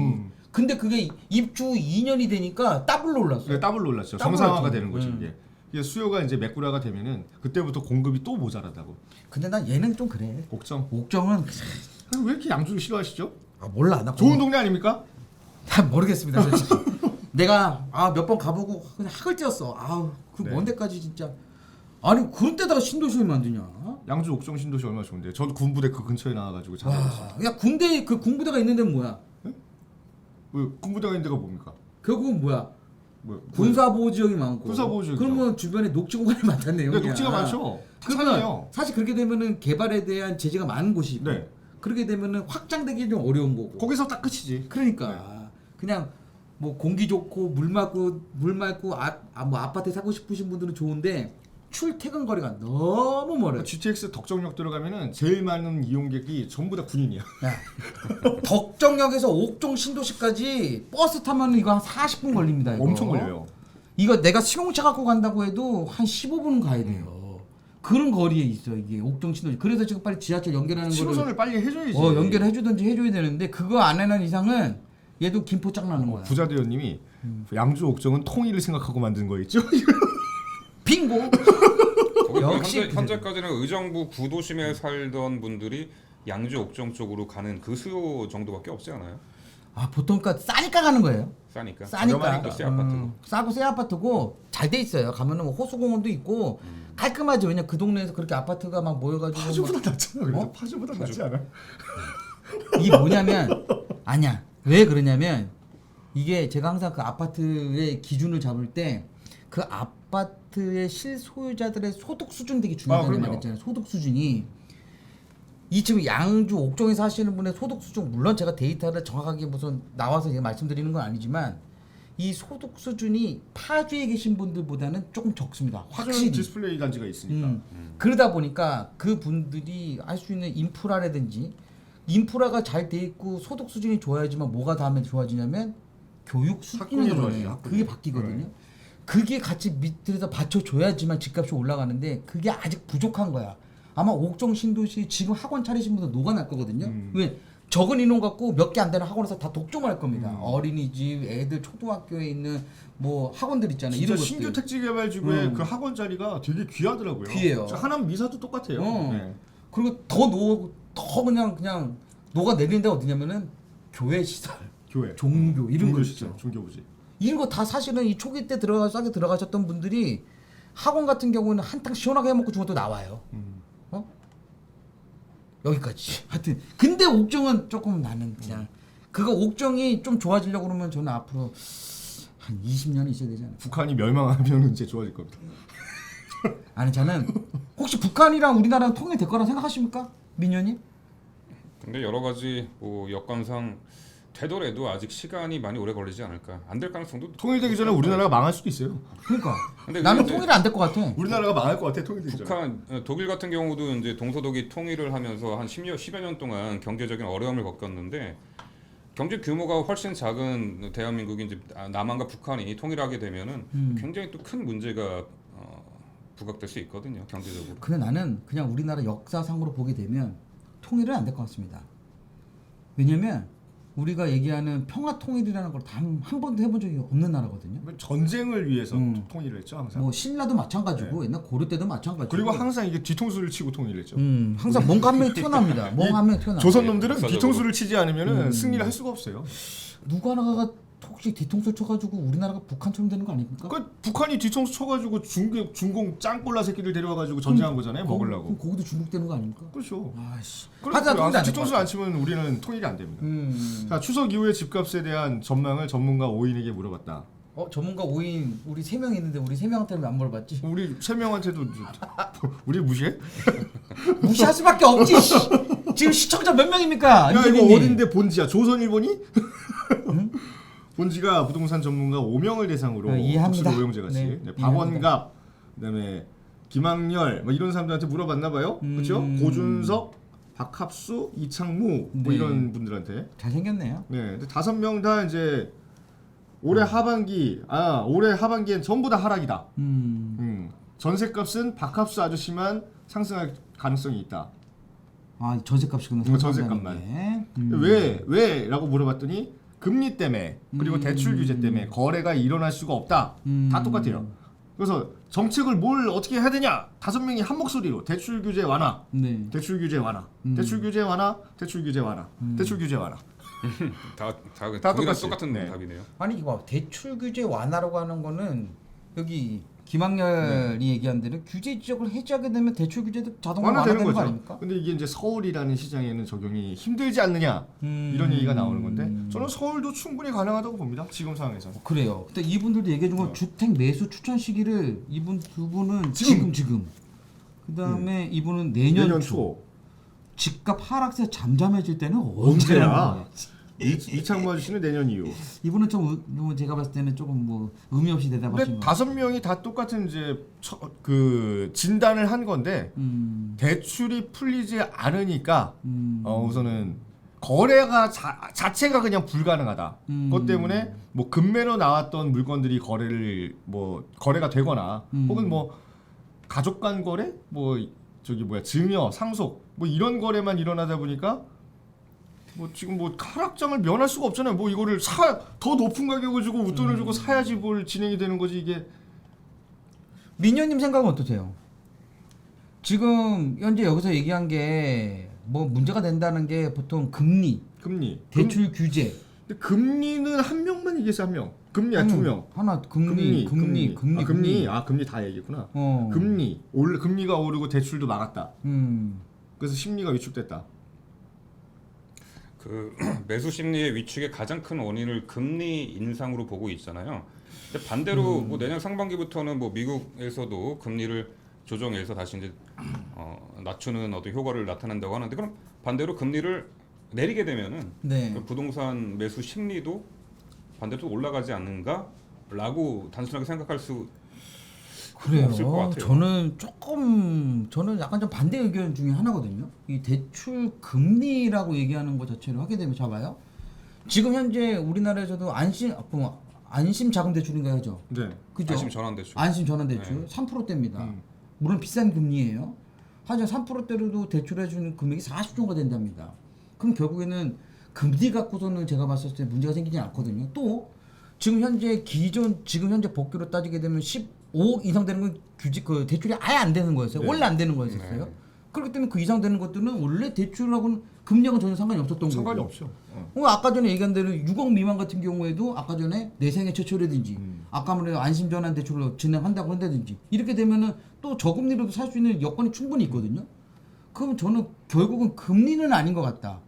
S1: 근데 그게 입주 2년이 되니까 더블로 올랐어.
S2: 네, 더블로 올랐죠.
S1: 더블
S2: 정상화가
S1: 올랐죠.
S2: 되는 거지 이게. 이게 수요가 이제 메꾸라가 되면은 그때부터 공급이 또 모자라다고.
S1: 근데 난 얘는 좀 그래. 옥정은
S2: 아니, 왜 이렇게 양주를 싫어하시죠?
S1: 몰라. 나
S2: 좋은 동네 아닙니까?
S1: 난 모르겠습니다, 솔직히. 내가 몇 번 가보고 그냥 학을 찌었어. 그
S2: 네.
S1: 먼 데까지 진짜. 아니 그런 데다가 신도시를 만드냐?
S2: 양주 옥정 신도시 얼마나 좋은데. 저도 군부대 그 근처에 나와가지고 찾아봤어요.
S1: 야 군대 그 군부대가 있는 데는 뭐야?
S2: 왜 군부대가 있는 데가 뭡니까?
S1: 결국은 뭐야?
S2: 뭐
S1: 군사보호 지역이 많고.
S2: 군사보호 지역이죠.
S1: 그러면 주변에 녹지 공간이 많다는 내용이야.
S2: 네, 녹지가 많죠.
S1: 그러면
S2: 산이에요.
S1: 사실 그렇게 되면은 개발에 대한 제재가 많은 곳이고.
S2: 네.
S1: 그렇게 되면은 확장되기 좀 어려운 거고.
S2: 거기서 딱 끝이지.
S1: 그러니까 그냥 뭐 공기 좋고 물 맑고 뭐 아파트 사고 싶으신 분들은 좋은데 출퇴근 거리가 너무 멀어요.
S2: GTX 덕정역 들어가면은 제일 많은 이용객이 전부 다 군인이야.
S1: 야, 덕정역에서 옥정 신도시까지 버스 타면 이거 한 40분 걸립니다. 이거.
S2: 엄청 걸려요.
S1: 이거 내가 승용차 갖고 간다고 해도 한 15분 가야 돼요. 그런 거리에 있어 이게 옥정 신도시. 그래서 지금 빨리 지하철 연결하는 거를
S2: 7호선을 빨리 해줘야지.
S1: 연결해주든지 해줘야 되는데 그거 안 하는 이상은 얘도 김포 짝 나는 거야.
S2: 부자대원님이 양주 옥정은 통일을 생각하고 만든 거 있죠?
S1: 빙고. 역시
S3: 현재까지는 의정부 구도심에 살던 분들이 양주 옥정 쪽으로 가는 그 수요 정도밖에 없지 않아요?
S1: 아 보통 그러니까 싸니까 가는 거예요.
S3: 싸니까.
S1: 싸니까.
S3: 또 새 아파트고.
S1: 싸고 새 아파트고 잘 돼 있어요. 가면은 뭐 호수공원도 있고 깔끔하죠. 왜냐 그 동네에서 그렇게 아파트가 막 모여가지고
S2: 파주보다 낫잖아. 그래도
S1: 어?
S2: 파주보다 낫지 않아?
S1: 이게 뭐냐면 아니야. 왜 그러냐면 이게 제가 항상 그 아파트의 기준을 잡을 때 그 아파트의 실소유자들의 소득 수준 되게 중요하다는 말 했잖아요. 소득 수준이 이 지금 양주 옥정에 사시는 분의 소득 수준 물론 제가 데이터를 정확하게 무슨 나와서 제가 말씀드리는 건 아니지만 이 소득 수준이 파주에 계신 분들보다는 조금 적습니다. 확실히
S2: 디스플레이 단지가 있으니까.
S1: 그러다 보니까 그 분들이 할 수 있는 인프라라든지 인프라가 잘 돼 있고 소득 수준이 좋아야지만 뭐가 다음에 좋아지냐면 교육 수준이 좋아져요. 그게 바뀌거든요.
S2: 네.
S1: 그게 같이 밑에서 받쳐줘야지만 집값이 올라가는데 그게 아직 부족한 거야. 아마 옥정 신도시 지금 학원 차리신 분들 녹아날 거거든요. 왜? 적은 인원 갖고 몇 개 안 되는 학원에서 다 독점을 할 겁니다. 어린이집, 애들 초등학교에 있는 뭐 학원들 있잖아요.
S2: 진짜
S1: 이런 것들.
S2: 신규 택지개발지구에 그 학원 자리가 되게 귀하더라고요.
S1: 귀해요.
S2: 하남 미사도 똑같아요. 네.
S1: 그리고 더 그냥 녹아 내리는 데가 어디냐면은 교회 시설,
S2: 교회,
S1: 종교 이런 거 있죠.
S2: 종교부지.
S1: 이런 거 다 사실은 이 초기 때 싸게 들어가셨던 분들이 학원 같은 경우는 한탕 시원하게 해먹고 죽어도 나와요. 어? 여기까지. 하여튼 근데 옥정은 조금 나는 그냥 그거 옥정이 좀 좋아지려고 그러면 저는 앞으로 한 20년이 있어야 되잖아요.
S2: 북한이 멸망하면 이제 좋아질 겁니다.
S1: 아니 저는 혹시 북한이랑 우리나라랑 통일될 거라 생각하십니까? 민현님?
S3: 근데 여러 가지 뭐 여건상 되더라도 아직 시간이 많이 오래 걸리지 않을까. 안 될 가능성도
S2: 통일되기 전에 우리나라가 망할 수도 있어요.
S1: 그러니까
S3: 근데
S1: 나는
S3: 이제
S1: 통일이 안 될 것 같아.
S2: 우리나라가 망할 것 같아. 통일되기 전에.
S3: 북한 독일 같은 경우도 이제 동서독이 통일을 하면서 한 10여 년 동안 경제적인 어려움을 겪었는데 경제 규모가 훨씬 작은 대한민국이 이제 남한과 북한이 통일하게 되면은 굉장히 또 큰 문제가 부각될 수 있거든요. 경제적으로.
S1: 근데 나는 그냥 우리나라 역사상으로 보게 되면 통일은 안 될 것 같습니다. 왜냐면 우리가 얘기하는 평화 통일이라는 걸 단 한 번도 해본 적이 없는 나라거든요.
S2: 전쟁을 위해서 통일을 했죠 항상.
S1: 뭐 신라도 마찬가지고 옛날 고려 때도 마찬가지고.
S2: 그리고 항상 이게 뒤통수를 치고 통일을 했죠.
S1: 항상 뭔가 한 명이 튀어나옵니다. 뭔가 한 명이 튀어나와.
S2: 조선 놈들은
S3: 역사적으로.
S2: 뒤통수를 치지 않으면 승리를 할 수가 없어요.
S1: 누구 하나가 혹시 뒤통수 쳐가지고 우리나라가 북한처럼 되는 거 아닙니까?
S2: 그러니까 북한이 뒤통수 쳐가지고 중공 짱꼴라 새끼들 데려와가지고 전쟁한 거잖아요. 먹으려고.
S1: 그럼 거기도 중국 되는 거 아닙니까?
S2: 그렇죠.
S1: 아씨.
S2: 그래서 뒤통수를 안 치면 우리는 통일이 안 됩니다. 자, 추석 이후의 집값에 대한 전망을 전문가 5인에게 물어봤다.
S1: 전문가 5인 우리 3명 있는데 우리 3명한테는 왜 안 물어봤지?
S2: 우리 3명한테도 우리 무시해?
S1: 무시할 수밖에 없지. 지금 시청자 몇 명입니까?
S2: 야 이거
S1: 이재민님.
S2: 어딘데 본지야? 조선일보니? 본지가 부동산 전문가 5명을 대상으로
S1: 이해합니다.
S2: 국수로 오용제 같이
S1: 네,
S2: 박원갑, 그다음에 김학렬 뭐 이런 사람들한테 물어봤나 봐요. 그렇죠? 고준석, 박합수, 이창무 뭐
S1: 네.
S2: 이런 분들한테.
S1: 잘생겼네요.
S2: 네, 근데 5명 다 이제 올해 하반기엔 전부 다 하락이다. 전세값은 박합수 아저씨만 상승할 가능성이 있다.
S1: 아 전세값이 그냥
S2: 전세값만. 왜라고 물어봤더니 금리 때문에 그리고 대출 규제 때문에 거래가 일어날 수가 없다. 다 똑같아요. 그래서 정책을 뭘 어떻게 해야 되냐? 5명이 한 목소리로 대출 규제 완화,
S1: 네.
S2: 대출 규제 완화, 대출 규제 완화, 대출 규제 완화, 대출 규제 완화.
S3: 다
S2: 똑같이.
S3: 똑같은
S2: 네.
S3: 답이네요.
S1: 아니 이거 대출 규제 완화라고 하는 거는 여기 김학렬이 얘기한 대로 규제 지역을 해제하게 되면 대출 규제도 자동으로
S2: 완화되는
S1: 완화되는 거
S2: 거죠.
S1: 아닙니까?
S2: 근데 이게 이제 서울이라는 시장에는 적용이 힘들지 않느냐 이런 얘기가 나오는 건데 저는 서울도 충분히 가능하다고 봅니다. 지금 상황에서.
S1: 그래요. 근데 이분들도 얘기해 준 건 주택 매수 추천 시기를 이분 두 분은 지금. 그다음에 이분은 내년 초. 집값 하락세 잠잠해질 때는 언제야?
S2: 이창모 아저씨는 내년 이후.
S1: 이분은 좀 제가 봤을 때는 조금 뭐 의미 없이 대답하신
S2: 근데
S1: 거.
S2: 5명이 다 똑같은 이제 그 진단을 한 건데 대출이 풀리지 않으니까 우선은 거래가 자체가 그냥 불가능하다. 그것 때문에 뭐 금매로 나왔던 물건들이 거래가 되거나 혹은 뭐 가족 간 거래, 뭐 저기 뭐야 증여, 상속 뭐 이런 거래만 일어나다 보니까. 뭐 지금 뭐 하락장을 면할 수가 없잖아요. 뭐 이거를 더 높은 가격을 주고 웃돈을 주고 사야지 뭘 진행이 되는 거지 이게.
S1: 민현님 생각은 어떠세요? 지금 현재 여기서 얘기한 게 뭐 문제가 된다는 게 보통 금리, 대출 규제.
S2: 근데 금리는 한 명만 얘기했어 한 명. 금리야 두 명.
S1: 하나 금리.
S2: 금리 다 얘기했구나. 금리가 오르고 대출도 막았다. 그래서 심리가 위축됐다.
S3: 그 매수 심리의 위축의 가장 큰 원인을 금리 인상으로 보고 있잖아요. 근데 반대로 뭐 내년 상반기부터는 뭐 미국에서도 금리를 조정해서 다시 이제 낮추는 어떤 효과를 나타낸다고 하는데 그럼 반대로 금리를 내리게 되면은 그 부동산 매수 심리도 반대로 올라가지 않는가라고 단순하게 생각할 수
S1: 그래요.
S3: 없을 것 같아요.
S1: 저는 약간 좀 반대 의견 중에 하나거든요. 이 대출 금리라고 얘기하는 것 자체를 하게 되면 잡아요. 지금 현재 우리나라에서도 안심 자금 대출인가 하죠.
S2: 네.
S3: 그죠? 안심 전환 대출.
S1: 안심 전환 대출 3%대입니다. 물론 비싼 금리예요. 하지만 3%대로도 대출해 주는 금액이 40조가 된답니다. 그럼 결국에는 금리 갖고서는 제가 봤을 때 문제가 생기지 않거든요. 또 지금 현재 법규로 따지게 되면 15억 이상 되는 건 대출이 아예 안 되는 거였어요. 원래 안 되는 거였어요. 그렇기 때문에 그 이상 되는 것들은 원래 대출하고는 금리하고는 전혀 상관이 없었던 거고.
S2: 상관이 없죠.
S1: 아까 전에 얘기한 대로 6억 미만 같은 경우에도 아까 전에 내 생애 최초라든지 아까 말한 안심전환 대출로 진행한다고 한다든지 이렇게 되면은 또 저금리로도 살 수 있는 여건이 충분히 있거든요. 그럼 저는 결국은 금리는 아닌 것 같다.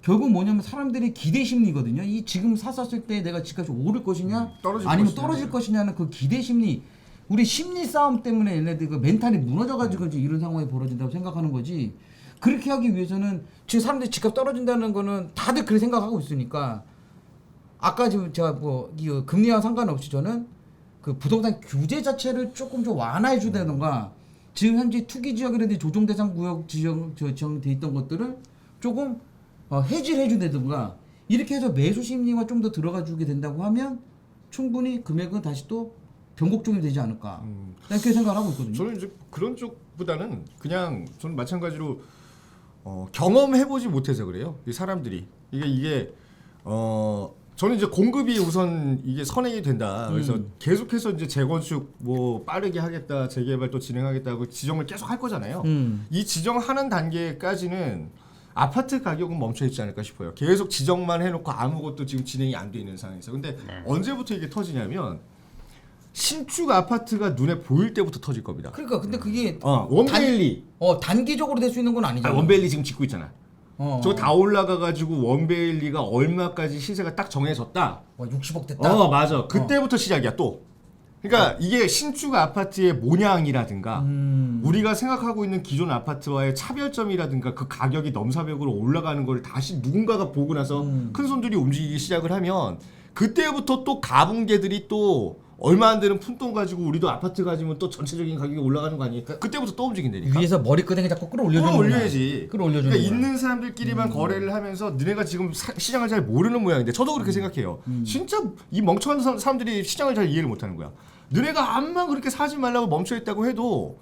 S1: 결국 뭐냐면 사람들의 기대 심리거든요. 이 지금 샀을 때 내가 집값이 오를 것이냐 아니면 떨어질 것이냐는 그 기대 심리. 우리 심리 싸움 때문에 얘네들 그 멘탈이 무너져가지고 이제 이런 상황이 벌어진다고 생각하는 거지. 그렇게 하기 위해서는 지금 사람들이 집값 떨어진다는 거는 다들 그렇게 생각하고 있으니까 아까 지금 제가 이 금리와 상관없이 저는 그 부동산 규제 자체를 조금 좀 완화해 주다던가 지금 현재 투기 지역이라든지 조정 대상 구역 지정돼 있던 것들을 조금 해지를 해준다든가 이렇게 해서 매수 심리가 좀 더 들어가 주게 된다고 하면 충분히 금액은 다시 또 변곡종이 되지 않을까 이렇게 생각을 하고 있거든요.
S2: 저는 이제 그런 쪽보다는 그냥 저는 마찬가지로 경험해보지 못해서 그래요. 이 사람들이 이게 저는 이제 공급이 우선 이게 선행이 된다. 그래서 계속해서 이제 재건축 뭐 빠르게 하겠다, 재개발 또 진행하겠다고 지정을 계속 할 거잖아요. 이 지정하는 단계까지는 아파트 가격은 멈춰 있지 않을까 싶어요. 계속 지정만 해놓고 아무것도 지금 진행이 안 돼 있는 상황에서. 근데 언제부터 이게 터지냐면 신축 아파트가 눈에 보일 때부터 터질 겁니다.
S1: 그러니까 근데 그게
S2: 원베일리
S1: 단기적으로 될 수 있는 건 아니잖아.
S2: 원베일리 지금 짓고 있잖아. 저거 다 올라가가지고 원베일리가 얼마까지 시세가 딱 정해졌다.
S1: 60억 됐다.
S2: 맞아. 그때부터 시작이야 또. 그러니까 이게 신축 아파트의 모양이라든가 우리가 생각하고 있는 기존 아파트와의 차별점이라든가 그 가격이 넘사벽으로 올라가는 걸 다시 누군가가 보고 나서 큰 손들이 움직이기 시작을 하면 그때부터 또 가붕개들이 또 얼마 안 되는 푼돈 가지고 우리도 아파트 가지면 또 전체적인 가격이 올라가는 거 아니에요? 그때부터 또 움직인다니까.
S1: 위에서 머리끄댕이 자꾸
S2: 끌어올려야지.
S1: 끌어올려주는
S2: 그러니까 있는 사람들끼리만 거래를 하면서 너네가 지금 시장을 잘 모르는 모양인데 저도 그렇게 생각해요. 진짜 이 멍청한 사람들이 시장을 잘 이해를 못하는 거야. 너네가 암만 그렇게 사지 말라고 멈춰있다고 해도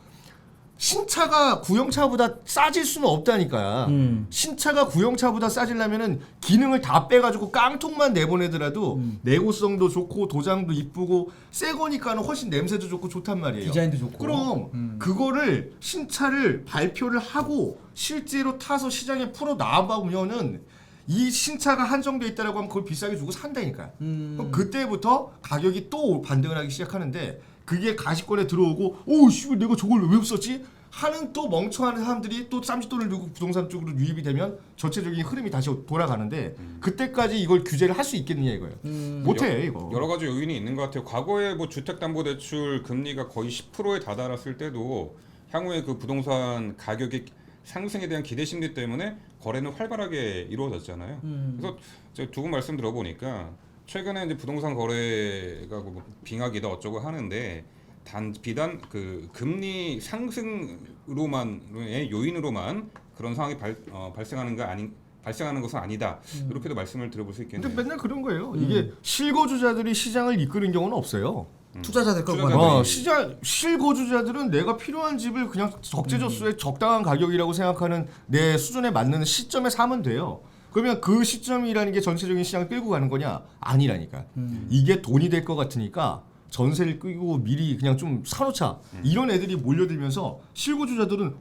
S2: 신차가 구형차보다 싸질 수는 없다니까요. 신차가 구형차보다 싸지려면은 기능을 다 빼가지고 깡통만 내보내더라도 내구성도 좋고 도장도 이쁘고 새 거니까는 훨씬 냄새도 좋고 좋단 말이에요.
S1: 디자인도 좋고.
S2: 그럼 그거를 신차를 발표를 하고 실제로 타서 시장에 풀어 나와보면은 이 신차가 한정돼 있다라고 하면 그걸 비싸게 주고 산다니까요. 그럼 그때부터 가격이 또 반등을 하기 시작하는데 그게 가시권에 들어오고 오 씨 내가 저걸 왜 없었지? 하는 또 멍청한 사람들이 또 쌈짓돈을 들고 부동산 쪽으로 유입이 되면 전체적인 흐름이 다시 돌아가는데 그때까지 이걸 규제를 할 수 있겠느냐 이거예요. 못해 이거.
S3: 여러 가지 요인이 있는 것 같아요. 과거에 뭐 주택담보대출 금리가 거의 10%에 다다랐을 때도 향후에 그 부동산 가격의 상승에 대한 기대 심리 때문에 거래는 활발하게 이루어졌잖아요. 그래서 제가 두 분 말씀 들어보니까 최근에 이제 부동산 거래가 뭐 빙하기다 어쩌고 하는데 비단 그 금리 상승으로만의 요인으로만 그런 상황이 발생하는 것은 아니다. 이렇게도 말씀을 들어볼 수 있겠네요.
S2: 근데 맨날 그런 거예요. 이게 실거주자들이 시장을 이끄는 경우는 없어요.
S1: 투자자들 끌고
S3: 투자자들이.
S1: 가는
S2: 실거주자들은 내가 필요한 집을 그냥 적재적소에 적당한 가격이라고 생각하는 내 수준에 맞는 시점에 사면 돼요. 그러면 그 시점이라는 게 전체적인 시장을 끌고 가는 거냐? 아니라니까. 이게 돈이 될 것 같으니까 전세를 끌고 미리 그냥 좀 사놓자. 이런 애들이 몰려들면서 실거주자들은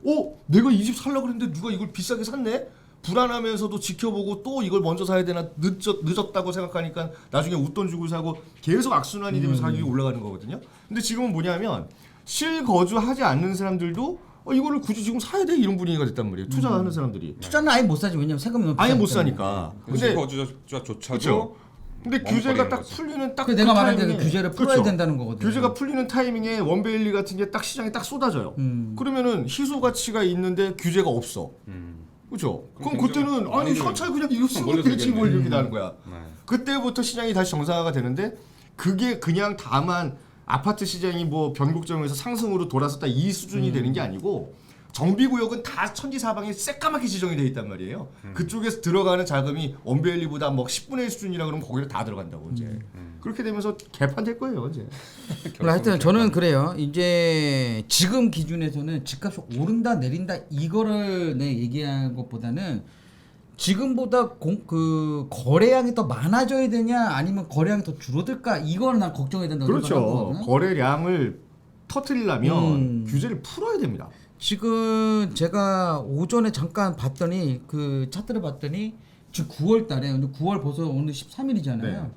S2: 내가 이 집 살려고 그랬는데 누가 이걸 비싸게 샀네? 불안하면서도 지켜보고 또 이걸 먼저 사야 되나 늦었다고 생각하니까 나중에 웃돈 주고 사고 계속 악순환이 되면서 가격이 올라가는 거거든요. 근데 지금은 뭐냐면 실거주하지 않는 사람들도 이거를 굳이 지금 사야 돼 이런 분위기가 됐단 말이에요. 투자하는 사람들이.
S1: 투자는 아예 못 사지. 왜냐면 세금이 너무
S2: 아예 못
S1: 비싸기
S2: 사니까.
S3: 근데 실거주자조차도
S2: 그쵸. 근데 규제가
S3: 멈춰버리는
S2: 딱
S3: 거지.
S2: 풀리는 딱
S1: 내가 말한 대로
S2: 타이밍에,
S1: 규제를 풀어야
S2: 그쵸.
S1: 된다는 거거든요.
S2: 규제가 풀리는 타이밍에 원베일리 같은 게 딱 시장에 딱 쏟아져요. 그러면은 희소 가치가 있는데 규제가 없어. 그렇죠. 그럼
S3: 그럼
S2: 그때는 아니
S3: 많이들
S2: 현찰 그냥 이거 쓰면
S3: 몰려들겠네.
S2: 되지 뭘 여기 나는 거야.
S3: 네.
S2: 그때부터 시장이 다시 정상화가 되는데 그게 그냥 다만 아파트 시장이 뭐 변곡점에서 상승으로 돌아섰다 이 수준이 되는 게 아니고 정비구역은 다 천지사방에 새까맣게 지정이 돼 있단 말이에요. 그쪽에서 들어가는 자금이 원베일리보다 뭐 10분의 1 수준이라 그러면 거기로 다 들어간다고 이제. 그렇게 되면서 개판될 거예요 이제.
S1: 하여튼 저는 그래요. 이제 지금 기준에서는 집값이 오른다 내린다 이거를 얘기한 것보다는 지금보다 그 거래량이 더 많아져야 되냐 아니면 거래량이 더 줄어들까 이걸 난 걱정해야 된다고
S2: 그렇죠.
S1: 생각하거든요.
S2: 거래량을 터트리려면 규제를 풀어야 됩니다.
S1: 지금 제가 오전에 잠깐 봤더니 그 차트를 봤더니 지금 9월 달에 근데 9월 벌써 오늘 13일이잖아요.
S2: 네.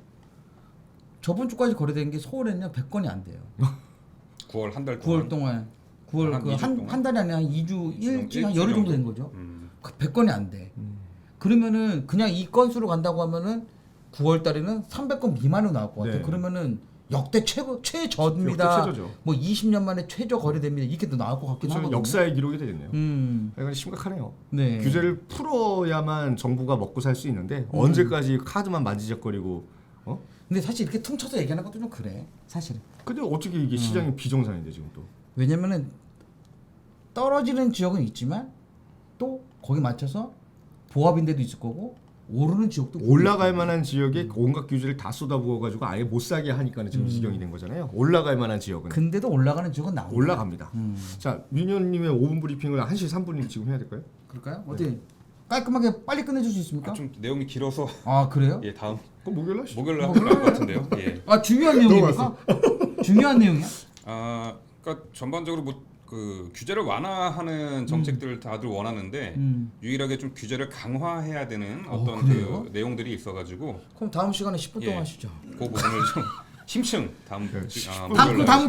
S1: 저번 주까지 거래된 게 서울에는 100건이 안 돼요.
S3: 9월 한 달
S1: 9월 동안 9월
S3: 한 2주 동안?
S1: 한 달이 아니라 한 2주 일주일 한
S3: 일주
S1: 열흘 정도
S3: 정도?
S1: 된 거죠. 100건이 안 돼. 그러면은 그냥 이 건수로 간다고 하면은 9월 달에는 300건 미만으로 나올 것 같아요.
S2: 네.
S1: 그러면은 역대 최저입니다.
S2: 역대 최저죠.
S1: 뭐 20년 만에 최저 거래됩니다. 이렇게 또 나올 것 같긴
S2: 그렇죠.
S1: 하거든요.
S2: 역사의 기록이 되겠네요.
S1: 그러니까
S2: 심각하네요.
S1: 네.
S2: 규제를 풀어야만 정부가 먹고 살 수 있는데 언제까지 카드만 만지작거리고
S1: 근데 사실 이렇게 퉁쳐서 얘기하는 것도 좀 그래. 사실은.
S2: 근데 어떻게 이게 시장이 비정상인데 지금 또
S1: 왜냐면은 떨어지는 지역은 있지만 또 거기 맞춰서 보합인데도 있을 거고 오르는 지역도
S2: 올라갈 만한 지역에 온갖 규제를 다 쏟아부어 가지고 아예 못 사게 하니까 지금 지경이 된 거잖아요. 올라갈 만한 지역은
S1: 근데도 올라가는 지역은 나옵니다.
S2: 올라갑니다. 자, 민현님의 5분 브리핑을 1시 3분이 지금 해야 될까요?
S1: 그럴까요? 어떻게 깔끔하게 빨리 끝내줄 수 있습니까?
S3: 좀 내용이 길어서
S1: 아 그래요?
S3: 예 다음
S2: 그럼 목요일 날
S3: 목요일날 하면 나을 것 같은데요. 예.
S1: 아 중요한 내용입니까? 중요한 내용이야?
S3: 그러니까 전반적으로 뭐 그 규제를 완화하는 정책들을 다들 원하는데 유일하게 좀 규제를 강화해야 되는 어떤
S1: 그래요?
S3: 그 내용들이 있어가지고
S1: 그럼 다음 시간에 10분 동안
S3: 예.
S1: 하시죠.
S3: 그 부분을 좀 심층 다음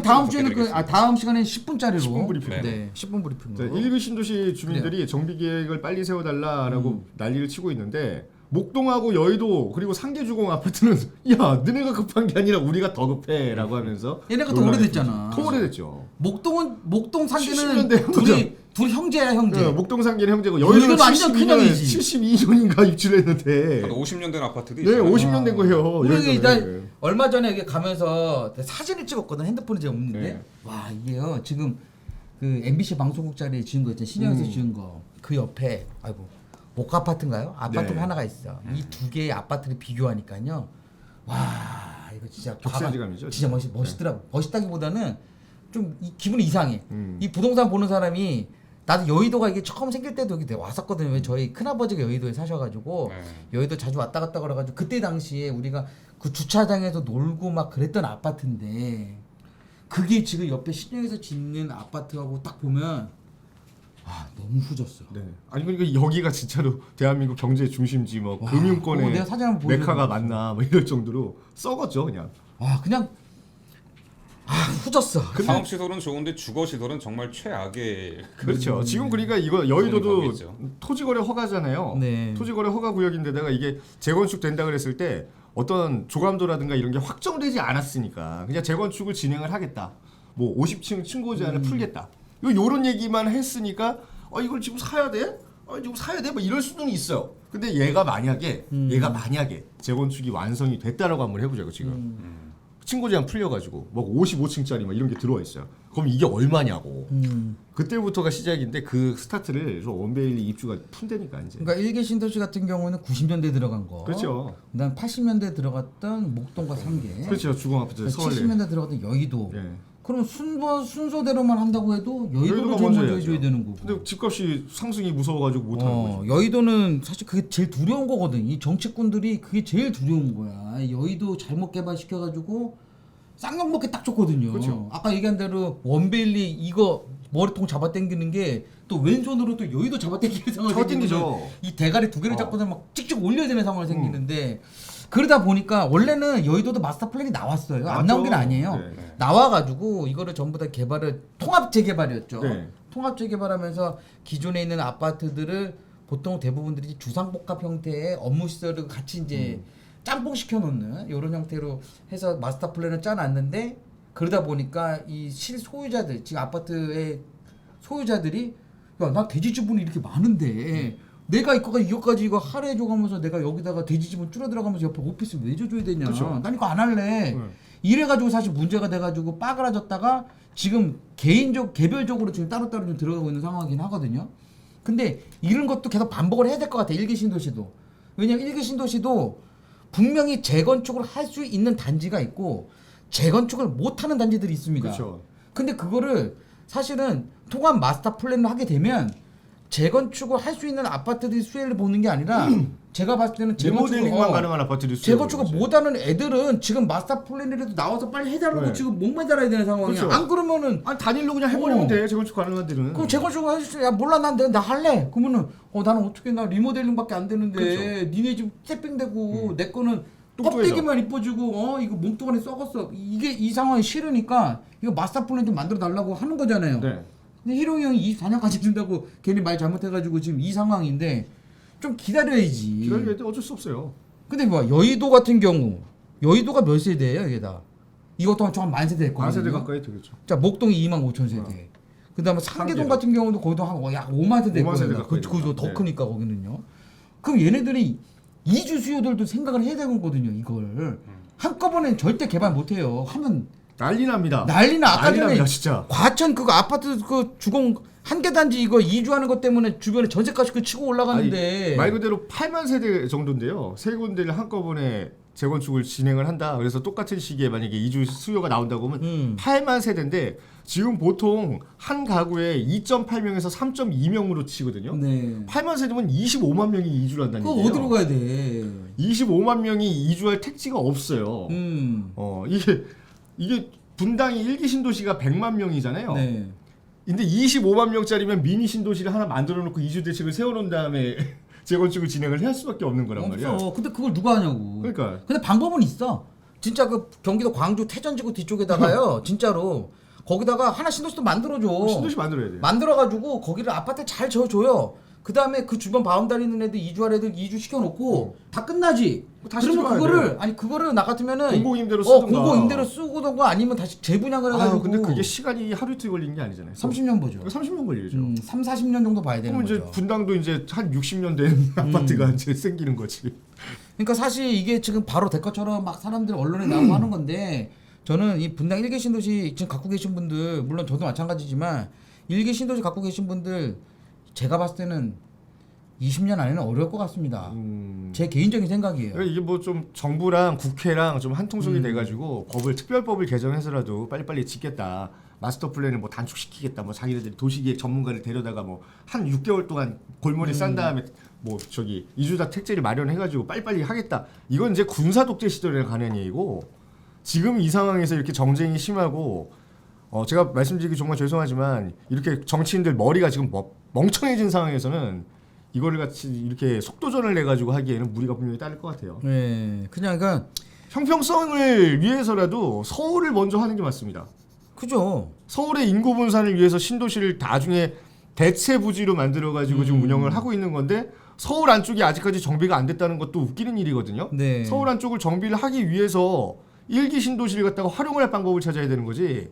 S1: 다음 주에는 다음 시간에 10분짜리로
S2: 10분 브리핑.
S1: 네, 10분 브리핑으로.
S2: 자, 일부 신도시 주민들이 정비 계획을 빨리 세워달라라고 난리를 치고 있는데 목동하고 여의도 그리고 상계주공 아파트는 야 너네가 급한 게 아니라 우리가 더 급해라고 하면서
S1: 얘네가 더
S2: 논란이
S1: 오래됐잖아.
S2: 더 오래됐죠.
S1: 목동 상계는
S2: 70년대
S1: 둘이 형제야 형제.
S2: 네, 목동 상계는 형제고
S1: 여의도는
S2: 여의도는
S1: 완전 큰형이지.
S2: 72년인가 입주했는데
S3: 50년 된 아파트도
S2: 네
S3: 있어요.
S2: 50년 된 거예요.
S1: 우리
S2: 여의도는.
S1: 나 얼마 전에 여기 가면서 사진을 찍었거든. 핸드폰이 제가 없는데
S2: 네.
S1: 와 이게요 지금 그 MBC 방송국 자리에 지은 거 있잖아요. 신영에서 지은 거 그 옆에 아이고 목가 아파트인가요? 아파트
S2: 네.
S1: 하나가 있어. 이 두 개의 아파트를 비교하니까요. 와 이거 진짜
S2: 격세지감이죠,
S1: 진짜 멋있더라고. 멋있다기보다는 좀 기분이 이상해.
S2: 음.
S1: 이 부동산 보는 사람이 나도 여의도가 이게 처음 생길 때도 여기 왔었거든요. 왜 저희 큰아버지가 여의도에 사셔가지고 여의도 자주 왔다 갔다 그래가지고 그때 당시에 우리가 그 주차장에서 놀고 막 그랬던 아파트인데 그게 지금 옆에 신영에서 짓는 아파트하고 딱 보면 아 너무 후졌어.
S2: 네. 아니 그러니까 여기가 진짜로 대한민국 경제 중심지 뭐
S1: 와,
S2: 금융권의
S1: 내가 사진 한번 보여드릴게요.
S2: 메카가 맞나 뭐 이럴 정도로 썩었죠 그냥.
S1: 와 그냥 후졌어.
S3: 상업 시설은 좋은데 주거 시설은 정말 최악의
S2: 그렇죠. 지금 그러니까 이거 여의도도
S3: 거기죠.
S2: 토지거래 허가잖아요.
S1: 네.
S2: 토지거래 허가 구역인데다가 이게 재건축 된다 그랬을 때 어떤 조감도라든가 이런 게 확정되지 않았으니까 그냥 재건축을 진행을 하겠다. 뭐 50층 층고 제한을 풀겠다. 요런 얘기만 했으니까 이걸 지금 사야 돼? 지금 사야 돼? 뭐 이럴 수는 있어요. 근데 얘가 만약에 재건축이 완성이 됐다라고 한번 해보자고 지금. 층고 제한 풀려가지고 뭐 55층짜리 막 이런 게 들어와 있어요. 그럼 이게 얼마냐고. 그때부터가 시작인데 그 스타트를 좀 원베일리 입주가 푼다니까 이제.
S1: 그러니까 일개 신도시 같은 경우는 90년대 들어간 거.
S2: 그렇죠.
S1: 그다음 80년대 들어갔던 목동과 상계.
S2: 그렇죠. 주공 아파트 서울에.
S1: 70년대 들어갔던 여의도.
S2: 예.
S1: 그럼 순서대로만 한다고 해도 여의도를 제일 먼저 해줘야 되는 거고.
S2: 근데 집값이 상승이 무서워가지고 못 하는 거죠.
S1: 여의도는 사실 그게 제일 두려운 거거든. 이 정치꾼들이 그게 제일 두려운 거야. 여의도 잘못 개발시켜가지고 쌍욕 먹기 딱 좋거든요.
S2: 그렇죠.
S1: 아까 얘기한 대로 원베일리 이거 머리통 잡아당기는 게 또 왼손으로 또 여의도 잡아당기는 상황이
S2: 잡아당기죠.
S1: 생기면 이 대가리 두 개를 잡고서 막 찍찍 올려야 되는 상황이 생기는데 그러다 보니까 원래는 여의도도 마스터 플랜이 나왔어요. 안 나온 게 아니에요.
S2: 네.
S1: 나와가지고 이거를 전부 다 개발을 통합 재개발이었죠.
S2: 네.
S1: 통합 재개발하면서 기존에 있는 아파트들을 보통 대부분들이 주상복합 형태의 업무 시설을 같이 이제 짬뽕 시켜 놓는 이런 형태로 해서 마스터 플랜을 짜놨는데 그러다 보니까 이 실소유자들 지금 아파트의 소유자들이 야 나 대지 지분이 이렇게 많은데 내가 이거까지 이거 할애해 줘가면서 내가 여기다가 대지 지분 줄어들어가면서 옆에 오피스 왜 줘줘야 되냐.
S2: 그쵸.
S1: 난 이거 안 할래. 이래가지고 사실 문제가 돼가지고 빠그라졌다가 지금 개별적으로 지금 따로따로 좀 들어가고 있는 상황이긴 하거든요. 근데 이런 것도 계속 반복을 해야 될 것 같아. 일개 신도시도. 왜냐면 일개 신도시도 분명히 재건축을 할 수 있는 단지가 있고 재건축을 못하는 단지들이 있습니다.
S2: 그렇죠.
S1: 근데 그거를 사실은 통합 마스터 플랜을 하게 되면 재건축을 할 수 있는 아파트들이 수혜를 보는 게 아니라 제가 봤을 때는
S2: 리모델링만 가능한 아파트들이
S1: 재건축을 못하는 애들은 지금 마스터 플랜이라도 나와서 빨리 해달라고
S2: 네.
S1: 지금 목만 달아야 되는 상황이야.
S2: 그렇죠.
S1: 안 그러면은
S2: 단일로 그냥 해버리면 돼. 재건축 가능한 데는.
S1: 그럼 재건축을 할수 야 몰라 나 할래. 그러면은 나는 어떻게 나 리모델링밖에 안 되는데
S2: 그렇죠.
S1: 니네 집 세핑되고 내 거는
S2: 뚱뚱해져.
S1: 껍데기만 이뻐지고 이거 몸뚱아리 썩었어. 이게 이 상황이 싫으니까 이거 마스터 플랜 좀 만들어 달라고 하는 거잖아요.
S2: 네.
S1: 근데 희롱이 형이 24년까지 준다고 괜히 말 잘못해가지고 지금 이 상황인데 좀 기다려야지.
S2: 기다려야 돼. 어쩔 수 없어요.
S1: 근데 뭐 여의도 같은 경우 여의도가 몇 세대예요 이게 다? 이것도 한 만 세대 됐거든요.
S2: 만 세대 가까이 되겠죠.
S1: 자 목동이 2만 5천 세대. 그다음에 상계동 같은 경우도 거기도 약 5만 세대
S2: 5만 세대
S1: 됐거든요.
S2: 가까이
S1: 그거 더
S2: 네.
S1: 크니까 거기는요. 그럼 얘네들이 이주 수요들도 생각을 해야 되는 거거든요. 이걸 한꺼번에 절대 개발 못 해요. 하면
S2: 난리 납니다.
S1: 난리나. 아까
S2: 난리
S1: 전에
S2: 납니다, 진짜.
S1: 과천 그거 아파트 그 주공 한 개 단지 이거 이주하는 것 때문에 주변에 전세값이 그 치고 올라가는데
S2: 아니, 말 그대로 8만 세대 정도인데요. 세 군데를 한꺼번에 재건축을 진행을 한다. 그래서 똑같은 시기에 만약에 이주 수요가 나온다고 하면 8만 세대인데 지금 보통 한 가구에 2.8명에서 3.2명으로 치거든요.
S1: 네.
S2: 8만 세대면 25만 명이 이주를 한다는
S1: 그거
S2: 얘기예요.
S1: 어디로 가야 돼?
S2: 25만 명이 이주할 택지가 없어요. 이게 분당이 일기 신도시가 100만 명이잖아요.
S1: 네.
S2: 근데 25만 명짜리면 미니 신도시를 하나 만들어 놓고 이주 대책을 세워 놓은 다음에 재건축을 진행을 할 수밖에 없는 거란 말이야.
S1: 없어. 근데 그걸 누가 하냐고.
S2: 그러니까.
S1: 근데 방법은 있어. 진짜 그 경기도 광주 태전지구 뒤쪽에다가요. 진짜로 거기다가 하나 신도시도 만들어줘.
S2: 신도시 만들어야 돼.
S1: 만들어가지고 거기를 아파트 잘 지어줘요. 그 다음에 그 주변 바운다리 있는 애들 이주할 애들 이주 시켜놓고 다 끝나지.
S2: 다시
S1: 그러면
S2: 들어와야
S1: 그거를 나 같으면은
S2: 공공임대로 쓰든가.
S1: 공공임대로 쓰고든가 아니면 다시 재분양을 해가지고.
S2: 근데 그게 시간이 하루 이틀 걸리는 게 아니잖아요.
S1: 30년 보죠.
S2: 30년 걸리죠.
S1: 3, 40년 정도 봐야 되는
S2: 그럼 이제
S1: 거죠.
S2: 분당도 이제 한 60년 된 아파트가 이제 생기는 거지.
S1: 그러니까 사실 이게 지금 바로 될 것처럼 막 사람들 언론에 나오고 하는 건데 저는 이 분당 일개 신도시 지금 갖고 계신 분들 물론 저도 마찬가지지만 일개 신도시 갖고 계신 분들 제가 봤을 때는 20년 안에는 어려울 것 같습니다. 제 개인적인 생각이에요.
S2: 그러니까 이게 뭐 좀 정부랑 국회랑 좀 한통속이 돼가지고 특별법을 개정해서라도 빨리빨리 짓겠다. 마스터 플랜을 뭐 단축시키겠다. 뭐 자기네들이 도시계획 전문가를 데려다가 뭐 한 6개월 동안 골머리 싼 다음에 뭐 이주자 택지를 마련해가지고 빨리빨리 하겠다. 이건 이제 군사 독재 시절에 관한 얘기고 지금 이 상황에서 이렇게 정쟁이 심하고 제가 말씀드리기 정말 죄송하지만 이렇게 정치인들 머리가 지금 멍청해진 상황에서는 이거를 같이 이렇게 속도전을 내 가지고 하기에는 무리가 분명히 따를 것 같아요.
S1: 네, 그냥 그러니까
S2: 형평성을 위해서라도 서울을 먼저 하는 게 맞습니다.
S1: 그죠.
S2: 서울의 인구 분산을 위해서 신도시를 나중에 대체 부지로 만들어가지고 지금 운영을 하고 있는 건데 서울 안쪽이 아직까지 정비가 안 됐다는 것도 웃기는 일이거든요.
S1: 네.
S2: 서울 안쪽을 정비를 하기 위해서 일기 신도시를 갖다가 활용을 할 방법을 찾아야 되는 거지.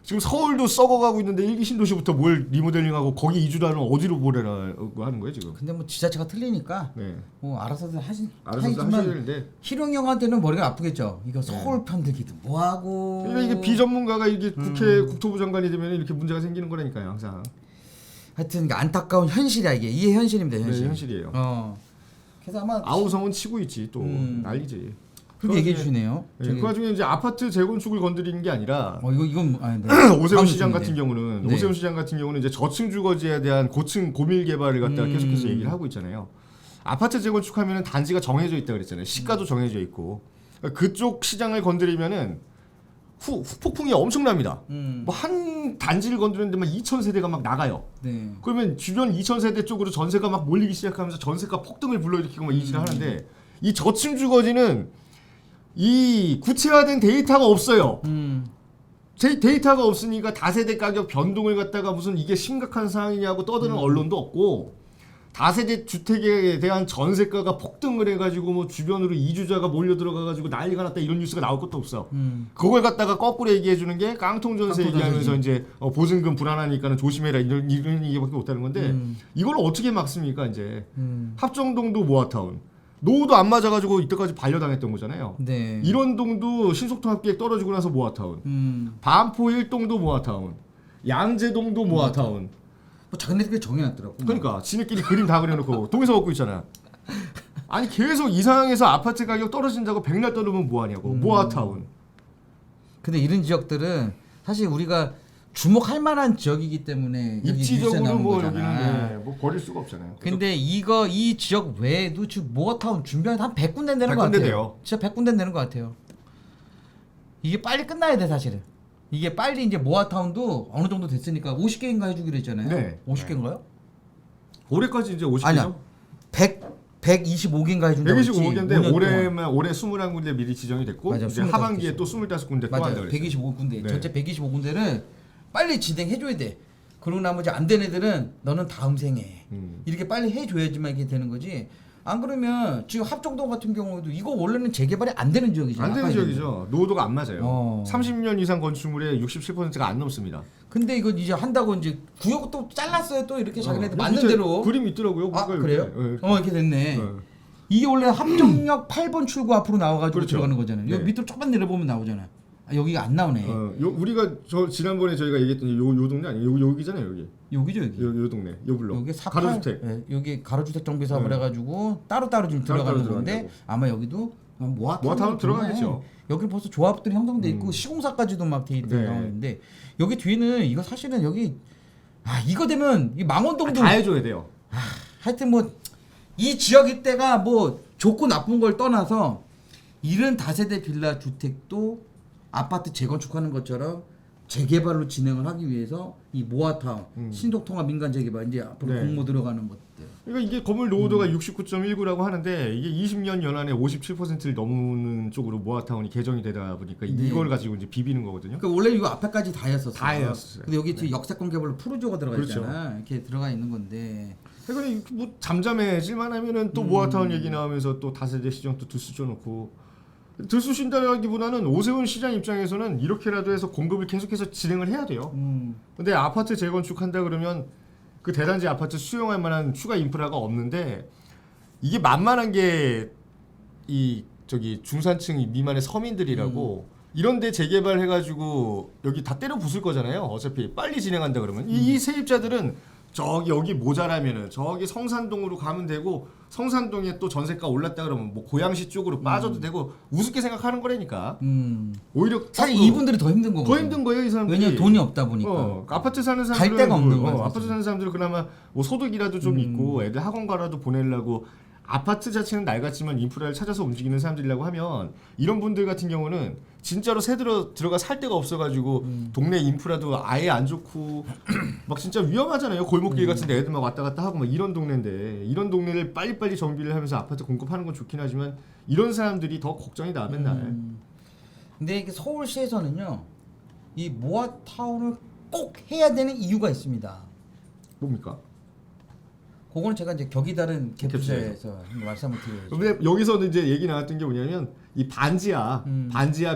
S2: 지금 서울도 썩어가고 있는데 일기 신도시부터 뭘 리모델링하고 거기 이주를 하면 어디로 보내라고 하는 거예요 지금.
S1: 근데 뭐 지자체가 틀리니까
S2: 네.
S1: 뭐 알아서들 하시지만
S2: 하셔야 되는데.
S1: 희룡 형한테는 머리가 아프겠죠. 이거 서울 편들기도 뭐하고.
S2: 그러니까 이게 비전문가가 이게 국회 국토부 장관이 되면 이렇게 문제가 생기는 거라니까요 항상.
S1: 하여튼 안타까운 현실이야 이게. 이게 현실입니다 현실.
S2: 네, 현실이에요.
S1: 그래서 아마
S2: 아우성은 치고 있지 또 난리지.
S1: 그렇게 얘기해 주시네요.
S2: 네, 그 와중에 이제 아파트 재건축을 건드리는 게 아니라
S1: 이건 아니, 네.
S2: 오세훈 시장 같은 경우는
S1: 네.
S2: 오세훈 시장 같은 경우는 이제 저층 주거지에 대한 고층 고밀 개발을 갖다가 계속해서 얘기를 하고 있잖아요. 아파트 재건축하면은 단지가 정해져 있다 그랬잖아요. 시가도 정해져 있고 그쪽 시장을 건드리면은 후폭풍이 엄청납니다. 뭐 한 단지를 건드리는데 막 2,000세대가 막 나가요.
S1: 네.
S2: 그러면 주변 2,000세대 쪽으로 전세가 막 몰리기 시작하면서 전세가 폭등을 불러일으키고 막 이질을 하는데 이 저층 주거지는 이 구체화된 데이터가 없어요. 데이터가 없으니까 다세대 가격 변동을 갖다가 무슨 이게 심각한 상황이냐고 떠드는 언론도 없고 다세대 주택에 대한 전세가가 폭등을 해가지고 뭐 주변으로 이주자가 몰려 들어가가지고 난리가 났다 이런 뉴스가 나올 것도 없어. 그걸 갖다가 거꾸로 얘기해 주는 게 깡통전세 얘기하면서 이제 보증금 불안하니까는 조심해라 이런 얘기밖에 못하는 건데 이걸 어떻게 막습니까 이제. 합정동도 모아타운. 노후도 안 맞아가지고 이때까지 반려당했던 거잖아요.
S1: 네.
S2: 이런 동도 신속통합계획 떨어지고 나서 모아타운. 반포 1동도 모아타운. 양재동도 모아타운.
S1: 뭐 자기네들끼리 정해놨더라고.
S2: 그러니까 지네끼리 그림 다 그려놓고 동에서 먹고 있잖아. 아니 계속 이 상황에서 아파트 가격 떨어진다고 백날 떠들면 뭐하냐고. 모아타운.
S1: 근데 이런 지역들은 사실 우리가 주목할 만한 지역이기 때문에 여기 뉴스에
S2: 입지적으로
S1: 나오는
S2: 뭐
S1: 거잖아.
S2: 여기는 뭐 버릴 수가 없잖아요.
S1: 근데 이 지역 외에도 지금 모아타운 준비하는 한 100군데 되는 것
S2: 100군데
S1: 같아요.
S2: 돼요.
S1: 진짜 100군데 되는 것 같아요. 이게 빨리 끝나야 돼 사실은. 이게 빨리 이제 모아타운도 어느 정도 됐으니까 50개인가 해주기로 했잖아요.
S2: 네.
S1: 50개인가요?
S2: 올해까지 이제 50개죠?
S1: 아니야. 125개인가 해준다고 했지.
S2: 125개인데 올해 21군데 미리 지정이 됐고
S1: 맞아,
S2: 이제
S1: 25
S2: 하반기에 또 25군데 또
S1: 맞아요.
S2: 한다 그랬어요.
S1: 125군데
S2: 네.
S1: 전체 125군데를 빨리 진행해줘야 돼. 그리고 나머지 안 된 애들은 너는 다음 생에 이렇게 빨리 해줘야지만 이게 되는 거지. 안 그러면 지금 합정동 같은 경우도 이거 원래는 재개발이 안 되는 지역이죠.
S2: 안 되는 지역이죠. 노후도가 안 맞아요. 30년 이상 건축물의 67%가 안 넘습니다.
S1: 근데 이거 이제 한다고 이제 구역 또 잘랐어요. 또 이렇게 자기네들
S2: 여기
S1: 맞는
S2: 밑에
S1: 대로.
S2: 그림 있더라고요.
S1: 아
S2: 그러니까
S1: 그래요?
S2: 이렇게.
S1: 이렇게 됐네. 이게 원래 합정역 8번 출구 앞으로 나와가지고
S2: 그렇죠.
S1: 들어가는 거잖아요. 여기
S2: 네.
S1: 밑으로 조금만 내려보면 나오잖아. 여기가 안 나오네.
S2: 우리가 지난번에 저희가 얘기했던 요 동네 아니에요? 여기잖아요, 여기.
S1: 여기죠 여기.
S2: 요 동네, 요 블록.
S1: 여기
S2: 가로주택.
S1: 네, 여기 가로주택 정비 사업을 해가지고 따로따로 지금
S2: 따로따로
S1: 들어가는 건데
S2: 들어간다고.
S1: 아마 여기도
S2: 모아타운 들어가겠죠.
S1: 여기 벌써 조합들이 형성돼 있고 시공사까지도 막 돼 있는
S2: 네.
S1: 상황인데 여기 뒤에는 이거 사실은 여기 이거 되면 이 망원동도
S2: 다 해줘야 돼요.
S1: 하여튼 뭐 이 지역 일대가 뭐 좋고 나쁜 걸 떠나서 이런 다세대 빌라 주택도 아파트 재건축하는 것처럼 재개발로 진행을 하기 위해서 이 모아타운 신속통합 민간 재개발 이제 앞으로
S2: 네.
S1: 공모 들어가는 것들.
S2: 그러니까 이게 건물 노후도가 69.19라고 하는데 이게 20년 연안에 57%를 넘는 쪽으로 모아타운이 개정이 되다 보니까
S1: 네.
S2: 이걸 가지고 이제 비비는 거거든요.
S1: 그러니까 원래 이거 앞에까지 다였었어요.
S2: 다였어요.
S1: 근데 여기 지금 역세권 개발로 푸르조가 들어가
S2: 그렇죠.
S1: 있잖아. 이렇게 들어가 있는 건데.
S2: 그러니까 뭐 잠잠해질만 하면은 또 모아타운 얘기 나오면서 또 다세대 시장 또 들쑤셔놓고 들쑤신다기보다는 오세훈 시장 입장에서는 이렇게라도 해서 공급을 계속해서 진행을 해야 돼요. 근데 아파트 재건축한다 그러면 그 대단지 아파트 수용할 만한 추가 인프라가 없는데 이게 만만한 게 이 저기 중산층 미만의 서민들이라고 이런데 재개발 해가지고 여기 다 때려 부술 거잖아요. 어차피 빨리 진행한다 그러면 이 세입자들은 저기 여기 모자라면은 저기 성산동으로 가면 되고 성산동에 또 전세가 올랐다 그러면 뭐 고양시 쪽으로 빠져도 되고 우습게 생각하는 거라니까. 오히려
S1: 사실
S2: 거꾸로
S1: 이분들이 더 힘든 거고.
S2: 더 힘든 거예요 이 사람들이.
S1: 왜냐면 돈이 없다 보니까.
S2: 아파트 사는 사람들은
S1: 갈 데가 없는 거야,
S2: 아파트 사는 사람들은 그나마 뭐 소득이라도 좀 있고 애들 학원 가라도 보내려고 아파트 자체는 낡았지만 인프라를 찾아서 움직이는 사람들이라고 하면 이런 분들 같은 경우는 진짜로 들어가 살 데가 없어가지고 동네 인프라도 아예 안 좋고 막 진짜 위험하잖아요. 골목길 같은데 애들 막 왔다 갔다 하고 막 이런 동네인데 이런 동네를 빨리빨리 정비를 하면서 아파트 공급하는 건 좋긴 하지만 이런 사람들이 더 걱정이 나 맨날.
S1: 근데 이게 서울시에서는요, 이 모아타운을 꼭 해야 되는 이유가 있습니다.
S2: 뭡니까?
S1: 그거는 제가 이제 격이 다른 갭투자에서 말씀을 드려야죠.
S2: 근데 여기서는 이제 얘기 나왔던 게 뭐냐면 이 반지하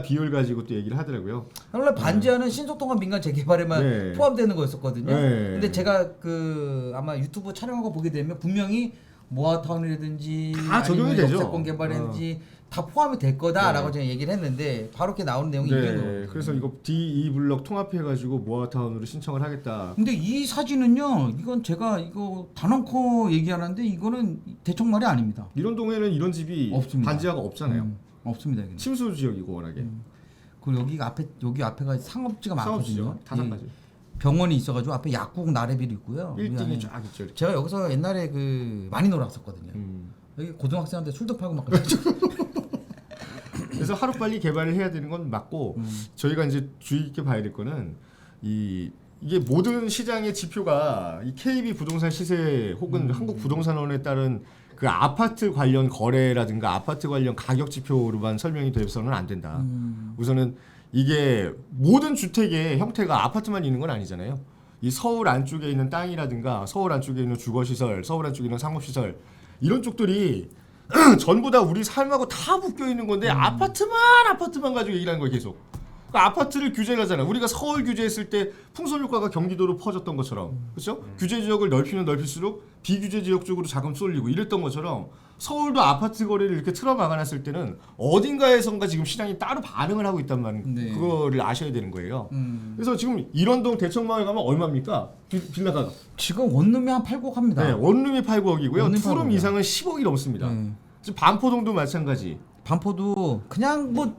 S2: 비율 가지고 또 얘기를 하더라고요.
S1: 원래 반지하는 신속통합 민간 재개발에만
S2: 네.
S1: 포함되는 거였었거든요.
S2: 네.
S1: 근데 제가 그 아마 유튜브 촬영하고 보게 되면 분명히 모아타운이라든지
S2: 다 적용이 되죠.
S1: 역세권 개발이라든지 다 포함이 될 거다라고 제가 얘기를 했는데 바로 이렇게 나오는 내용이 이런 거거든요.
S2: 그래서 이거 D2 블럭 통합해가지고 모아타운으로 신청을 하겠다.
S1: 근데 이 사진은요, 이건 제가 이거 단언코 얘기하는데 이거는 대청말이 아닙니다.
S2: 이런 동네는 이런 집이
S1: 없습니다.
S2: 반지하가 없잖아요.
S1: 없습니다. 여기는.
S2: 침수 지역이고 워낙에.
S1: 그리고 여기 앞에가 상업지가 많거든요.
S2: 상업지죠. 다산까지.
S1: 병원이 있어가지고 앞에 약국 나래빌이 있고요.
S2: 빌딩이 쫙 있죠. 이렇게.
S1: 제가 여기서 옛날에 그 많이 놀았었거든요. 여기 고등학생한테 술도 팔고 막 그랬죠.
S2: 그래서 하루빨리 개발을 해야 되는 건 맞고 저희가 이제 주의 깊게 봐야 될 거는 이게 모든 시장의 지표가 이 KB 부동산 시세 혹은 한국부동산원에 따른 그 아파트 관련 거래라든가 아파트 관련 가격 지표로만 설명이 돼서는 안 된다. 우선은 이게 모든 주택의 형태가 아파트만 있는 건 아니잖아요. 이 서울 안쪽에 있는 땅이라든가 서울 안쪽에 있는 주거시설, 서울 안쪽에 있는 상업시설 이런 쪽들이 전부 다 우리 삶하고 다 묶여 있는 건데 아파트만 가지고 얘기하는 거예요 계속. 그러니까 아파트를 규제를 하잖아요. 우리가 서울 규제했을 때 풍선 효과가 경기도로 퍼졌던 것처럼, 그렇죠? 규제 지역을 넓히면 넓힐수록 비규제 지역 쪽으로 자금 쏠리고 이랬던 것처럼 서울도 아파트 거래를 이렇게 틀어 막아놨을 때는 어딘가에선가 지금 시장이 따로 반응을 하고 있단 말은
S1: 네.
S2: 그거를 아셔야 되는 거예요. 그래서 지금 이런동 대청마을 가면 얼마입니까? 빌라가
S1: 지금 원룸이 한 8억 합니다.
S2: 네, 원룸이 8억이고요.
S1: 원룸이
S2: 투룸
S1: 8억이야.
S2: 이상은 10억이 넘습니다. 지금 반포동도 마찬가지.
S1: 반포도 그냥 뭐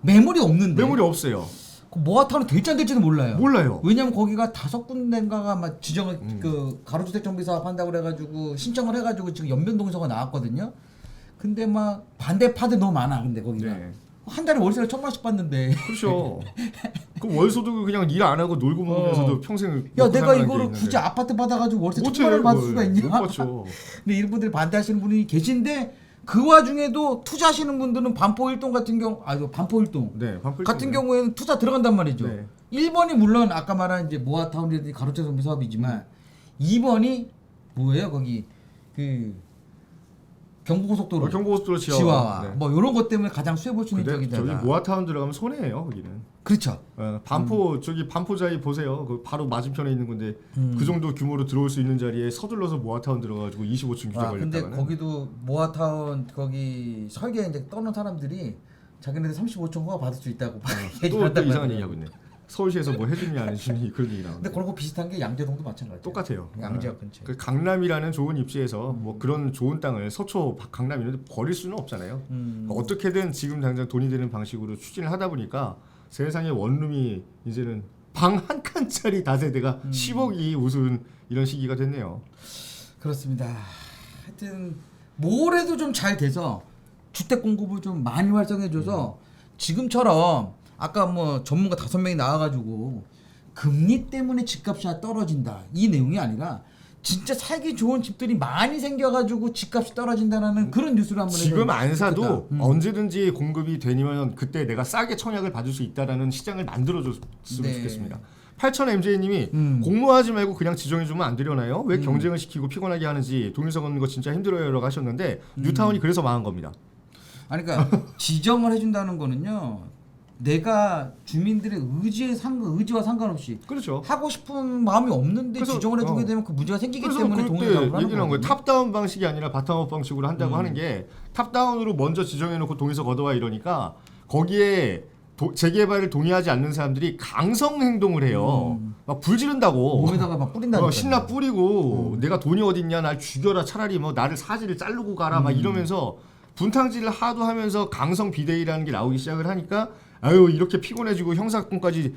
S1: 매물이 없는데
S2: 매물이 없어요.
S1: 그 모아타운이 될지 안 될지는 몰라요.
S2: 몰라요.
S1: 왜냐면 거기가 5군데인가가 막 지정을 그 가로주택 정비 사업 한다고 그래가지고 신청을 해가지고 지금 연변동서가 나왔거든요. 근데 막 반대 파들 너무 많아. 근데 거기가
S2: 네.
S1: 한 달에 월세를 1,000만원씩 받는데.
S2: 그렇죠. 그럼 월소득 그냥 일 안 하고 놀고 먹으면서도 평생
S1: 야
S2: 먹고
S1: 내가
S2: 살아가는 게
S1: 이거를
S2: 있는데.
S1: 굳이 아파트 받아가지고 월세
S2: 못해,
S1: 1,000만원 받을
S2: 그걸.
S1: 수가 있냐?
S2: 못 받죠.
S1: 근데 이런 분들이 반대하시는 분이 계신데 그 와중에도 투자하시는 분들은 반포 1동 같은 경우 반포 1동
S2: 네, 반포
S1: 같은
S2: 일동네.
S1: 경우에는 투자 들어간단 말이죠.
S2: 네.
S1: 1번이 물론 아까 말한 이제 모아타운이라든지 가로채 정비 사업이지만 2번이 뭐예요? 거기 그 경부고속도로
S2: 경부고속도로
S1: 지하화
S2: 네.
S1: 뭐 이런 것 때문에 가장 수혜 볼 수 있는
S2: 근데
S1: 지역이다.
S2: 저기 모아타운 들어가면 손해예요, 거기는.
S1: 그렇죠.
S2: 반포 저기 반포자리 보세요. 그 바로 맞은편에 있는 건데 그 정도 규모로 들어올 수 있는 자리에 서둘러서 모아타운 들어가지고 25층 규제
S1: 근데
S2: 걸렸다가는.
S1: 거기도 모아타운 거기 설계 이제 떠는 사람들이 자기네들 35층 허가 받을 수 있다고
S2: 또 이상한 얘기하고 있네. 서울시에서 뭐 해주냐 안 해주니 그런 얘기 나오는데.
S1: 근데 그런 거 비슷한 게 양재동도 마찬가지예요.
S2: 똑같아요.
S1: 양재역 근처.
S2: 그 강남이라는 좋은 입지에서 뭐 그런 좋은 땅을 서초 강남 이런 데 버릴 수는 없잖아요. 그러니까 어떻게든 지금 당장 돈이 되는 방식으로 추진을 하다 보니까 세상에 원룸이 이제는 방 한 칸짜리 다세대가 10억이 우스운 이런 시기가 됐네요.
S1: 그렇습니다. 하여튼 뭐래도 좀 잘 돼서 주택 공급을 좀 많이 활성해줘서 지금처럼 아까 뭐 전문가 5명이 나와가지고 금리 때문에 집값이 떨어진다 이 내용이 아니라 진짜 살기 좋은 집들이 많이 생겨가지고 집값이 떨어진다는 그런 뉴스를 한번
S2: 지금 안 사도 언제든지 공급이 되면 그때 내가 싸게 청약을 받을 수 있다라는 시장을 만들어줬으면
S1: 네.
S2: 좋겠습니다. 8000MJ님이 공모하지 말고 그냥 지정해주면 안 되려나요? 왜 경쟁을 시키고 피곤하게 하는지 동일성 얻는 거 진짜 힘들어요라고 하셨는데 뉴타운이 그래서 망한 겁니다.
S1: 아니 그러니까 지정을 해준다는 거는요. 내가 주민들의 의지와 상관없이
S2: 그렇죠.
S1: 하고 싶은 마음이 없는데
S2: 그래서,
S1: 지정을 해주게 되면 그 문제가 생기기
S2: 그래서
S1: 때문에
S2: 그때
S1: 동의를 하는
S2: 얘기를 한 거예요.
S1: 거거든요.
S2: 탑다운 방식이 아니라 바텀업 방식으로 한다고 하는 게 탑다운으로 먼저 지정해놓고 동의석 얻어와 이러니까 거기에 재개발을 동의하지 않는 사람들이 강성 행동을 해요. 막 불 지른다고.
S1: 몸에다가 막 뿌린다니까.
S2: 신나 뿌리고 내가 돈이 어딨냐 날 죽여라 차라리 뭐 나를 사지를 자르고 가라 막 이러면서 분탕질을 하도 하면서 강성 비대위라는 게 나오기 시작을 하니까 아유 이렇게 피곤해지고 형사건까지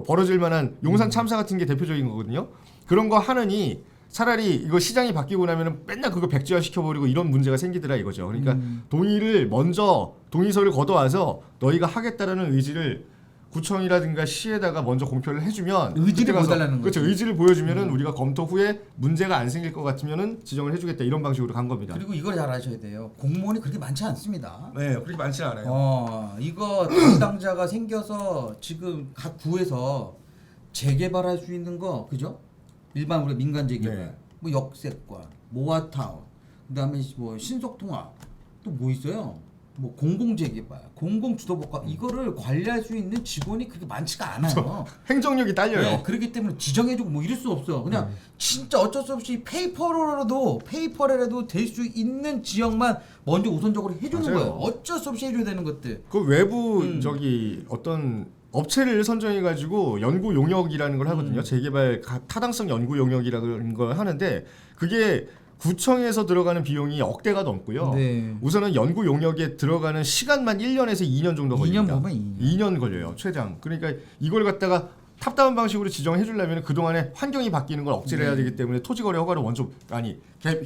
S2: 벌어질 만한 용산 참사 같은 게 대표적인 거거든요. 그런 거 하느니 차라리 이거 시장이 바뀌고 나면은 맨날 그거 백지화 시켜버리고 이런 문제가 생기더라 이거죠. 그러니까 동의를 먼저 동의서를 걷어와서 너희가 하겠다라는 의지를 구청이라든가 시에다가 먼저 공표를 해주면
S1: 의지를 보여달라는
S2: 그렇죠.
S1: 거지.
S2: 의지를 보여주면은 우리가 검토 후에 문제가 안 생길 것 같으면은 지정을 해주겠다 이런 방식으로 간 겁니다.
S1: 그리고 이걸 잘 아셔야 돼요. 공무원이 그렇게 많지 않습니다.
S2: 네, 그렇게 많지 않아요.
S1: 이거 담당자가 생겨서 지금 각 구에서 재개발할 수 있는 거 그죠? 일반 우리 민간 재개발,
S2: 네.
S1: 뭐 역세권, 모아타운, 그다음에 뭐 신속통합, 또 뭐 있어요? 뭐 공공재개발, 공공주도복합 이거를 관리할 수 있는 직원이 그렇게 많지가 않아요.
S2: 행정력이 딸려요.
S1: 네, 그렇기 때문에 지정해주고 뭐 이럴 수 없어. 그냥 진짜 어쩔 수 없이 페이퍼로라도 될 수 있는 지역만 먼저 우선적으로 해주는
S2: 맞아요.
S1: 거예요. 어쩔 수 없이 해줘야 되는 것들.
S2: 그 외부 저기 어떤 업체를 선정해 가지고 연구 용역이라는 걸 하거든요. 재개발 타당성 연구 용역이라는 걸 하는데 그게 구청에서 들어가는 비용이 억대가 넘고요.
S1: 네.
S2: 우선은 연구 용역에 들어가는 시간만 1년에서 2년 정도
S1: 2년
S2: 걸립니다.
S1: 보면
S2: 2년 걸려요. 최장. 그러니까 이걸 갖다가 탑다운 방식으로 지정해 주려면 그동안에 환경이 바뀌는 걸 억제를 해야 되기 때문에 토지거래 허가를 먼저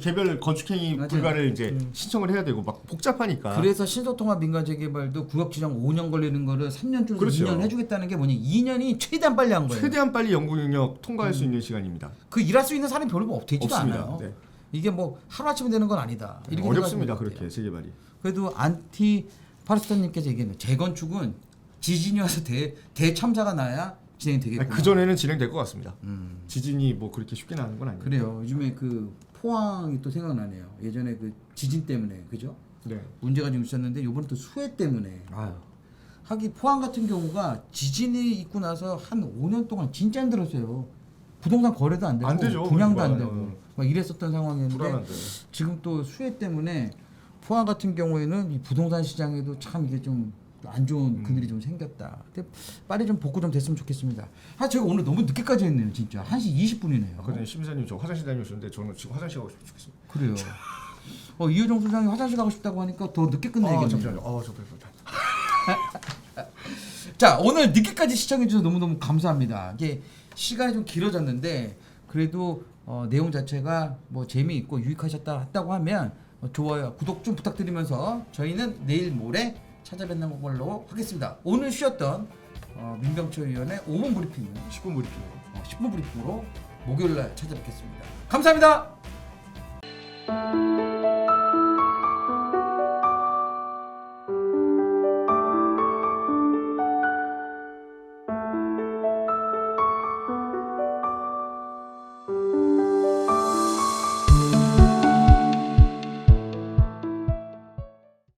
S2: 개별 건축행위
S1: 맞아요.
S2: 불가를 이제 신청을 해야 되고 막 복잡하니까.
S1: 그래서 신속통합 민간재개발도 구역 지정 5년 걸리는 거를 3년 줄여서
S2: 그렇죠.
S1: 2년 해주겠다는 게 뭐냐? 2년이 최대한 빨리 한 거예요.
S2: 최대한 빨리 연구 용역 통과할 수 있는 시간입니다.
S1: 그 일할 수 있는 사람이 별로 되지가
S2: 없습니다.
S1: 않아요.
S2: 네.
S1: 이게 뭐 하루아침에 되는 건 아니다. 이렇게
S2: 어렵습니다.
S1: 생각하시면
S2: 그렇게
S1: 돼요.
S2: 재개발이.
S1: 그래도 안티 파르스타님께서 얘기했는 재건축은 지진이 와서 대참사가 나야 진행이 되겠구나.
S2: 그 전에는 진행될 것 같습니다. 지진이 뭐 그렇게 쉽게 나는 건 아니에요.
S1: 그래요. 요즘에 그 포항이 또 생각나네요. 예전에 그 지진 때문에 그죠?
S2: 네.
S1: 문제가 좀 있었는데 요번에 또 수해 때문에
S2: 아유.
S1: 하기 포항 같은 경우가 지진이 있고 나서 한 5년 동안 진짜 힘들었어요. 부동산 거래도 안 되고
S2: 안 되죠,
S1: 분양도 안
S2: 그러니까.
S1: 되고 막 이랬었던 상황이었는데
S2: 불안한데.
S1: 지금 또 수해 때문에 포항 같은 경우에는 이 부동산 시장에도 참 이게 좀 안 좋은 그늘이 좀 생겼다. 근데 빨리 좀 복구 좀 됐으면 좋겠습니다. 제가 오늘 너무 늦게까지 했네요, 진짜. 1시 20분이네요.
S2: 아까 전에 심사님 저 화장실 다녀오셨는데 저는 지금 화장실 가고 싶겠습니다.
S1: 그래요. 이효정 소장이 화장실 가고 싶다고 하니까 더 늦게 끝내야겠네요.
S2: 잠시만요.
S1: 자, 오늘 늦게까지 시청해주셔서 너무너무 감사합니다. 이게 시간이 좀 길어졌는데 그래도 내용 자체가 뭐 재미있고 유익하셨다고 하면 좋아요, 구독 좀 부탁드리면서 저희는 내일 모레 찾아뵙는 걸로 하겠습니다. 오늘 쉬었던 민병철 의원의 5분 브리핑은
S2: 10분 브리핑.
S1: 10분 브리핑으로 목요일날 찾아뵙겠습니다. 감사합니다.